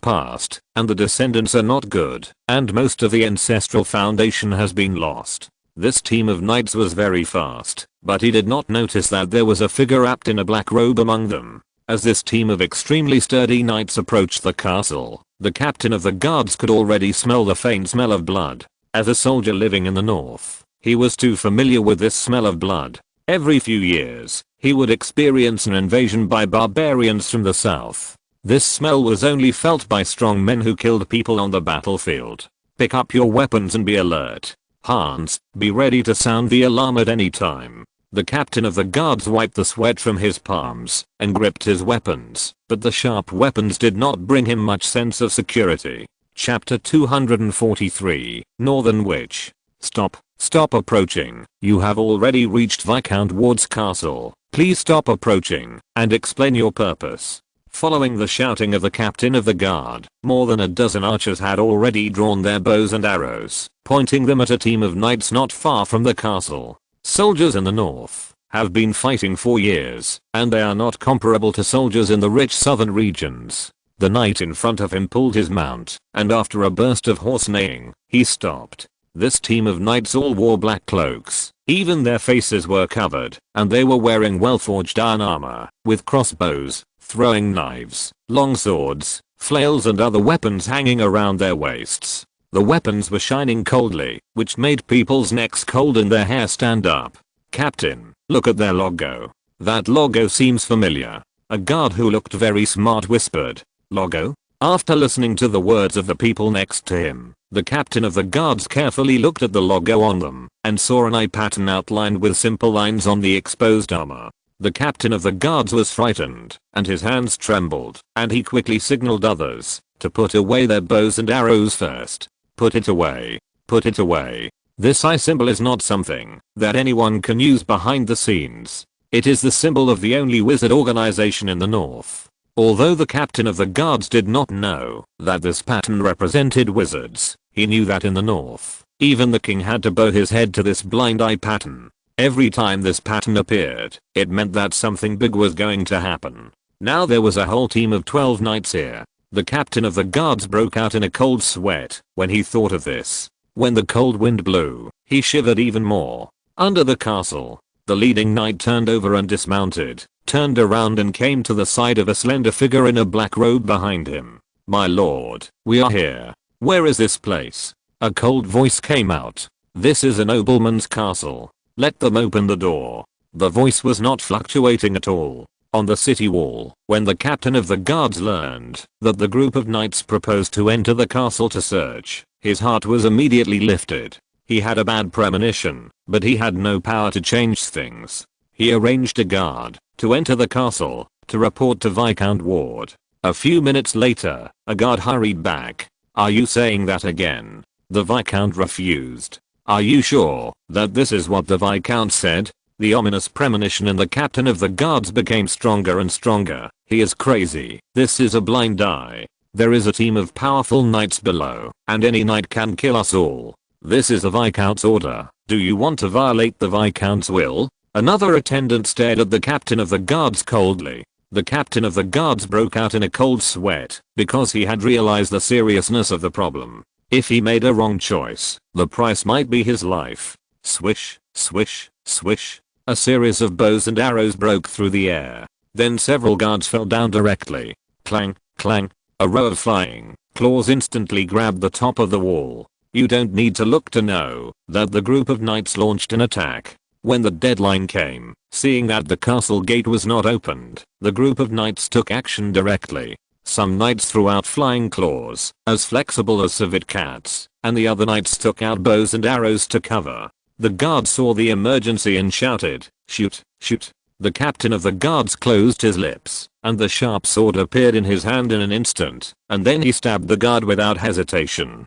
passed, and the descendants are not good, and most of the ancestral foundation has been lost. This team of knights was very fast, but he did not notice that there was a figure wrapped in a black robe among them. As this team of extremely sturdy knights approached the castle, the captain of the guards could already smell the faint smell of blood. As a soldier living in the north, he was too familiar with this smell of blood. Every few years, he would experience an invasion by barbarians from the south. This smell was only felt by strong men who killed people on the battlefield. Pick up your weapons and be alert. Hans, be ready to sound the alarm at any time. The captain of the guards wiped the sweat from his palms and gripped his weapons, but the sharp weapons did not bring him much sense of security. Chapter 243, Northern Witch. Stop approaching. You have already reached Viscount Ward's castle. Please stop approaching and explain your purpose. Following the shouting of the captain of the guard, more than a dozen archers had already drawn their bows and arrows, pointing them at a team of knights not far from the castle. Soldiers in the north have been fighting for years, and they are not comparable to soldiers in the rich southern regions. The knight in front of him pulled his mount, and after a burst of horse neighing, he stopped. This team of knights all wore black cloaks, even their faces were covered, and they were wearing well-forged iron armor, with crossbows, throwing knives, long swords, flails and other weapons hanging around their waists. The weapons were shining coldly, which made people's necks cold and their hair stand up. Captain, look at their logo. That logo seems familiar. A guard who looked very smart whispered, "Logo?" After listening to the words of the people next to him, the captain of the guards carefully looked at the logo on them and saw an eye pattern outlined with simple lines on the exposed armor. The captain of the guards was frightened, and his hands trembled, and he quickly signaled others to put away their bows and arrows first. Put it away. Put it away. This eye symbol is not something that anyone can use behind the scenes. It is the symbol of the only wizard organization in the north. Although the captain of the guards did not know that this pattern represented wizards, he knew that in the north, even the king had to bow his head to this blind eye pattern. Every time this pattern appeared, it meant that something big was going to happen. Now there was a whole team of 12 knights here. The captain of the guards broke out in a cold sweat when he thought of this. When the cold wind blew, he shivered even more. Under the castle, the leading knight turned over and dismounted, turned around and came to the side of a slender figure in a black robe behind him. "My lord, we are here. Where is this place?" A cold voice came out. "This is a nobleman's castle. Let them open the door." The voice was not fluctuating at all. On the city wall, when the captain of the guards learned that the group of knights proposed to enter the castle to search, his heart was immediately lifted. He had a bad premonition, but he had no power to change things. He arranged a guard to enter the castle to report to Viscount Ward. A few minutes later, a guard hurried back. "Are you saying that again?" The Viscount refused. "Are you sure that this is what the Viscount said?" The ominous premonition in the captain of the guards became stronger and stronger. "He is crazy. This is a blind eye. There is a team of powerful knights below, and any knight can kill us all. This is the Viscount's order. Do you want to violate the Viscount's will?" Another attendant stared at the captain of the guards coldly. The captain of the guards broke out in a cold sweat because he had realized the seriousness of the problem. If he made a wrong choice, the price might be his life. Swish, swish, swish. A series of bows and arrows broke through the air. Then several guards fell down directly. Clang, clang. A row of flying claws instantly grabbed the top of the wall. You don't need to look to know that the group of knights launched an attack. When the deadline came, seeing that the castle gate was not opened, the group of knights took action directly. Some knights threw out flying claws, as flexible as civet cats, and the other knights took out bows and arrows to cover. The guard saw the emergency and shouted, "Shoot, shoot." The captain of the guards closed his lips, and the sharp sword appeared in his hand in an instant, and then he stabbed the guard without hesitation.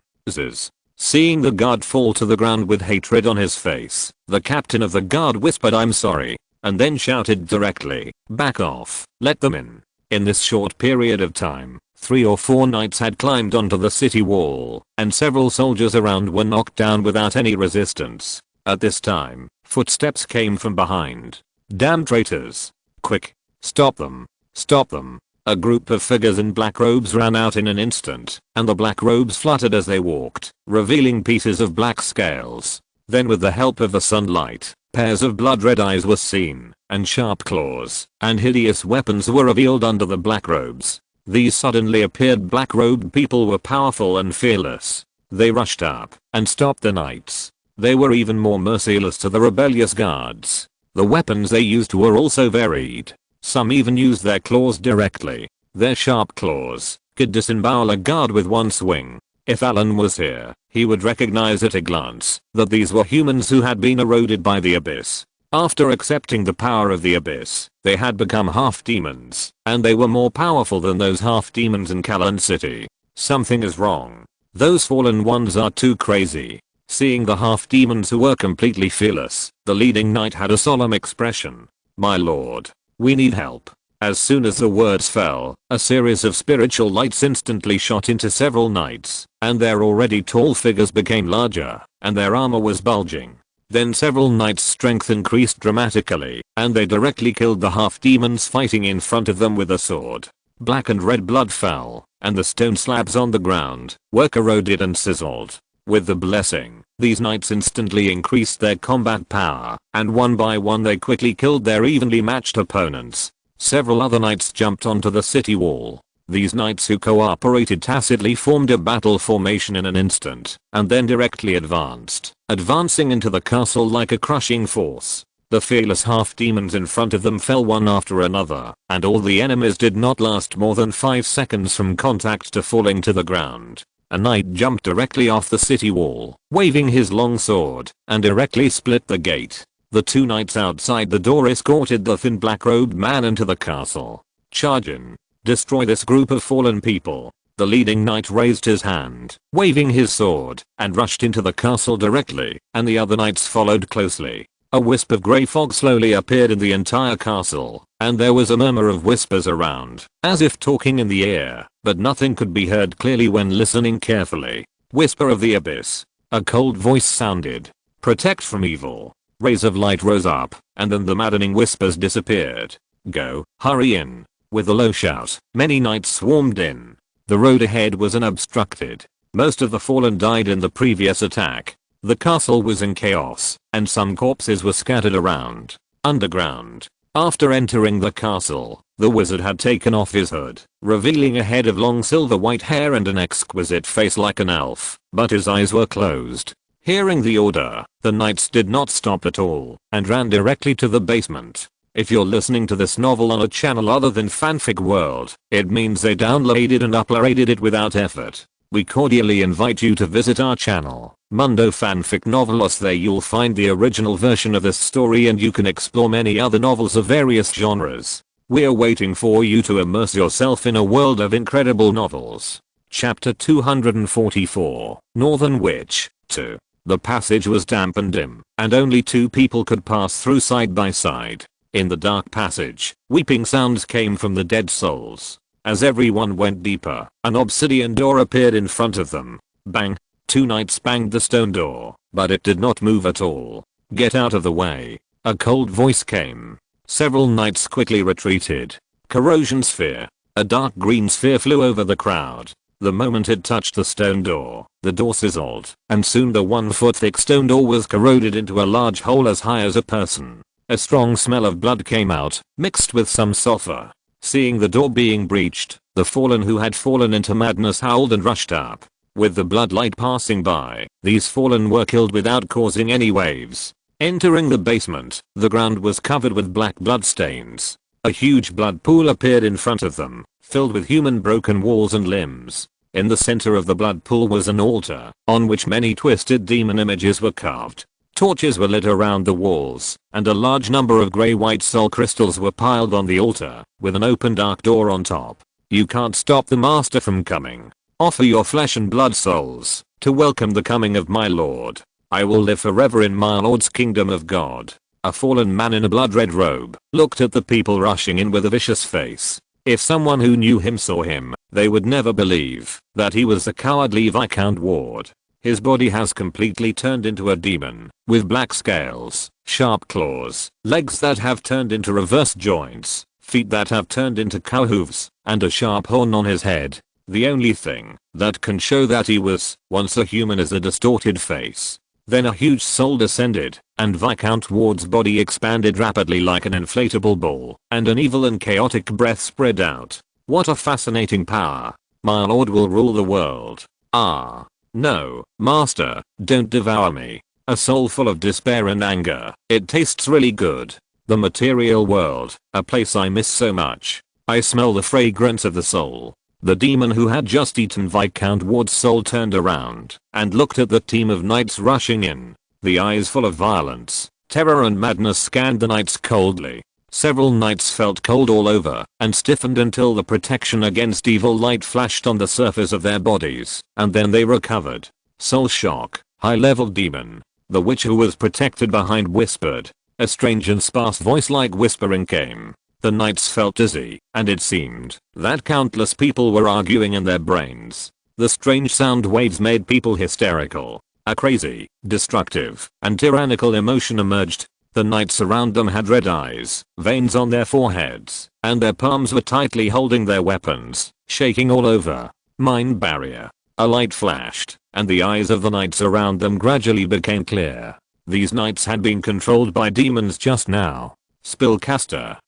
Seeing the guard fall to the ground with hatred on his face, the captain of the guard whispered, "I'm sorry," and then shouted directly, "Back off, let them in." In this short period of time, 3 or 4 knights had climbed onto the city wall, and several soldiers around were knocked down without any resistance. At this time, footsteps came from behind. "Damn traitors. Quick. Stop them. Stop them." A group of figures in black robes ran out in an instant, and the black robes fluttered as they walked, revealing pieces of black scales. Then with the help of the sunlight, pairs of blood-red eyes were seen, and sharp claws and hideous weapons were revealed under the black robes. These suddenly appeared black-robed people were powerful and fearless. They rushed up and stopped the knights. They were even more merciless to the rebellious guards. The weapons they used were also varied. Some even used their claws directly. Their sharp claws could disembowel a guard with one swing. If Allen was here, he would recognize at a glance that these were humans who had been eroded by the abyss. After accepting the power of the abyss, they had become half-demons, and they were more powerful than those half-demons in Callan City. Something is wrong. Those fallen ones are too crazy. Seeing the half-demons who were completely fearless, the leading knight had a solemn expression. "My lord, we need help." As soon as the words fell, a series of spiritual lights instantly shot into several knights, and their already tall figures became larger, and their armor was bulging. Then several knights' strength increased dramatically, and they directly killed the half-demons fighting in front of them with a sword. Black and red blood fell, and the stone slabs on the ground were corroded and sizzled. With the blessing, these knights instantly increased their combat power, and one by one they quickly killed their evenly matched opponents. Several other knights jumped onto the city wall. These knights who cooperated tacitly formed a battle formation in an instant, and then directly advanced, advancing into the castle like a crushing force. The fearless half-demons in front of them fell one after another, and all the enemies did not last more than 5 seconds from contact to falling to the ground. A knight jumped directly off the city wall, waving his long sword, and directly split the gate. The 2 knights outside the door escorted the thin black-robed man into the castle. "Charge in. Destroy this group of fallen people." The leading knight raised his hand, waving his sword, and rushed into the castle directly, and the other knights followed closely. A wisp of grey fog slowly appeared in the entire castle, and there was a murmur of whispers around, as if talking in the air, but nothing could be heard clearly when listening carefully. "Whisper of the abyss." A cold voice sounded. "Protect from evil." Rays of light rose up, and then the maddening whispers disappeared. "Go, hurry in." With a low shout, many knights swarmed in. The road ahead was unobstructed. Most of the fallen died in the previous attack. The castle was in chaos, and some corpses were scattered around. Underground. After entering the castle, the wizard had taken off his hood, revealing a head of long silver white hair and an exquisite face like an elf, but his eyes were closed. Hearing the order, the knights did not stop at all, and ran directly to the basement. If you're listening to this novel on a channel other than Fanfic World, it means they downloaded and uploaded it without effort. We cordially invite you to visit our channel, Mundo Fanfic Novelos. There you'll find the original version of this story and you can explore many other novels of various genres. We're waiting for you to immerse yourself in a world of incredible novels. Chapter 244, Northern Witch, 2. The passage was damp and dim, and only two people could pass through side by side. In the dark passage, weeping sounds came from the dead souls. As everyone went deeper, an obsidian door appeared in front of them. Bang! Two knights banged the stone door, but it did not move at all. Get out of the way. A cold voice came. Several knights quickly retreated. Corrosion sphere. A dark green sphere flew over the crowd. The moment it touched the stone door, the door sizzled, and soon the 1-foot thick stone door was corroded into a large hole as high as a person. A strong smell of blood came out, mixed with some sulfur. Seeing the door being breached, the fallen who had fallen into madness howled and rushed up. With the bloodlight passing by, these fallen were killed without causing any waves. Entering the basement, the ground was covered with black blood stains. A huge blood pool appeared in front of them, filled with human broken walls and limbs. In the center of the blood pool was an altar, on which many twisted demon images were carved. Torches were lit around the walls, and a large number of grey-white soul crystals were piled on the altar, with an open dark door on top. You can't stop the master from coming. Offer your flesh and blood souls, to welcome the coming of my lord. I will live forever in my lord's kingdom of God. A fallen man in a blood-red robe looked at the people rushing in with a vicious face. If someone who knew him saw him, they would never believe that he was the cowardly Viscount Ward. His body has completely turned into a demon, with black scales, sharp claws, legs that have turned into reverse joints, feet that have turned into cow hooves, and a sharp horn on his head. The only thing that can show that he was once a human is a distorted face. Then a huge soul descended, and Viscount Ward's body expanded rapidly like an inflatable ball, and an evil and chaotic breath spread out. What a fascinating power. My lord will rule the world. Ah. No, master, don't devour me. A soul full of despair and anger. It tastes really good. The material world, a place I miss so much. I smell the fragrance of the soul. The demon who had just eaten Viscount Ward's soul turned around and looked at the team of knights rushing in. The eyes full of violence, terror and madness scanned the knights coldly. Several knights felt cold all over and stiffened until the protection against evil light flashed on the surface of their bodies, and then they recovered. Soul shock, high-level demon. The witch who was protected behind whispered. A strange and sparse voice like whispering came. The knights felt dizzy, and it seemed that countless people were arguing in their brains. The strange sound waves made people hysterical. A crazy, destructive, and tyrannical emotion emerged. The knights around them had red eyes, veins on their foreheads, and their palms were tightly holding their weapons, shaking all over. Mind barrier. A light flashed, and the eyes of the knights around them gradually became clear. These knights had been controlled by demons just now. Spellcaster.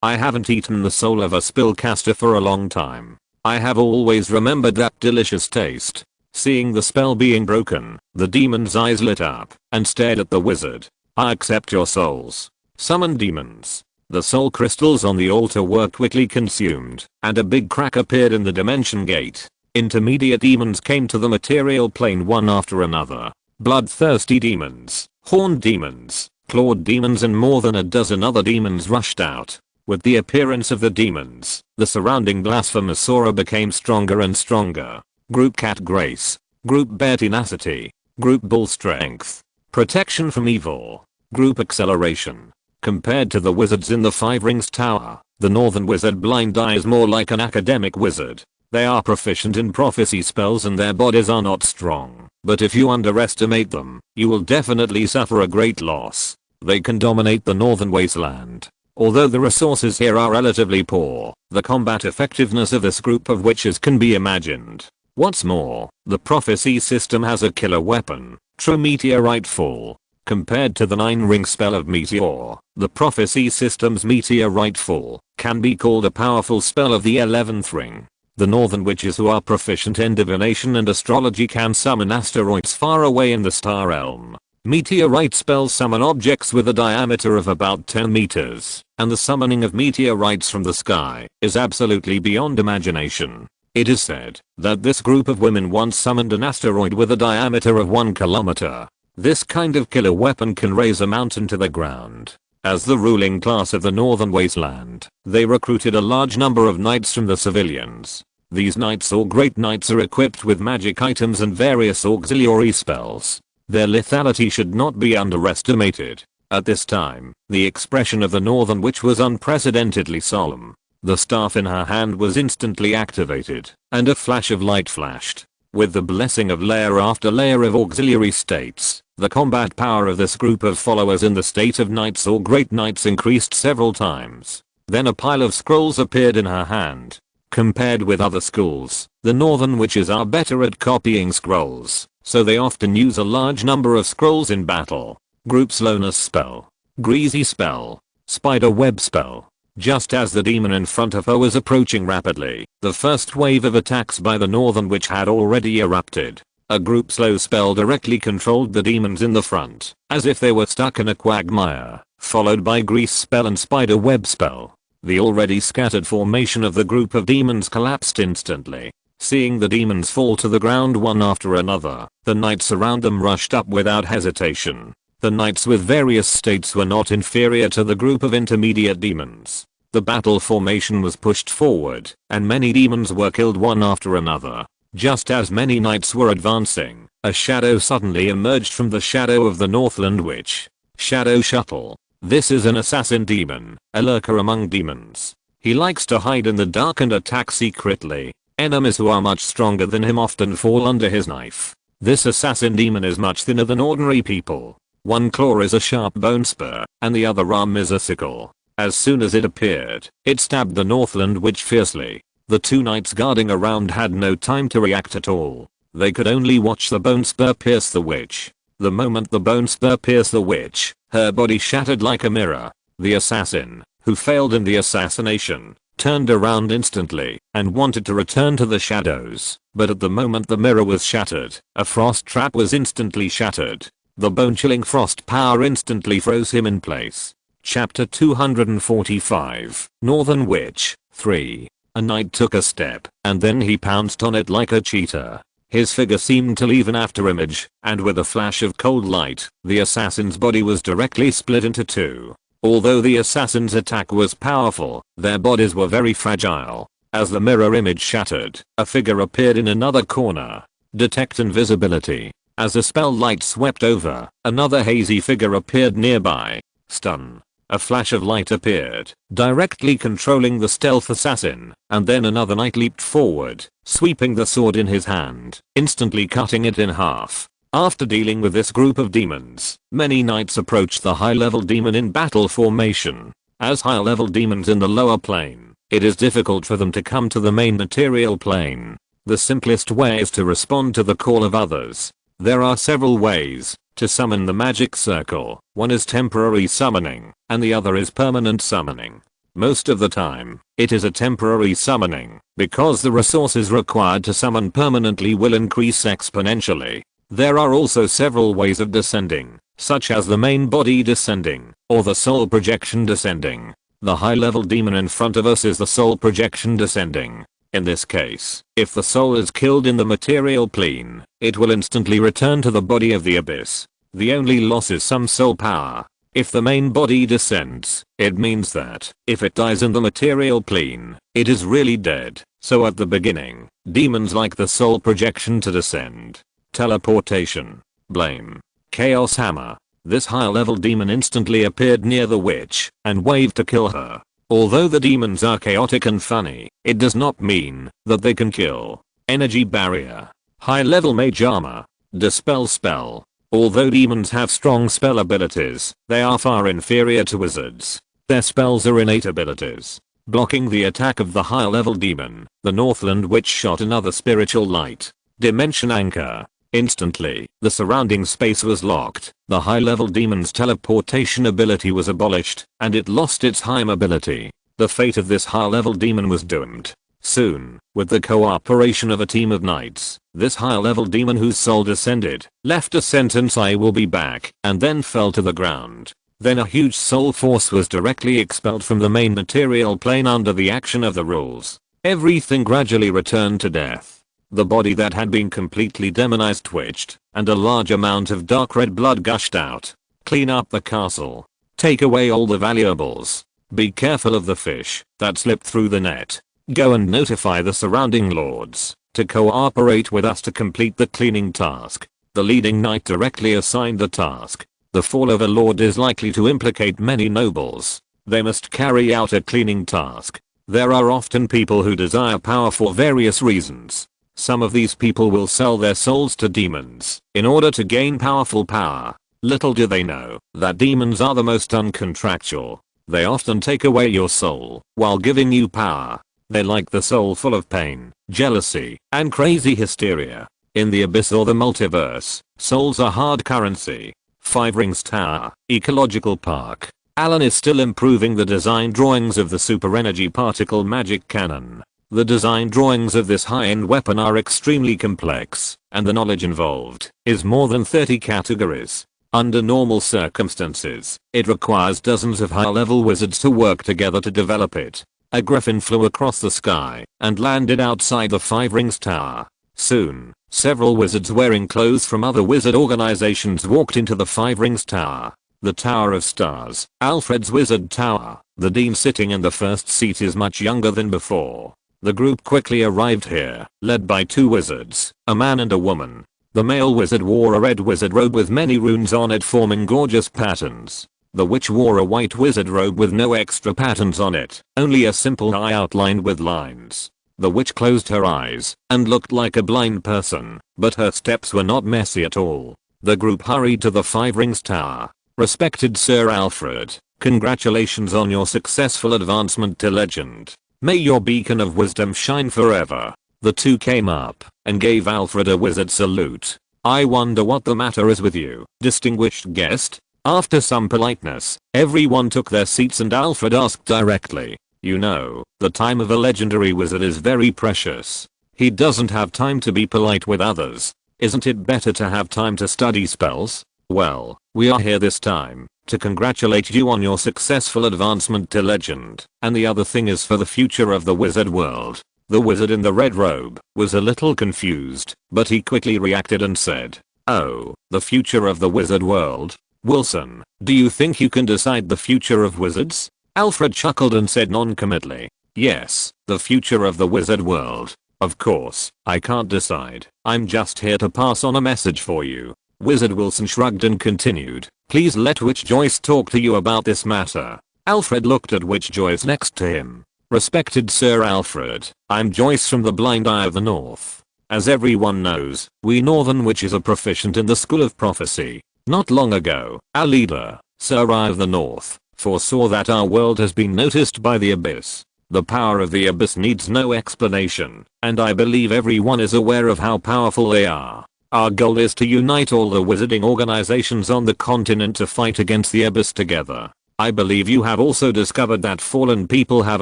I haven't eaten the soul of a spellcaster for a long time. I have always remembered that delicious taste. Seeing the spell being broken, the demon's eyes lit up and stared at the wizard. I accept your souls. Summon demons. The soul crystals on the altar were quickly consumed, and a big crack appeared in the dimension gate. Intermediate demons came to the material plane one after another. Bloodthirsty demons, horned demons, clawed demons and more than a dozen other demons rushed out. With the appearance of the demons, the surrounding blasphemous aura became stronger and stronger. Group cat grace. Group bear tenacity. Group bull strength. Protection from evil. Group acceleration. Compared to the wizards in the Five Rings Tower, the Northern Wizard Blind Eye is more like an academic wizard. They are proficient in prophecy spells and their bodies are not strong, but if you underestimate them, you will definitely suffer a great loss. They can dominate the Northern Wasteland. Although the resources here are relatively poor, the combat effectiveness of this group of witches can be imagined. What's more, the prophecy system has a killer weapon, true meteorite fall. Compared to the 9-ring spell of Meteor, the prophecy system's meteorite fall can be called a powerful spell of the 11th ring. The northern witches who are proficient in divination and astrology can summon asteroids far away in the star realm. Meteorite spells summon objects with a diameter of about 10 meters, and the summoning of meteorites from the sky is absolutely beyond imagination. It is said that this group of women once summoned an asteroid with a diameter of 1 kilometer. This kind of killer weapon can raise a mountain to the ground. As the ruling class of the northern wasteland, they recruited a large number of knights from the civilians. These knights or great knights are equipped with magic items and various auxiliary spells. Their lethality should not be underestimated. At this time, the expression of the northern witch was unprecedentedly solemn. The staff in her hand was instantly activated, and a flash of light flashed. With the blessing of layer after layer of auxiliary states, the combat power of this group of followers in the state of knights or great knights increased several times. Then a pile of scrolls appeared in her hand. Compared with other schools, the northern witches are better at copying scrolls, so they often use a large number of scrolls in battle. Group slowness spell, greasy spell, spider web spell. Just as the demon in front of her was approaching rapidly, the first wave of attacks by the northern witch had already erupted. A group slow spell directly controlled the demons in the front, as if they were stuck in a quagmire, followed by grease spell and spider web spell. The already scattered formation of the group of demons collapsed instantly. Seeing the demons fall to the ground one after another, the knights around them rushed up without hesitation. The knights with various states were not inferior to the group of intermediate demons. The battle formation was pushed forward, and many demons were killed one after another. Just as many knights were advancing, a shadow suddenly emerged from the shadow of the Northland Witch. Shadow Shuttle. This is an assassin demon, a lurker among demons. He likes to hide in the dark and attack secretly. Enemies who are much stronger than him often fall under his knife. This assassin demon is much thinner than ordinary people. One claw is a sharp bone spur, and the other arm is a sickle. As soon as it appeared, it stabbed the Northland Witch fiercely. The two knights guarding around had no time to react at all. They could only watch the bone spur pierce the witch. The moment the bone spur pierced the witch, her body shattered like a mirror. The assassin, who failed in the assassination, turned around instantly and wanted to return to the shadows, but at the moment the mirror was shattered, a frost trap was instantly shattered. The bone-chilling frost power instantly froze him in place. Chapter 245, Northern Witch, 3. A knight took a step, and then he pounced on it like a cheetah. His figure seemed to leave an afterimage, and with a flash of cold light, the assassin's body was directly split into two. Although the assassin's attack was powerful, their bodies were very fragile. As the mirror image shattered, a figure appeared in another corner. Detect invisibility. As the spell light swept over, another hazy figure appeared nearby. Stun. A flash of light appeared, directly controlling the stealth assassin, and then another knight leaped forward, sweeping the sword in his hand, instantly cutting it in half. After dealing with this group of demons, many knights approached the high-level demon in battle formation. As high-level demons in the lower plane, it is difficult for them to come to the main material plane. The simplest way is to respond to the call of others. There are several ways to summon the magic circle. One is temporary summoning, and the other is permanent summoning. Most of the time, it is a temporary summoning, because the resources required to summon permanently will increase exponentially. There are also several ways of descending, such as the main body descending, or the soul projection descending. The high-level demon in front of us is the soul projection descending. In this case, if the soul is killed in the material plane, it will instantly return to the body of the abyss. The only loss is some soul power. If the main body descends, it means that, if it dies in the material plane, it is really dead. So at the beginning, demons like the soul projection to descend. Teleportation. Blame. Chaos Hammer. This high-level demon instantly appeared near the witch, and waved to kill her. Although the demons are chaotic and funny, it does not mean that they can kill. Energy Barrier. High-level Mage Armor. Dispel Spell. Although demons have strong spell abilities, they are far inferior to wizards. Their spells are innate abilities. Blocking the attack of the higher level demon, the Northland Witch shot another spiritual light dimension anchor. Instantly, the surrounding space was locked, the high level demon's teleportation ability was abolished, and it lost its high mobility. The fate of this high level demon was doomed. Soon, with the cooperation of a team of knights, this higher level demon whose soul descended, left a sentence "I will be back," and then fell to the ground. Then a huge soul force was directly expelled from the main material plane under the action of the rules. Everything gradually returned to death. The body that had been completely demonized twitched, and a large amount of dark red blood gushed out. Clean up the castle. Take away all the valuables. Be careful of the fish that slipped through the net. Go and notify the surrounding lords to cooperate with us to complete the cleaning task. The leading knight directly assigned the task. The fall of a lord is likely to implicate many nobles. They must carry out a cleaning task. There are often people who desire power for various reasons. Some of these people will sell their souls to demons in order to gain powerful power. Little do they know that demons are the most uncontractual. They often take away your soul while giving you power. They like the soul full of pain, jealousy, and crazy hysteria. In the abyss or the multiverse, souls are hard currency. 5 Rings Tower, Ecological Park. Allen is still improving the design drawings of the super energy particle magic cannon. The design drawings of this high-end weapon are extremely complex, and the knowledge involved is more than 30 categories. Under normal circumstances, it requires dozens of high-level wizards to work together to develop it. A griffin flew across the sky and landed outside the 5 Rings Tower. Soon, several wizards wearing clothes from other wizard organizations walked into the 5 Rings Tower. The Tower of Stars, Alfred's Wizard Tower. The dean sitting in the first seat is much younger than before. The group quickly arrived here, led by 2 wizards, a man and a woman. The male wizard wore a red wizard robe with many runes on it forming gorgeous patterns. The witch wore a white wizard robe with no extra patterns on it, only a simple eye outlined with lines. The witch closed her eyes and looked like a blind person, but her steps were not messy at all. The group hurried to the 5 Rings Tower. Respected Sir Alfred, congratulations on your successful advancement to legend. May your beacon of wisdom shine forever. The 2 came up and gave Alfred a wizard salute. I wonder what the matter is with you, distinguished guest? After some politeness, everyone took their seats and Alfred asked directly. You know, the time of a legendary wizard is very precious. He doesn't have time to be polite with others. Isn't it better to have time to study spells? Well, we are here this time to congratulate you on your successful advancement to legend, and the other thing is for the future of the wizard world. The wizard in the red robe was a little confused, but he quickly reacted and said, "Oh, the future of the wizard world? Wilson, do you think you can decide the future of wizards?" Alfred chuckled and said noncommittally, "Yes, the future of the wizard world. Of course, I can't decide. I'm just here to pass on a message for you." Wizard Wilson shrugged and continued, "Please let Witch Joyce talk to you about this matter." Alfred looked at Witch Joyce next to him. "Respected Sir Alfred, I'm Joyce from the Blind Eye of the North. As everyone knows, we Northern Witches are proficient in the School of Prophecy. Not long ago, our leader, Sir Eye of the North, foresaw that our world has been noticed by the Abyss. The power of the Abyss needs no explanation, and I believe everyone is aware of how powerful they are. Our goal is to unite all the wizarding organizations on the continent to fight against the Abyss together. I believe you have also discovered that fallen people have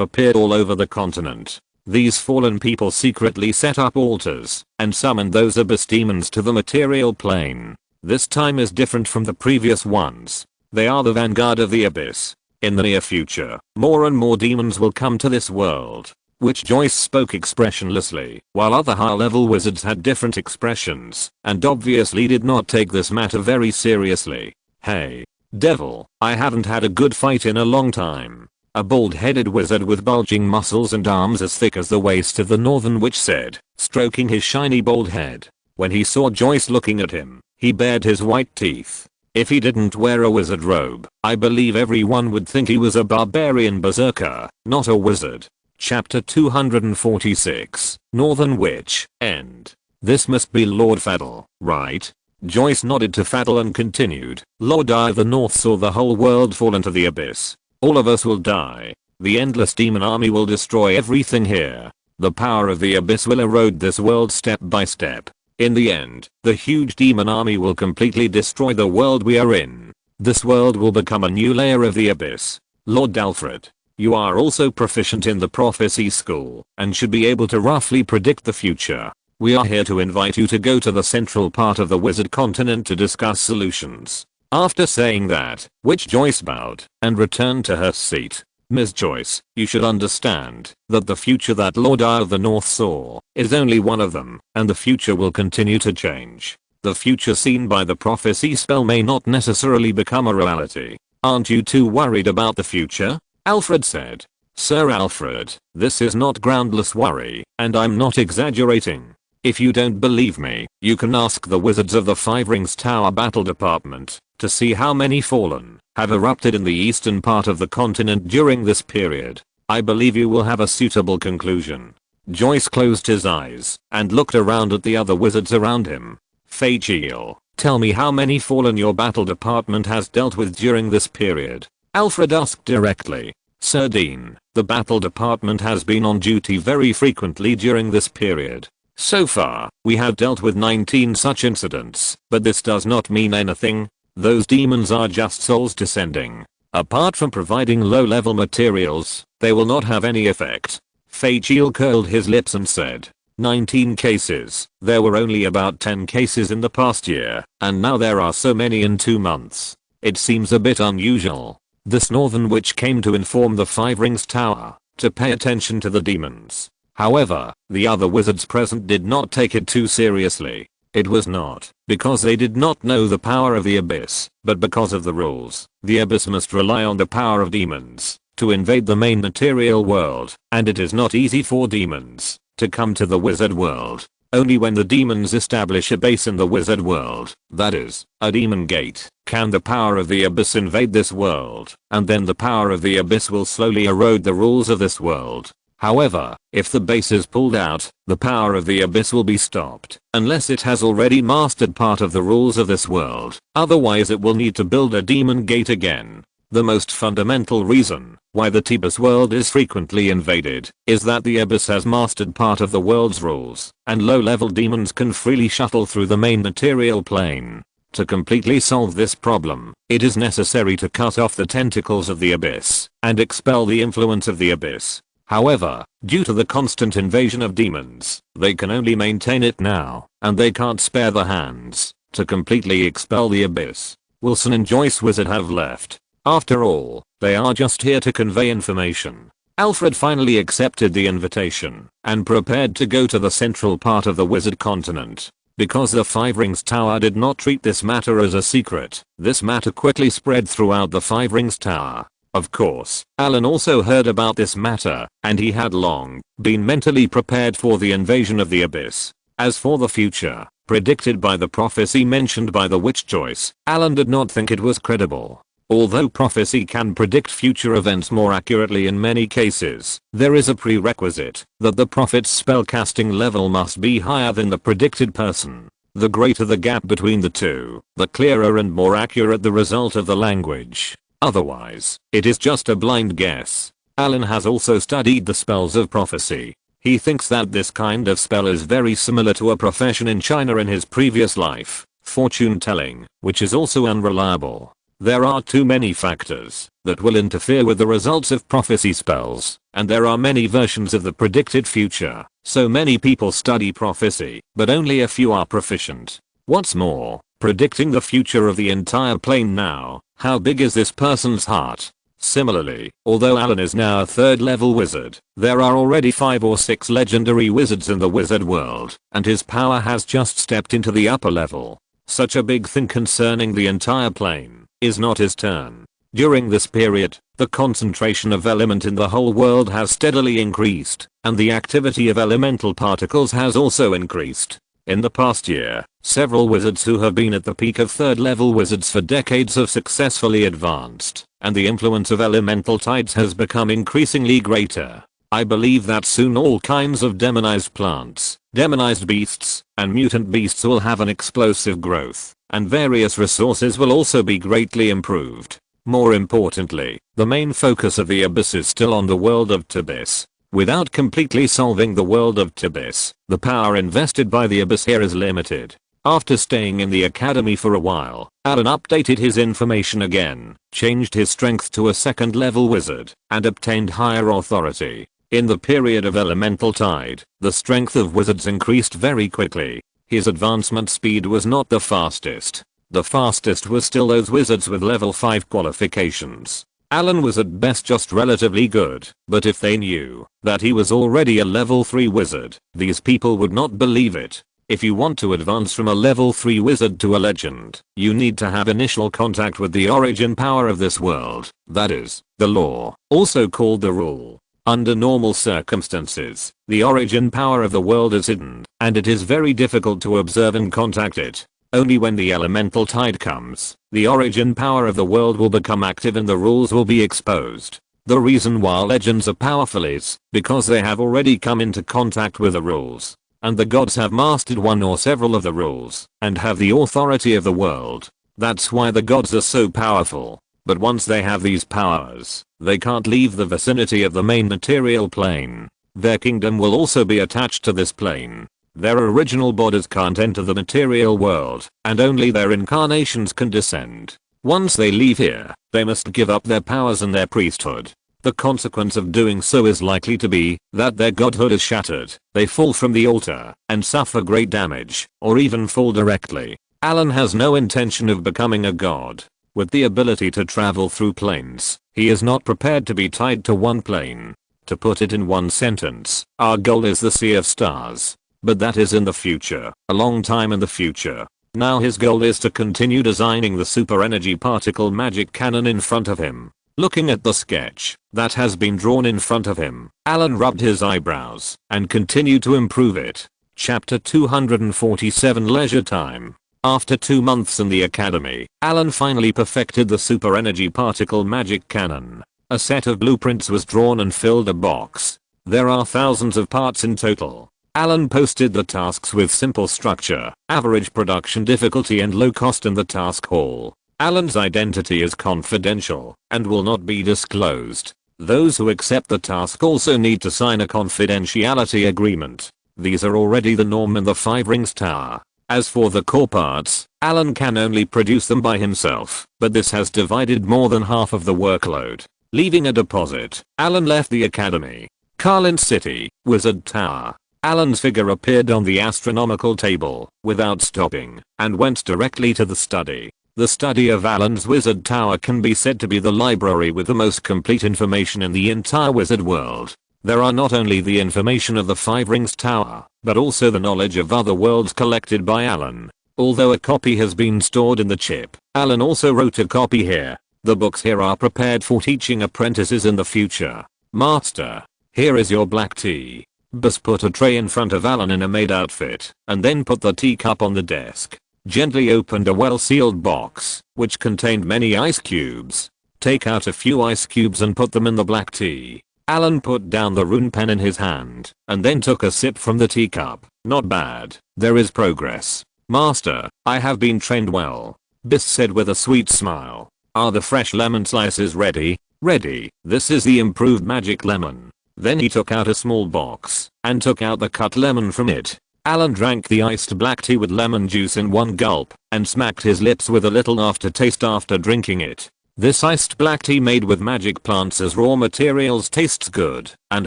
appeared all over the continent. These fallen people secretly set up altars and summoned those Abyss demons to the material plane. This time is different from the previous ones. They are the vanguard of the Abyss. In the near future, more and more demons will come to this world." Witch Joyce spoke expressionlessly, while other high-level wizards had different expressions, and obviously did not take this matter very seriously. "Hey, devil, I haven't had a good fight in a long time." A bald-headed wizard with bulging muscles and arms as thick as the waist of the Northern Witch said, stroking his shiny bald head. When he saw Joyce looking at him, he bared his white teeth. If he didn't wear a wizard robe, I believe everyone would think he was a barbarian berserker, not a wizard. Chapter 246, Northern Witch, End. This must be Lord Faddle, right? Joyce nodded to Faddle and continued. Lord Eye of the North saw the whole world fall into the abyss. All of us will die. The endless demon army will destroy everything here. The power of the abyss will erode this world step by step. In the end, the huge demon army will completely destroy the world we are in. This world will become a new layer of the abyss. Lord Alfred, you are also proficient in the prophecy school and should be able to roughly predict the future. We are here to invite you to go to the central part of the wizard continent to discuss solutions. After saying that, Witch Joyce bowed and returned to her seat. Ms. Joyce, you should understand that the future that Lord Eye of the North saw is only one of them, and the future will continue to change. The future seen by the prophecy spell may not necessarily become a reality. Aren't you too worried about the future? Alfred said. Sir Alfred, this is not groundless worry, and I'm not exaggerating. If you don't believe me, you can ask the wizards of the Five Rings Tower Battle Department to see how many fallen have erupted in the eastern part of the continent during this period. I believe you will have a suitable conclusion. Joyce closed his eyes and looked around at the other wizards around him. Fagiel, tell me how many fallen your battle department has dealt with during this period. Alfred asked directly. Sir Dean, the battle department has been on duty very frequently during this period. So far, we have dealt with 19 such incidents, but this does not mean anything. Those demons are just souls descending. Apart from providing low-level materials, they will not have any effect. Fagiel curled his lips and said, 19 cases. There were only about 10 cases in the past year, and now there are so many in 2 months. It seems a bit unusual. This northern witch came to inform the Five Rings Tower to pay attention to the demons. However, the other wizards present did not take it too seriously. It was not because they did not know the power of the abyss, but because of the rules. The abyss must rely on the power of demons to invade the main material world, and it is not easy for demons to come to the wizard world. Only when the demons establish a base in the wizard world, that is, a demon gate, can the power of the abyss invade this world, and then the power of the abyss will slowly erode the rules of this world. However, if the base is pulled out, the power of the abyss will be stopped, unless it has already mastered part of the rules of this world. Otherwise it will need to build a demon gate again. The most fundamental reason why the Tebas world is frequently invaded is that the abyss has mastered part of the world's rules, and low-level demons can freely shuttle through the main material plane. To completely solve this problem, it is necessary to cut off the tentacles of the abyss and expel the influence of the abyss. However, due to the constant invasion of demons, they can only maintain it now, and they can't spare the hands to completely expel the abyss. Wilson and Joyce Wizard have left. After all, they are just here to convey information. Alfred finally accepted the invitation and prepared to go to the central part of the wizard continent. Because the Five Rings Tower did not treat this matter as a secret, this matter quickly spread throughout the Five Rings Tower. Of course, Allen also heard about this matter, and he had long been mentally prepared for the invasion of the abyss. As for the future, predicted by the prophecy mentioned by the Witch Joyce, Allen did not think it was credible. Although prophecy can predict future events more accurately in many cases, there is a prerequisite that the prophet's spellcasting level must be higher than the predicted person. The greater the gap between the two, the clearer and more accurate the result of the language. Otherwise, it is just a blind guess. Allen has also studied the spells of prophecy. He thinks that this kind of spell is very similar to a profession in China in his previous life, fortune telling, which is also unreliable. There are too many factors that will interfere with the results of prophecy spells, and there are many versions of the predicted future. So many people study prophecy, but only a few are proficient. What's more, predicting the future of the entire plane now, how big is this person's heart? Similarly, although Allen is now a 3rd level wizard, there are already 5 or 6 legendary wizards in the wizard world, and his power has just stepped into the upper level. Such a big thing concerning the entire plane is not his turn. During this period, the concentration of element in the whole world has steadily increased, and the activity of elemental particles has also increased. In the past year, several wizards who have been at the peak of 3rd level wizards for decades have successfully advanced, and the influence of elemental tides has become increasingly greater. I believe that soon all kinds of demonized plants, demonized beasts, and mutant beasts will have an explosive growth, and various resources will also be greatly improved. More importantly, the main focus of the Abyss is still on the world of Abyss. Without completely solving the world of Abyss, the power invested by the Abyss here is limited. After staying in the academy for a while, Allen updated his information again, changed his strength to a second level wizard, and obtained higher authority. In the period of elemental tide, the strength of wizards increased very quickly. His advancement speed was not the fastest. The fastest was still those wizards with level 5 qualifications. Allen was at best just relatively good, but if they knew that he was already a level 3 wizard, these people would not believe it. If you want to advance from a level 3 wizard to a legend, you need to have initial contact with the origin power of this world, that is, the law, also called the rule. Under normal circumstances, the origin power of the world is hidden, and it is very difficult to observe and contact it. Only when the elemental tide comes, the origin power of the world will become active and the rules will be exposed. The reason why legends are powerful is because they have already come into contact with the rules, and the gods have mastered one or several of the rules, and have the authority of the world. That's why the gods are so powerful. But once they have these powers, they can't leave the vicinity of the main material plane. Their kingdom will also be attached to this plane. Their original bodies can't enter the material world, and only their incarnations can descend. Once they leave here, they must give up their powers and their priesthood. The consequence of doing so is likely to be that their godhood is shattered, they fall from the altar, and suffer great damage, or even fall directly. Allen has no intention of becoming a god. With the ability to travel through planes, he is not prepared to be tied to one plane. To put it in one sentence, our goal is the Sea of Stars. But that is in the future, a long time in the future. Now his goal is to continue designing the super energy particle magic cannon in front of him. Looking at the sketch that has been drawn in front of him, Allen rubbed his eyebrows and continued to improve it. Chapter 247 Leisure Time. After 2 months in the academy, Allen finally perfected the super energy particle magic cannon. A set of blueprints was drawn and filled a box. There are thousands of parts in total. Allen posted the tasks with simple structure, average production difficulty and low cost in the task hall. Allen's identity is confidential and will not be disclosed. Those who accept the task also need to sign a confidentiality agreement. These are already the norm in the Five Rings Tower. As for the core parts, Allen can only produce them by himself, but this has divided more than half of the workload. Leaving a deposit, Allen left the academy. Carlin City, Wizard Tower. Allen's figure appeared on the astronomical table, without stopping, and went directly to the study. The study of Allen's Wizard Tower can be said to be the library with the most complete information in the entire wizard world. There are not only the information of the Five Rings Tower, but also the knowledge of other worlds collected by Allen. Although a copy has been stored in the chip, Allen also wrote a copy here. The books here are prepared for teaching apprentices in the future. Master, here is your black tea. Bus put a tray in front of Allen in a maid outfit, and then put the teacup on the desk. Gently opened a well-sealed box, which contained many ice cubes. Take out a few ice cubes and put them in the black tea. Allen put down the rune pen in his hand, and then took a sip from the teacup. Not bad, there is progress. Master, I have been trained well. Bis said with a sweet smile. Are the fresh lemon slices ready? Ready, this is the improved magic lemon. Then he took out a small box, and took out the cut lemon from it. Allen drank the iced black tea with lemon juice in one gulp, and smacked his lips with a little aftertaste after drinking it. This iced black tea made with magic plants as raw materials tastes good, and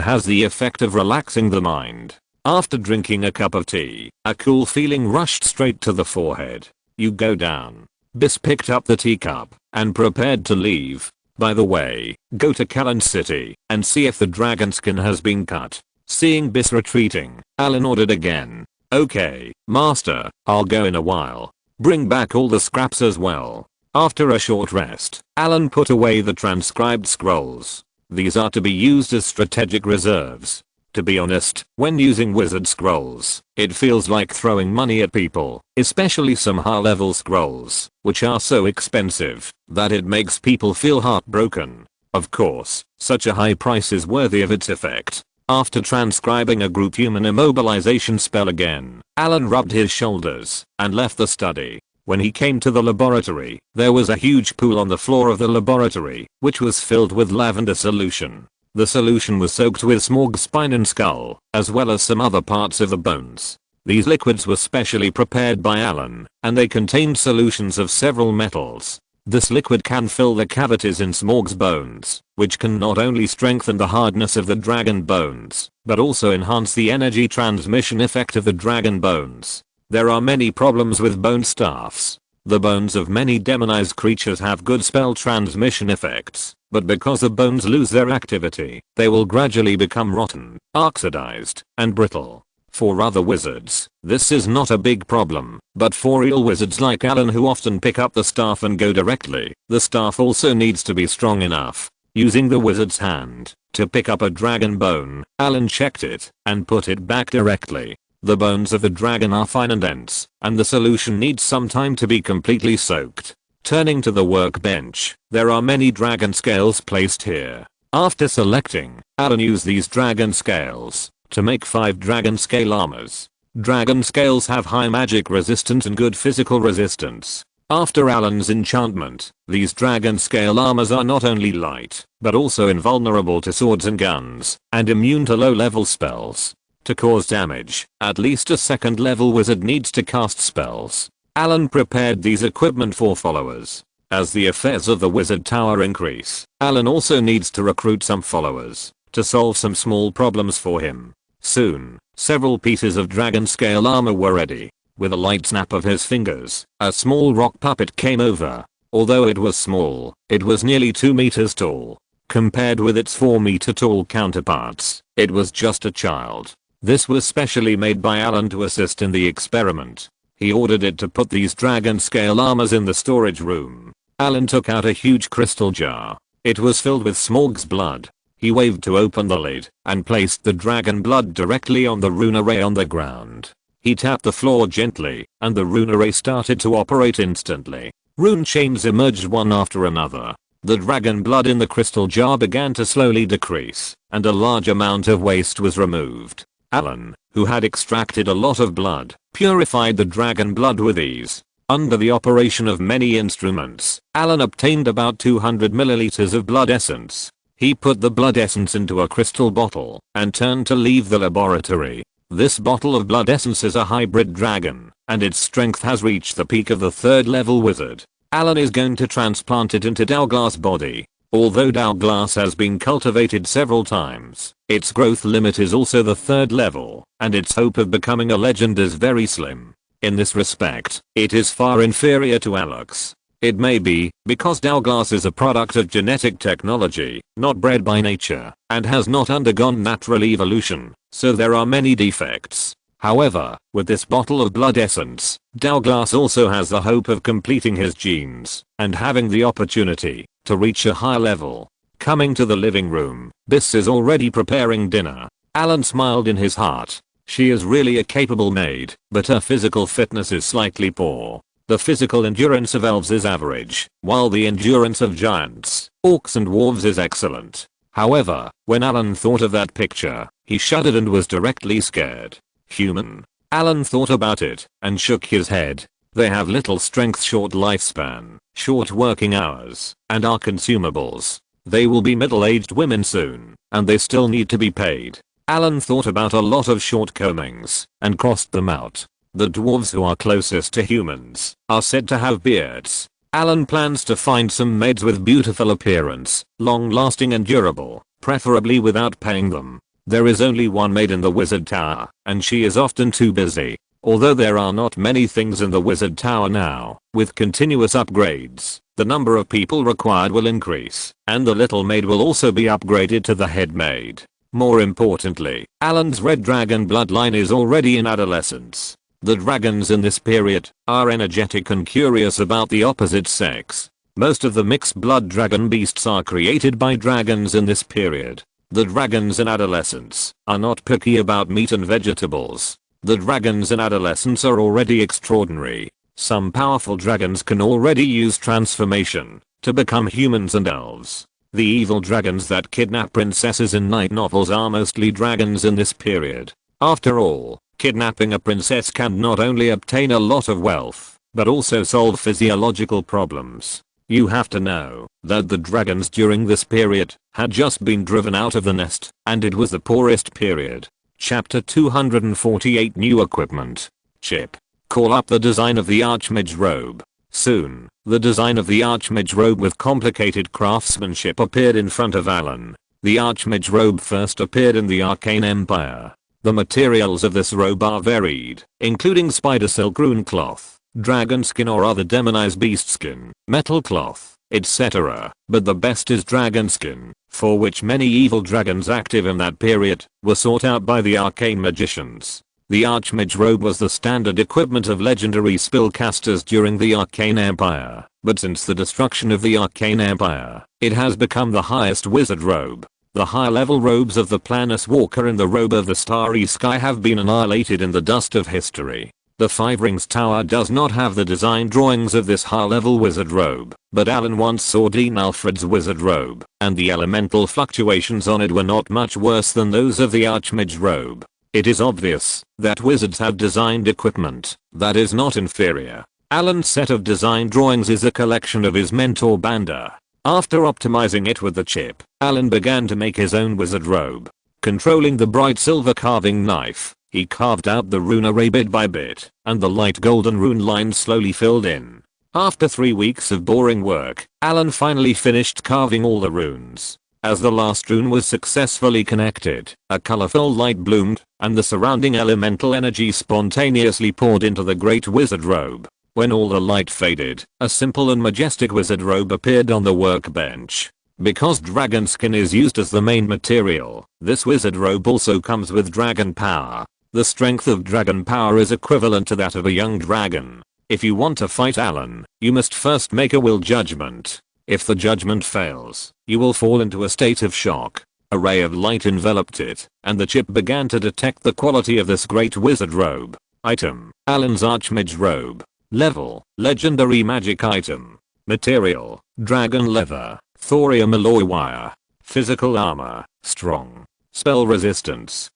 has the effect of relaxing the mind. After drinking a cup of tea, a cool feeling rushed straight to the forehead. You go down. Bis picked up the teacup, and prepared to leave. By the way, go to Callan City, and see if the dragon skin has been cut. Seeing Bis retreating, Allen ordered again. Okay, master, I'll go in a while. Bring back all the scraps as well. After a short rest, Allen put away the transcribed scrolls. These are to be used as strategic reserves. To be honest, when using wizard scrolls, it feels like throwing money at people, especially some high-level scrolls, which are so expensive that it makes people feel heartbroken. Of course, such a high price is worthy of its effect. After transcribing a group human immobilization spell again, Allen rubbed his shoulders and left the study. When he came to the laboratory, there was a huge pool on the floor of the laboratory, which was filled with lavender solution. The solution was soaked with Smog's spine and skull, as well as some other parts of the bones. These liquids were specially prepared by Allen, and they contained solutions of several metals. This liquid can fill the cavities in Smog's bones, which can not only strengthen the hardness of the dragon bones, but also enhance the energy transmission effect of the dragon bones. There are many problems with bone staffs. The bones of many demonized creatures have good spell transmission effects, but because the bones lose their activity, they will gradually become rotten, oxidized, and brittle. For other wizards, this is not a big problem, but for real wizards like Allen who often pick up the staff and go directly, the staff also needs to be strong enough. Using the wizard's hand to pick up a dragon bone, Allen checked it and put it back directly. The bones of the dragon are fine and dense, and the solution needs some time to be completely soaked. Turning to the workbench, there are many dragon scales placed here. After selecting, Allen used these dragon scales to make 5 dragon scale armors. Dragon scales have high magic resistance and good physical resistance. After Allen's enchantment, these dragon scale armors are not only light, but also invulnerable to swords and guns, and immune to low level spells. To cause damage, at least a second level wizard needs to cast spells. Allen prepared these equipment for followers. As the affairs of the wizard tower increase, Allen also needs to recruit some followers to solve some small problems for him. Soon, several pieces of dragon scale armor were ready. With a light snap of his fingers, a small rock puppet came over. Although it was small, it was nearly 2 meters tall. Compared with its 4-meter tall counterparts, it was just a child. This was specially made by Allen to assist in the experiment. He ordered it to put these dragon scale armors in the storage room. Allen took out a huge crystal jar. It was filled with Smog's blood. He waved to open the lid and placed the dragon blood directly on the rune array on the ground. He tapped the floor gently, and the rune array started to operate instantly. Rune chains emerged one after another. The dragon blood in the crystal jar began to slowly decrease, and a large amount of waste was removed. Allen, who had extracted a lot of blood, purified the dragon blood with ease. Under the operation of many instruments, Allen obtained about 200 milliliters of blood essence. He put the blood essence into a crystal bottle and turned to leave the laboratory. This bottle of blood essence is a hybrid dragon, and its strength has reached the peak of the 3rd level wizard. Allen is going to transplant it into Dalglass' body. Although Dalglass has been cultivated several times, its growth limit is also the 3rd level, and its hope of becoming a legend is very slim. In this respect, it is far inferior to Alex. It may be because Dalglass is a product of genetic technology, not bred by nature, and has not undergone natural evolution, so there are many defects. However, with this bottle of blood essence, Dalglass also has the hope of completing his genes and having the opportunity to reach a higher level. Coming to the living room, Biss is already preparing dinner. Allen smiled in his heart. She is really a capable maid, but her physical fitness is slightly poor. The physical endurance of elves is average, while the endurance of giants, orcs and dwarves is excellent. However, when Allen thought of that picture, he shuddered and was directly scared. Human. Allen thought about it and shook his head. They have little strength, short lifespan, short working hours, and are consumables. They will be middle-aged women soon, and they still need to be paid. Allen thought about a lot of shortcomings and crossed them out. The dwarves who are closest to humans are said to have beards. Allen plans to find some maids with beautiful appearance, long-lasting and durable, preferably without paying them. There is only one maid in the wizard tower, and she is often too busy. Although there are not many things in the wizard tower now, with continuous upgrades, the number of people required will increase, and the little maid will also be upgraded to the head maid. More importantly, Allen's red dragon bloodline is already in adolescence. The dragons in this period are energetic and curious about the opposite sex. Most of the mixed blood dragon beasts are created by dragons in this period. The dragons in adolescence are not picky about meat and vegetables. The dragons in adolescence are already extraordinary. Some powerful dragons can already use transformation to become humans and elves. The evil dragons that kidnap princesses in night novels are mostly dragons in this period. After all, kidnapping a princess can not only obtain a lot of wealth, but also solve physiological problems. You have to know that the dragons during this period had just been driven out of the nest, and it was the poorest period. Chapter 248 New Equipment. Chip. Call up the design of the Archmage robe. Soon, the design of the Archmage robe with complicated craftsmanship appeared in front of Allen. The Archmage robe first appeared in the Arcane Empire. The materials of this robe are varied, including spider silk, rune cloth, dragon skin or other demonized beast skin, metal cloth, etc. But the best is dragon skin, for which many evil dragons active in that period were sought out by the arcane magicians. The Archmage robe was the standard equipment of legendary spellcasters during the Arcane Empire, but since the destruction of the Arcane Empire, it has become the highest wizard robe. The high-level robes of the Planus Walker and the robe of the Starry Sky have been annihilated in the dust of history. The Five Rings Tower does not have the design drawings of this high-level wizard robe, but Allen once saw Dean Alfred's wizard robe, and the elemental fluctuations on it were not much worse than those of the Archmage robe. It is obvious that wizards have designed equipment that is not inferior. Allen's set of design drawings is a collection of his mentor Banda. After optimizing it with the chip, Allen began to make his own wizard robe. Controlling the bright silver carving knife, he carved out the rune array bit by bit, and the light golden rune lines slowly filled in. After 3 weeks of boring work, Allen finally finished carving all the runes. As the last rune was successfully connected, a colorful light bloomed, and the surrounding elemental energy spontaneously poured into the great wizard robe. When all the light faded, a simple and majestic wizard robe appeared on the workbench. Because dragon skin is used as the main material, this wizard robe also comes with dragon power. The strength of dragon power is equivalent to that of a young dragon. If you want to fight Allen, you must first make a will judgment. If the judgment fails, you will fall into a state of shock. A ray of light enveloped it, and the chip began to detect the quality of this great wizard robe. Item: Allen's Archmage robe. Level: Legendary magic item. Material: dragon leather, thorium alloy wire. Physical armor: strong. Spell resistance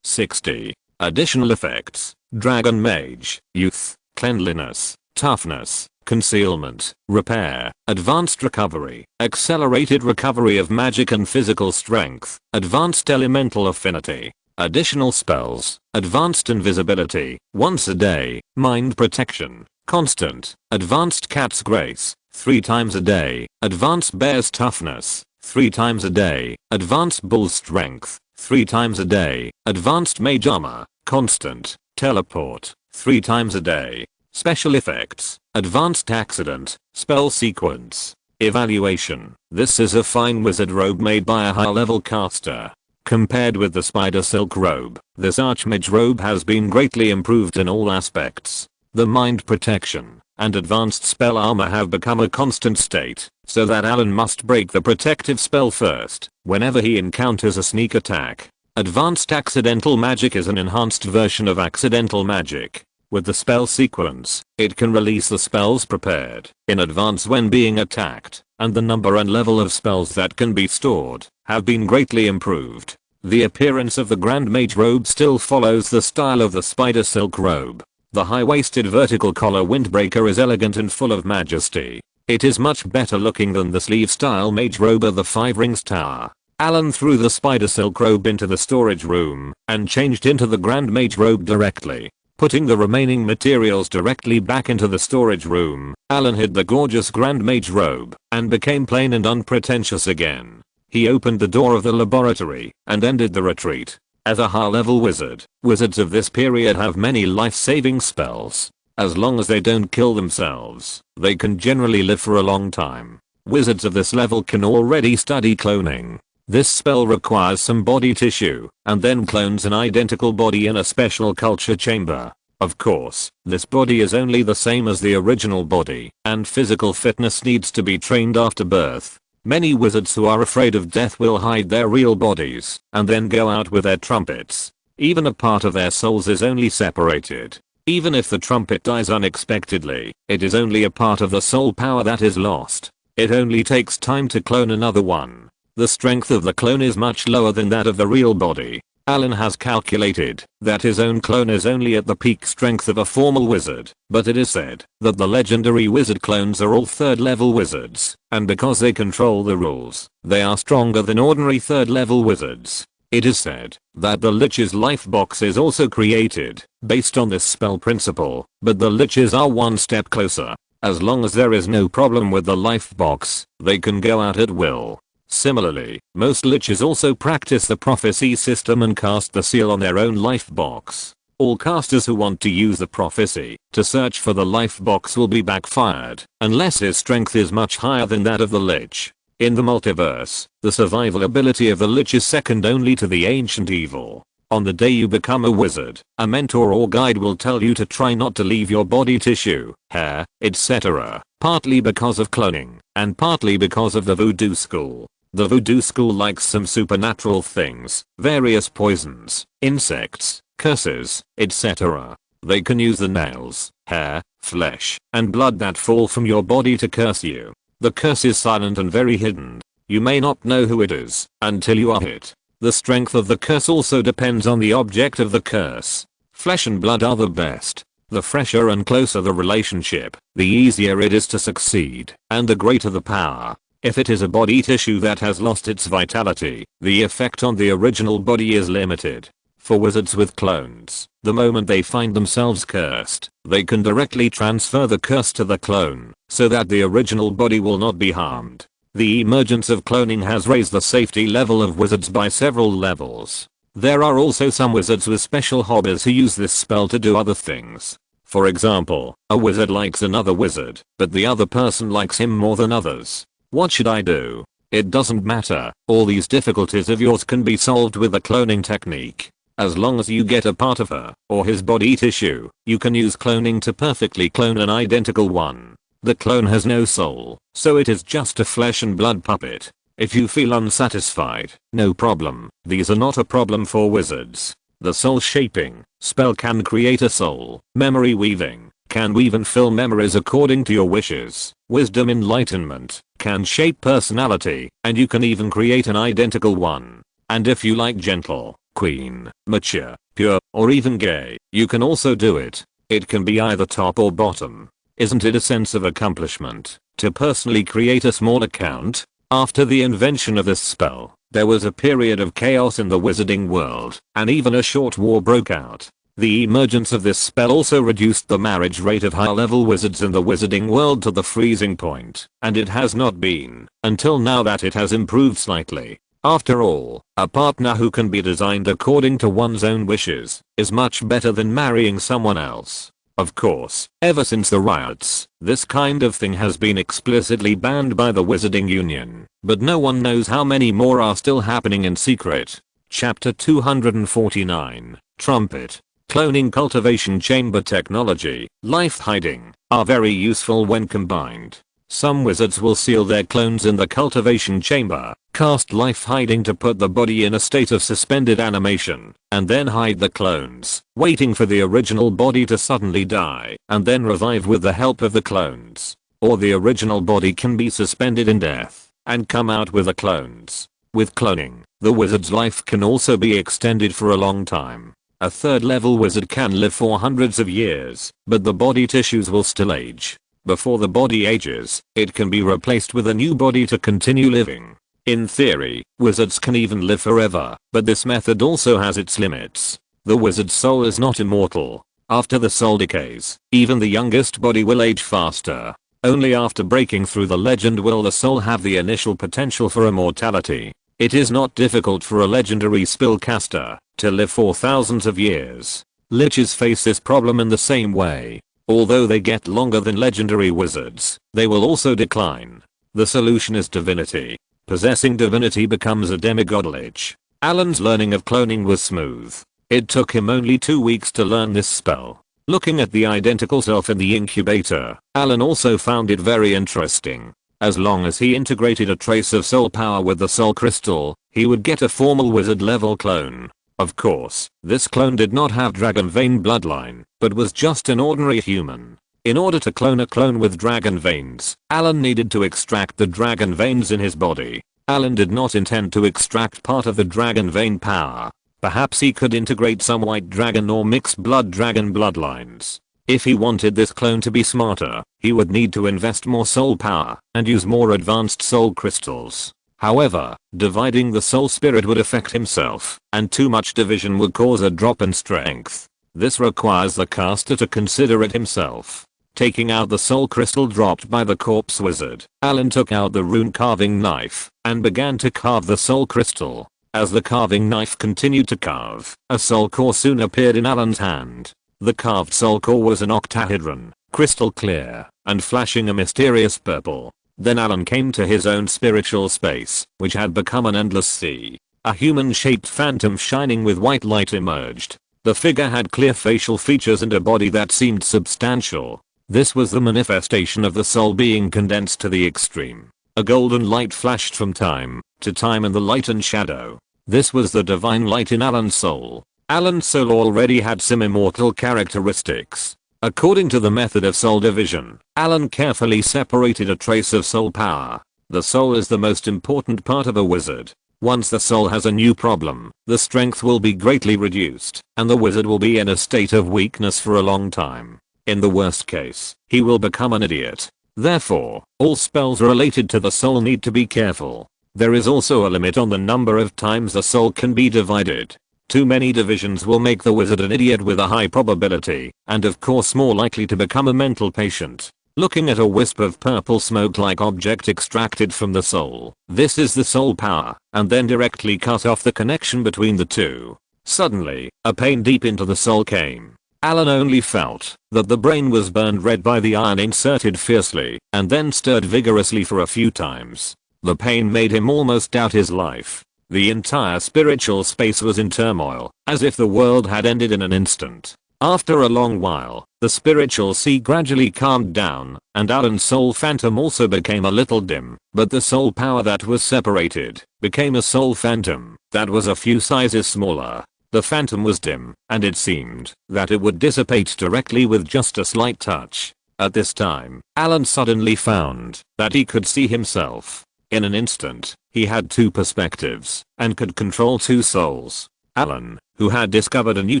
60. Additional effects: dragon mage, youth, cleanliness, toughness, concealment, repair, advanced recovery, accelerated recovery of magic and physical strength, advanced elemental affinity. Additional spells: advanced invisibility, once a day, mind protection, constant, advanced cat's grace, 3 times a day, advanced bear's toughness, 3 times a day, advanced bull's strength, 3 times a day, advanced mage armor, constant, teleport, 3 times a day. Special effects: advanced accident, spell sequence. Evaluation: this is a fine wizard robe made by a high-level caster. Compared with the spider silk robe, this Archmage robe has been greatly improved in all aspects. The mind protection and advanced spell armor have become a constant state, so that Allen must break the protective spell first whenever he encounters a sneak attack. Advanced accidental magic is an enhanced version of accidental magic. With the spell sequence, it can release the spells prepared in advance when being attacked, and the number and level of spells that can be stored have been greatly improved. The appearance of the Grand Mage robe still follows the style of the spider silk robe. The high-waisted vertical collar windbreaker is elegant and full of majesty. It is much better looking than the sleeve-style mage robe of the Five Rings Tower. Allen threw the spider silk robe into the storage room and changed into the Grand Mage robe directly. Putting the remaining materials directly back into the storage room, Allen hid the gorgeous Grand Mage robe and became plain and unpretentious again. He opened the door of the laboratory and ended the retreat. As a high-level wizard, wizards of this period have many life-saving spells. As long as they don't kill themselves, they can generally live for a long time. Wizards of this level can already study cloning. This spell requires some body tissue, and then clones an identical body in a special culture chamber. Of course, this body is only the same as the original body, and physical fitness needs to be trained after birth. Many wizards who are afraid of death will hide their real bodies, and then go out with their trumpets. Even a part of their souls is only separated. Even if the trumpet dies unexpectedly, it is only a part of the soul power that is lost. It only takes time to clone another one. The strength of the clone is much lower than that of the real body. Allen has calculated that his own clone is only at the peak strength of a formal wizard, but it is said that the legendary wizard clones are all 3rd level wizards, and because they control the rules, they are stronger than ordinary 3rd level wizards. It is said that the Lich's life box is also created based on this spell principle, but the Liches are one step closer. As long as there is no problem with the life box, they can go out at will. Similarly, most Liches also practice the prophecy system and cast the seal on their own life box. All casters who want to use the prophecy to search for the life box will be backfired, unless his strength is much higher than that of the Lich. In the multiverse, the survival ability of the Lich is second only to the ancient evil. On the day you become a wizard, a mentor or guide will tell you to try not to leave your body tissue, hair, etc., partly because of cloning, and partly because of the voodoo school. The voodoo school likes some supernatural things, various poisons, insects, curses, etc. They can use the nails, hair, flesh, and blood that fall from your body to curse you. The curse is silent and very hidden. You may not know who it is until you are hit. The strength of the curse also depends on the object of the curse. Flesh and blood are the best. The fresher and closer the relationship, the easier it is to succeed, and the greater the power. If it is a body tissue that has lost its vitality, the effect on the original body is limited. For wizards with clones, the moment they find themselves cursed, they can directly transfer the curse to the clone, so that the original body will not be harmed. The emergence of cloning has raised the safety level of wizards by several levels. There are also some wizards with special hobbies who use this spell to do other things. For example, a wizard likes another wizard, but the other person likes him more than others. What should I do? It doesn't matter, all these difficulties of yours can be solved with a cloning technique. As long as you get a part of her or his body tissue, you can use cloning to perfectly clone an identical one. The clone has no soul, so it is just a flesh and blood puppet. If you feel unsatisfied, no problem, these are not a problem for wizards. The soul shaping spell can create a soul. Memory weaving can weave and fill memories according to your wishes. Wisdom enlightenment can shape personality, and you can even create an identical one. And if you like gentle, queen, mature, pure, or even gay, you can also do it. It can be either top or bottom. Isn't it a sense of accomplishment to personally create a small account? After the invention of this spell, there was a period of chaos in the wizarding world, and even a short war broke out. The emergence of this spell also reduced the marriage rate of high-level wizards in the wizarding world to the freezing point, and it has not been until now that it has improved slightly. After all, a partner who can be designed according to one's own wishes is much better than marrying someone else. Of course, ever since the riots, this kind of thing has been explicitly banned by the Wizarding Union, but no one knows how many more are still happening in secret. Chapter 249, Trumpet. Cloning, cultivation chamber technology, life hiding, are very useful when combined. Some wizards will seal their clones in the cultivation chamber, cast life hiding to put the body in a state of suspended animation, and then hide the clones, waiting for the original body to suddenly die, and then revive with the help of the clones. Or the original body can be suspended in death, and come out with the clones. With cloning, the wizard's life can also be extended for a long time. A third-level wizard can live for hundreds of years, but the body tissues will still age. Before the body ages, it can be replaced with a new body to continue living. In theory, wizards can even live forever, but this method also has its limits. The wizard's soul is not immortal. After the soul decays, even the youngest body will age faster. Only after breaking through the legend will the soul have the initial potential for immortality. It is not difficult for a legendary spellcaster to live for thousands of years. Liches face this problem in the same way. Although they get longer than legendary wizards, they will also decline. The solution is divinity. Possessing divinity becomes a demigod lich. Allen's learning of cloning was smooth. It took him only 2 weeks to learn this spell. Looking at the identical self in the incubator, Allen also found it very interesting. As long as he integrated a trace of soul power with the soul crystal, he would get a formal wizard level clone. Of course, this clone did not have dragon vein bloodline, but was just an ordinary human. In order to clone a clone with dragon veins, Allen needed to extract the dragon veins in his body. Allen did not intend to extract part of the dragon vein power. Perhaps he could integrate some white dragon or mixed blood dragon bloodlines. If he wanted this clone to be smarter, he would need to invest more soul power and use more advanced soul crystals. However, dividing the soul spirit would affect himself, and too much division would cause a drop in strength. This requires the caster to consider it himself. Taking out the soul crystal dropped by the corpse wizard, Allen took out the rune carving knife and began to carve the soul crystal. As the carving knife continued to carve, a soul core soon appeared in Allen's hand. The carved soul core was an octahedron, crystal clear, and flashing a mysterious purple. Then Allen came to his own spiritual space, which had become an endless sea. A human-shaped phantom shining with white light emerged. The figure had clear facial features and a body that seemed substantial. This was the manifestation of the soul being condensed to the extreme. A golden light flashed from time to time in the light and shadow. This was the divine light in Allen's soul. Allen's soul already had some immortal characteristics. According to the method of soul division, Allen carefully separated a trace of soul power. The soul is the most important part of a wizard. Once the soul has a new problem, the strength will be greatly reduced, and the wizard will be in a state of weakness for a long time. In the worst case, he will become an idiot. Therefore, all spells related to the soul need to be careful. There is also a limit on the number of times the soul can be divided. Too many divisions will make the wizard an idiot with a high probability, and of course more likely to become a mental patient. Looking at a wisp of purple smoke-like object extracted from the soul. This is the soul power, and then directly cut off the connection between the two. Suddenly, a pain deep into the soul came. Allen only felt that the brain was burned red by the iron inserted fiercely, and then stirred vigorously for a few times. The pain made him almost doubt his life. The entire spiritual space was in turmoil, as if the world had ended in an instant. After a long while, the spiritual sea gradually calmed down, and Allen's soul phantom also became a little dim, but the soul power that was separated became a soul phantom that was a few sizes smaller. The phantom was dim, and it seemed that it would dissipate directly with just a slight touch. At this time, Allen suddenly found that he could see himself. In an instant, he had two perspectives and could control two souls. Allen, who had discovered a new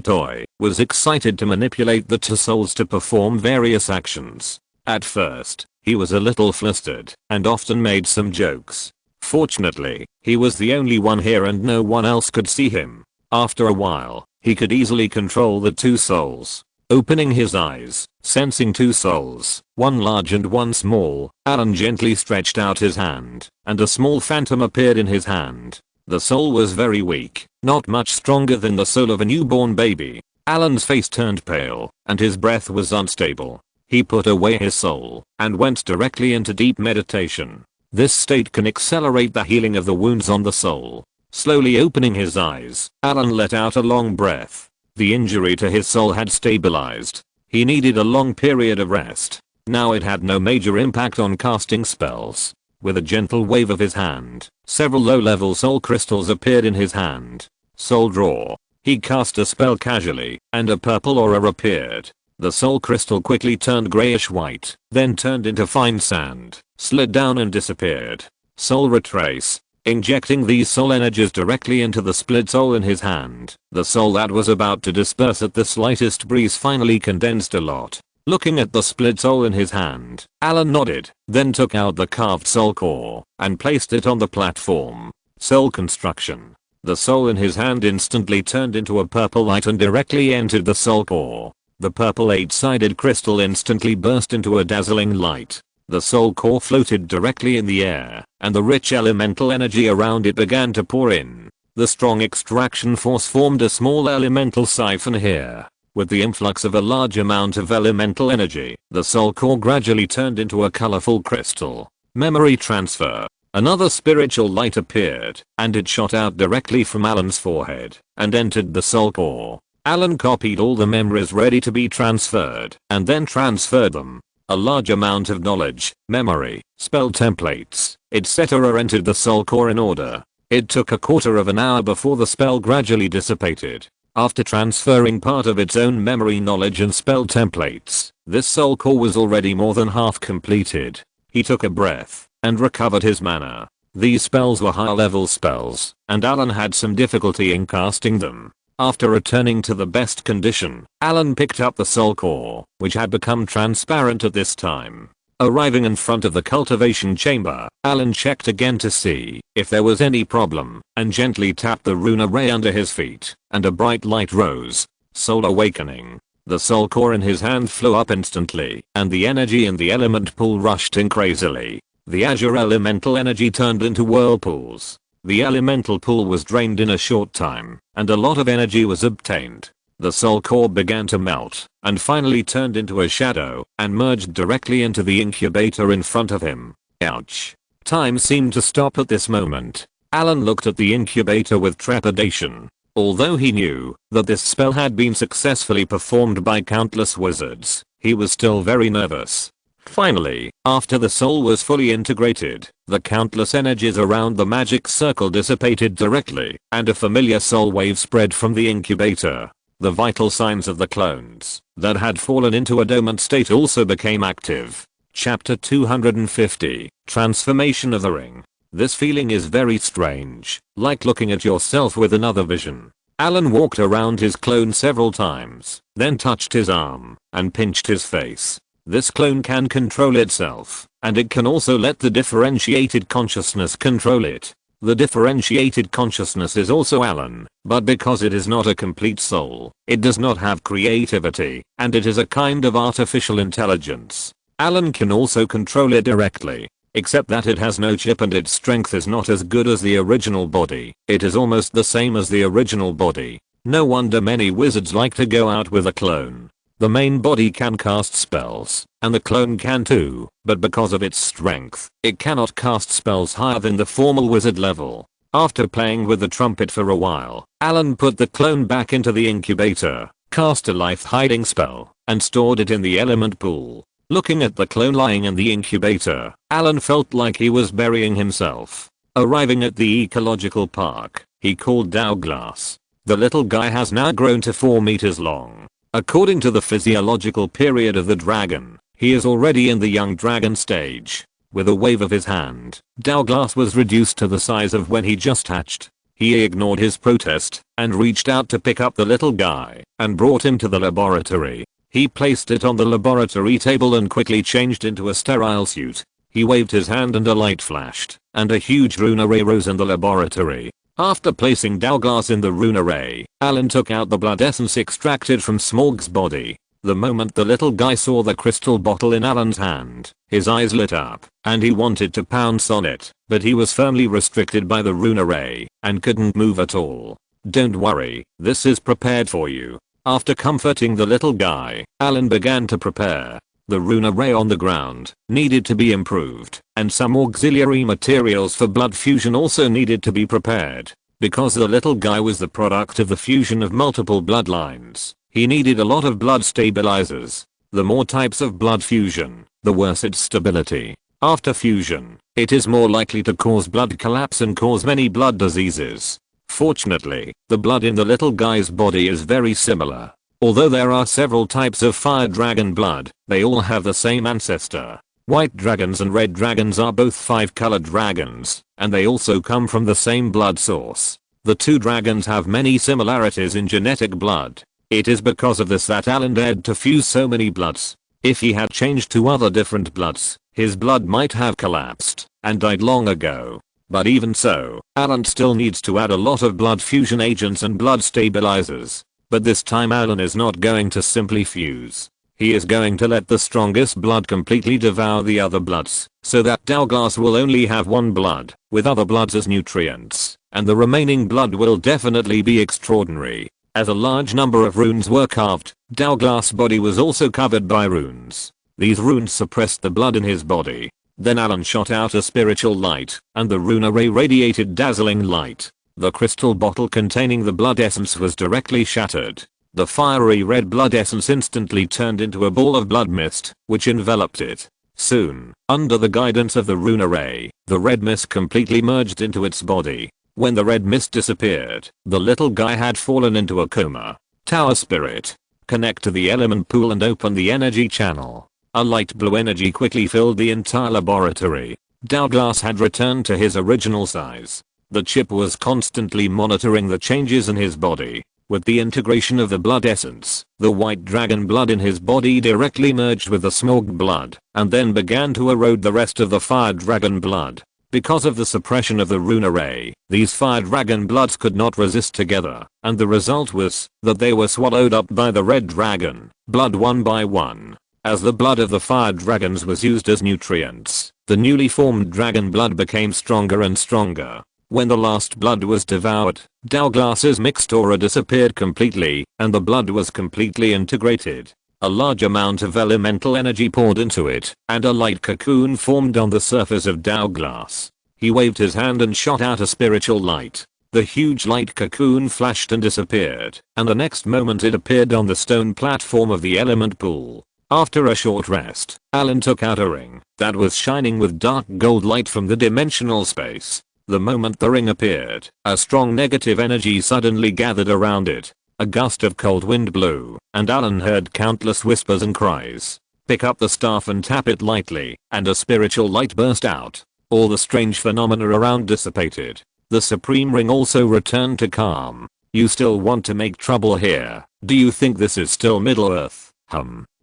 toy, was excited to manipulate the two souls to perform various actions. At first, he was a little flustered and often made some jokes. Fortunately, he was the only one here and no one else could see him. After a while, he could easily control the two souls. Opening his eyes, sensing two souls, one large and one small, Allen gently stretched out his hand, and a small phantom appeared in his hand. The soul was very weak, not much stronger than the soul of a newborn baby. Allen's face turned pale, and his breath was unstable. He put away his soul, and went directly into deep meditation. This state can accelerate the healing of the wounds on the soul. Slowly opening his eyes, Allen let out a long breath. The injury to his soul had stabilized. He needed a long period of rest. Now it had no major impact on casting spells. With a gentle wave of his hand, several low-level soul crystals appeared in his hand. Soul draw. He cast a spell casually, and a purple aura appeared. The soul crystal quickly turned grayish-white, then turned into fine sand, slid down and disappeared. Soul retrace. Injecting these soul energies directly into the split soul in his hand, the soul that was about to disperse at the slightest breeze finally condensed a lot. Looking at the split soul in his hand, Allen nodded, then took out the carved soul core and placed it on the platform. Soul construction. The soul in his hand instantly turned into a purple light and directly entered the soul core. The purple 8-sided crystal instantly burst into a dazzling light. The soul core floated directly in the air, and the rich elemental energy around it began to pour in. The strong extraction force formed a small elemental siphon here. With the influx of a large amount of elemental energy, the soul core gradually turned into a colorful crystal. Memory transfer. Another spiritual light appeared, and it shot out directly from Allen's forehead, and entered the soul core. Allen copied all the memories ready to be transferred, and then transferred them. A large amount of knowledge, memory, spell templates, etc. entered the soul core in order. It took a quarter of an hour before the spell gradually dissipated. After transferring part of its own memory knowledge and spell templates, this soul core was already more than half completed. He took a breath and recovered his mana. These spells were high level spells, and Allen had some difficulty in casting them. After returning to the best condition, Allen picked up the soul core, which had become transparent at this time. Arriving in front of the cultivation chamber, Allen checked again to see if there was any problem, and gently tapped the rune array under his feet, and a bright light rose. Soul awakening. The soul core in his hand flew up instantly, and the energy in the element pool rushed in crazily. The azure elemental energy turned into whirlpools. The elemental pool was drained in a short time, and a lot of energy was obtained. The soul core began to melt, and finally turned into a shadow, and merged directly into the incubator in front of him. Ouch. Time seemed to stop at this moment. Allen looked at the incubator with trepidation. Although he knew that this spell had been successfully performed by countless wizards, he was still very nervous. Finally, after the soul was fully integrated, the countless energies around the magic circle dissipated directly, and a familiar soul wave spread from the incubator. The vital signs of the clones that had fallen into a dormant state also became active. Chapter 250, Transformation of the Ring. This feeling is very strange, like looking at yourself with another vision. Allen walked around his clone several times, then touched his arm, and pinched his face. This clone can control itself, and it can also let the differentiated consciousness control it. The differentiated consciousness is also Allen, but because it is not a complete soul, it does not have creativity, and it is a kind of artificial intelligence. Allen can also control it directly, except that it has no chip and its strength is not as good as the original body. It is almost the same as the original body. No wonder many wizards like to go out with a clone. The main body can cast spells, and the clone can too, but because of its strength, it cannot cast spells higher than the formal wizard level. After playing with the trumpet for a while, Allen put the clone back into the incubator, cast a life hiding spell, and stored it in the element pool. Looking at the clone lying in the incubator, Allen felt like he was burying himself. Arriving at the ecological park, he called Douglas. The little guy has now grown to 4 meters long. According to the physiological period of the dragon, he is already in the young dragon stage. With a wave of his hand, Douglas was reduced to the size of when he just hatched. He ignored his protest and reached out to pick up the little guy and brought him to the laboratory. He placed it on the laboratory table and quickly changed into a sterile suit. He waved his hand and a light flashed, and a huge rune array rose in the laboratory. After placing Douglas in the rune array, Allen took out the blood essence extracted from Smorg's body. The moment the little guy saw the crystal bottle in Allen's hand, his eyes lit up, and he wanted to pounce on it, but he was firmly restricted by the rune array, and couldn't move at all. Don't worry, this is prepared for you. After comforting the little guy, Allen began to prepare. The rune array on the ground needed to be improved, and some auxiliary materials for blood fusion also needed to be prepared. Because the little guy was the product of the fusion of multiple bloodlines, he needed a lot of blood stabilizers. The more types of blood fusion, the worse its stability. After fusion, it is more likely to cause blood collapse and cause many blood diseases. Fortunately, the blood in the little guy's body is very similar. Although there are several types of fire dragon blood, they all have the same ancestor. White dragons and red dragons are both 5-colored dragons, and they also come from the same blood source. The two dragons have many similarities in genetic blood. It is because of this that Allen dared to fuse so many bloods. If he had changed to other different bloods, his blood might have collapsed and died long ago. But even so, Allen still needs to add a lot of blood fusion agents and blood stabilizers. But this time Allen is not going to simply fuse. He is going to let the strongest blood completely devour the other bloods, so that Douglas will only have one blood, with other bloods as nutrients, and the remaining blood will definitely be extraordinary. As a large number of runes were carved, Douglas' body was also covered by runes. These runes suppressed the blood in his body. Then Allen shot out a spiritual light, and the rune array radiated dazzling light. The crystal bottle containing the blood essence was directly shattered. The fiery red blood essence instantly turned into a ball of blood mist, which enveloped it. Soon, under the guidance of the rune array, the red mist completely merged into its body. When the red mist disappeared, the little guy had fallen into a coma. Tower Spirit. Connect to the element pool and open the energy channel. A light blue energy quickly filled the entire laboratory. Douglas had returned to his original size. The chip was constantly monitoring the changes in his body. With the integration of the blood essence, the white dragon blood in his body directly merged with the smog blood, and then began to erode the rest of the fire dragon blood. Because of the suppression of the rune array, these fire dragon bloods could not resist together, and the result was that they were swallowed up by the red dragon blood one by one. As the blood of the fire dragons was used as nutrients, the newly formed dragon blood became stronger and stronger. When the last blood was devoured, Douglas's mixed aura disappeared completely, and the blood was completely integrated. A large amount of elemental energy poured into it, and a light cocoon formed on the surface of Douglas. He waved his hand and shot out a spiritual light. The huge light cocoon flashed and disappeared, and the next moment it appeared on the stone platform of the element pool. After a short rest, Allen took out a ring that was shining with dark gold light from the dimensional space. The moment the ring appeared, a strong negative energy suddenly gathered around it. A gust of cold wind blew, and Allen heard countless whispers and cries. Pick up the staff and tap it lightly, and a spiritual light burst out. All the strange phenomena around dissipated. The supreme ring also returned to calm. You still want to make trouble here? Do you think this is still Middle-earth?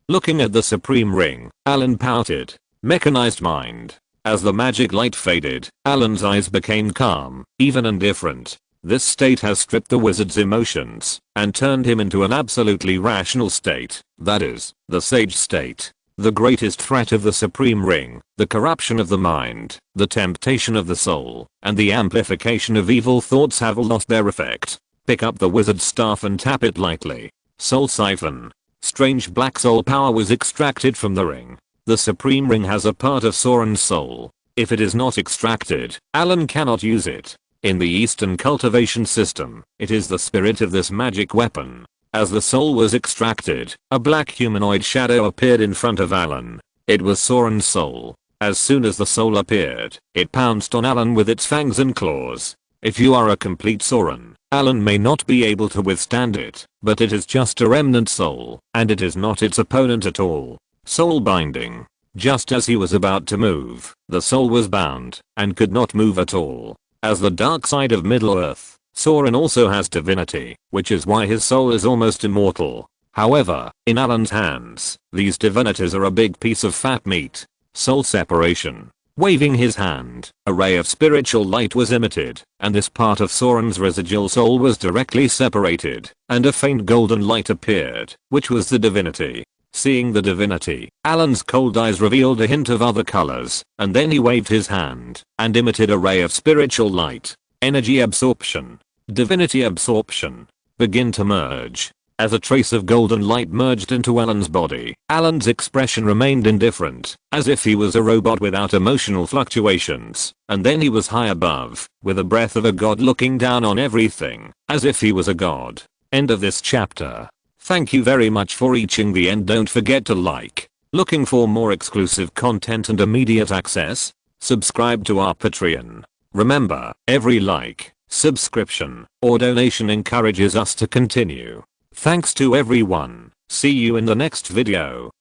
Looking at the supreme ring, Allen pouted. Mechanized mind. As the magic light faded, Allen's eyes became calm, even indifferent. This state has stripped the wizard's emotions and turned him into an absolutely rational state, that is, the sage state. The greatest threat of the supreme ring, the corruption of the mind, the temptation of the soul, and the amplification of evil thoughts have all lost their effect. Pick up the wizard's staff and tap it lightly. Soul siphon. Strange black soul power was extracted from the ring. The supreme ring has a part of Soren's soul. If it is not extracted, Allen cannot use it. In the Eastern cultivation system, it is the spirit of this magic weapon. As the soul was extracted, a black humanoid shadow appeared in front of Allen. It was Soren's soul. As soon as the soul appeared, it pounced on Allen with its fangs and claws. If you are a complete Soren, Allen may not be able to withstand it, but it is just a remnant soul, and it is not its opponent at all. Soul binding. Just as he was about to move, the soul was bound and could not move at all. As the dark side of Middle-earth, Soren also has divinity, which is why his soul is almost immortal. However, in Allen's hands, these divinities are a big piece of fat meat. Soul separation. Waving his hand, a ray of spiritual light was emitted, and this part of Soren's residual soul was directly separated, and a faint golden light appeared, which was the divinity. Seeing the divinity, Allen's cold eyes revealed a hint of other colors, and then he waved his hand and emitted a ray of spiritual light. Energy absorption. Divinity absorption. Begin to merge. As a trace of golden light merged into Allen's body, Allen's expression remained indifferent, as if he was a robot without emotional fluctuations, and then he was high above, with the breath of a god looking down on everything, as if he was a god. End of this chapter. Thank you very much for reaching the end. Don't forget to like. Looking for more exclusive content and immediate access? Subscribe to our Patreon. Remember, every like, subscription, or donation encourages us to continue. Thanks to everyone. See you in the next video.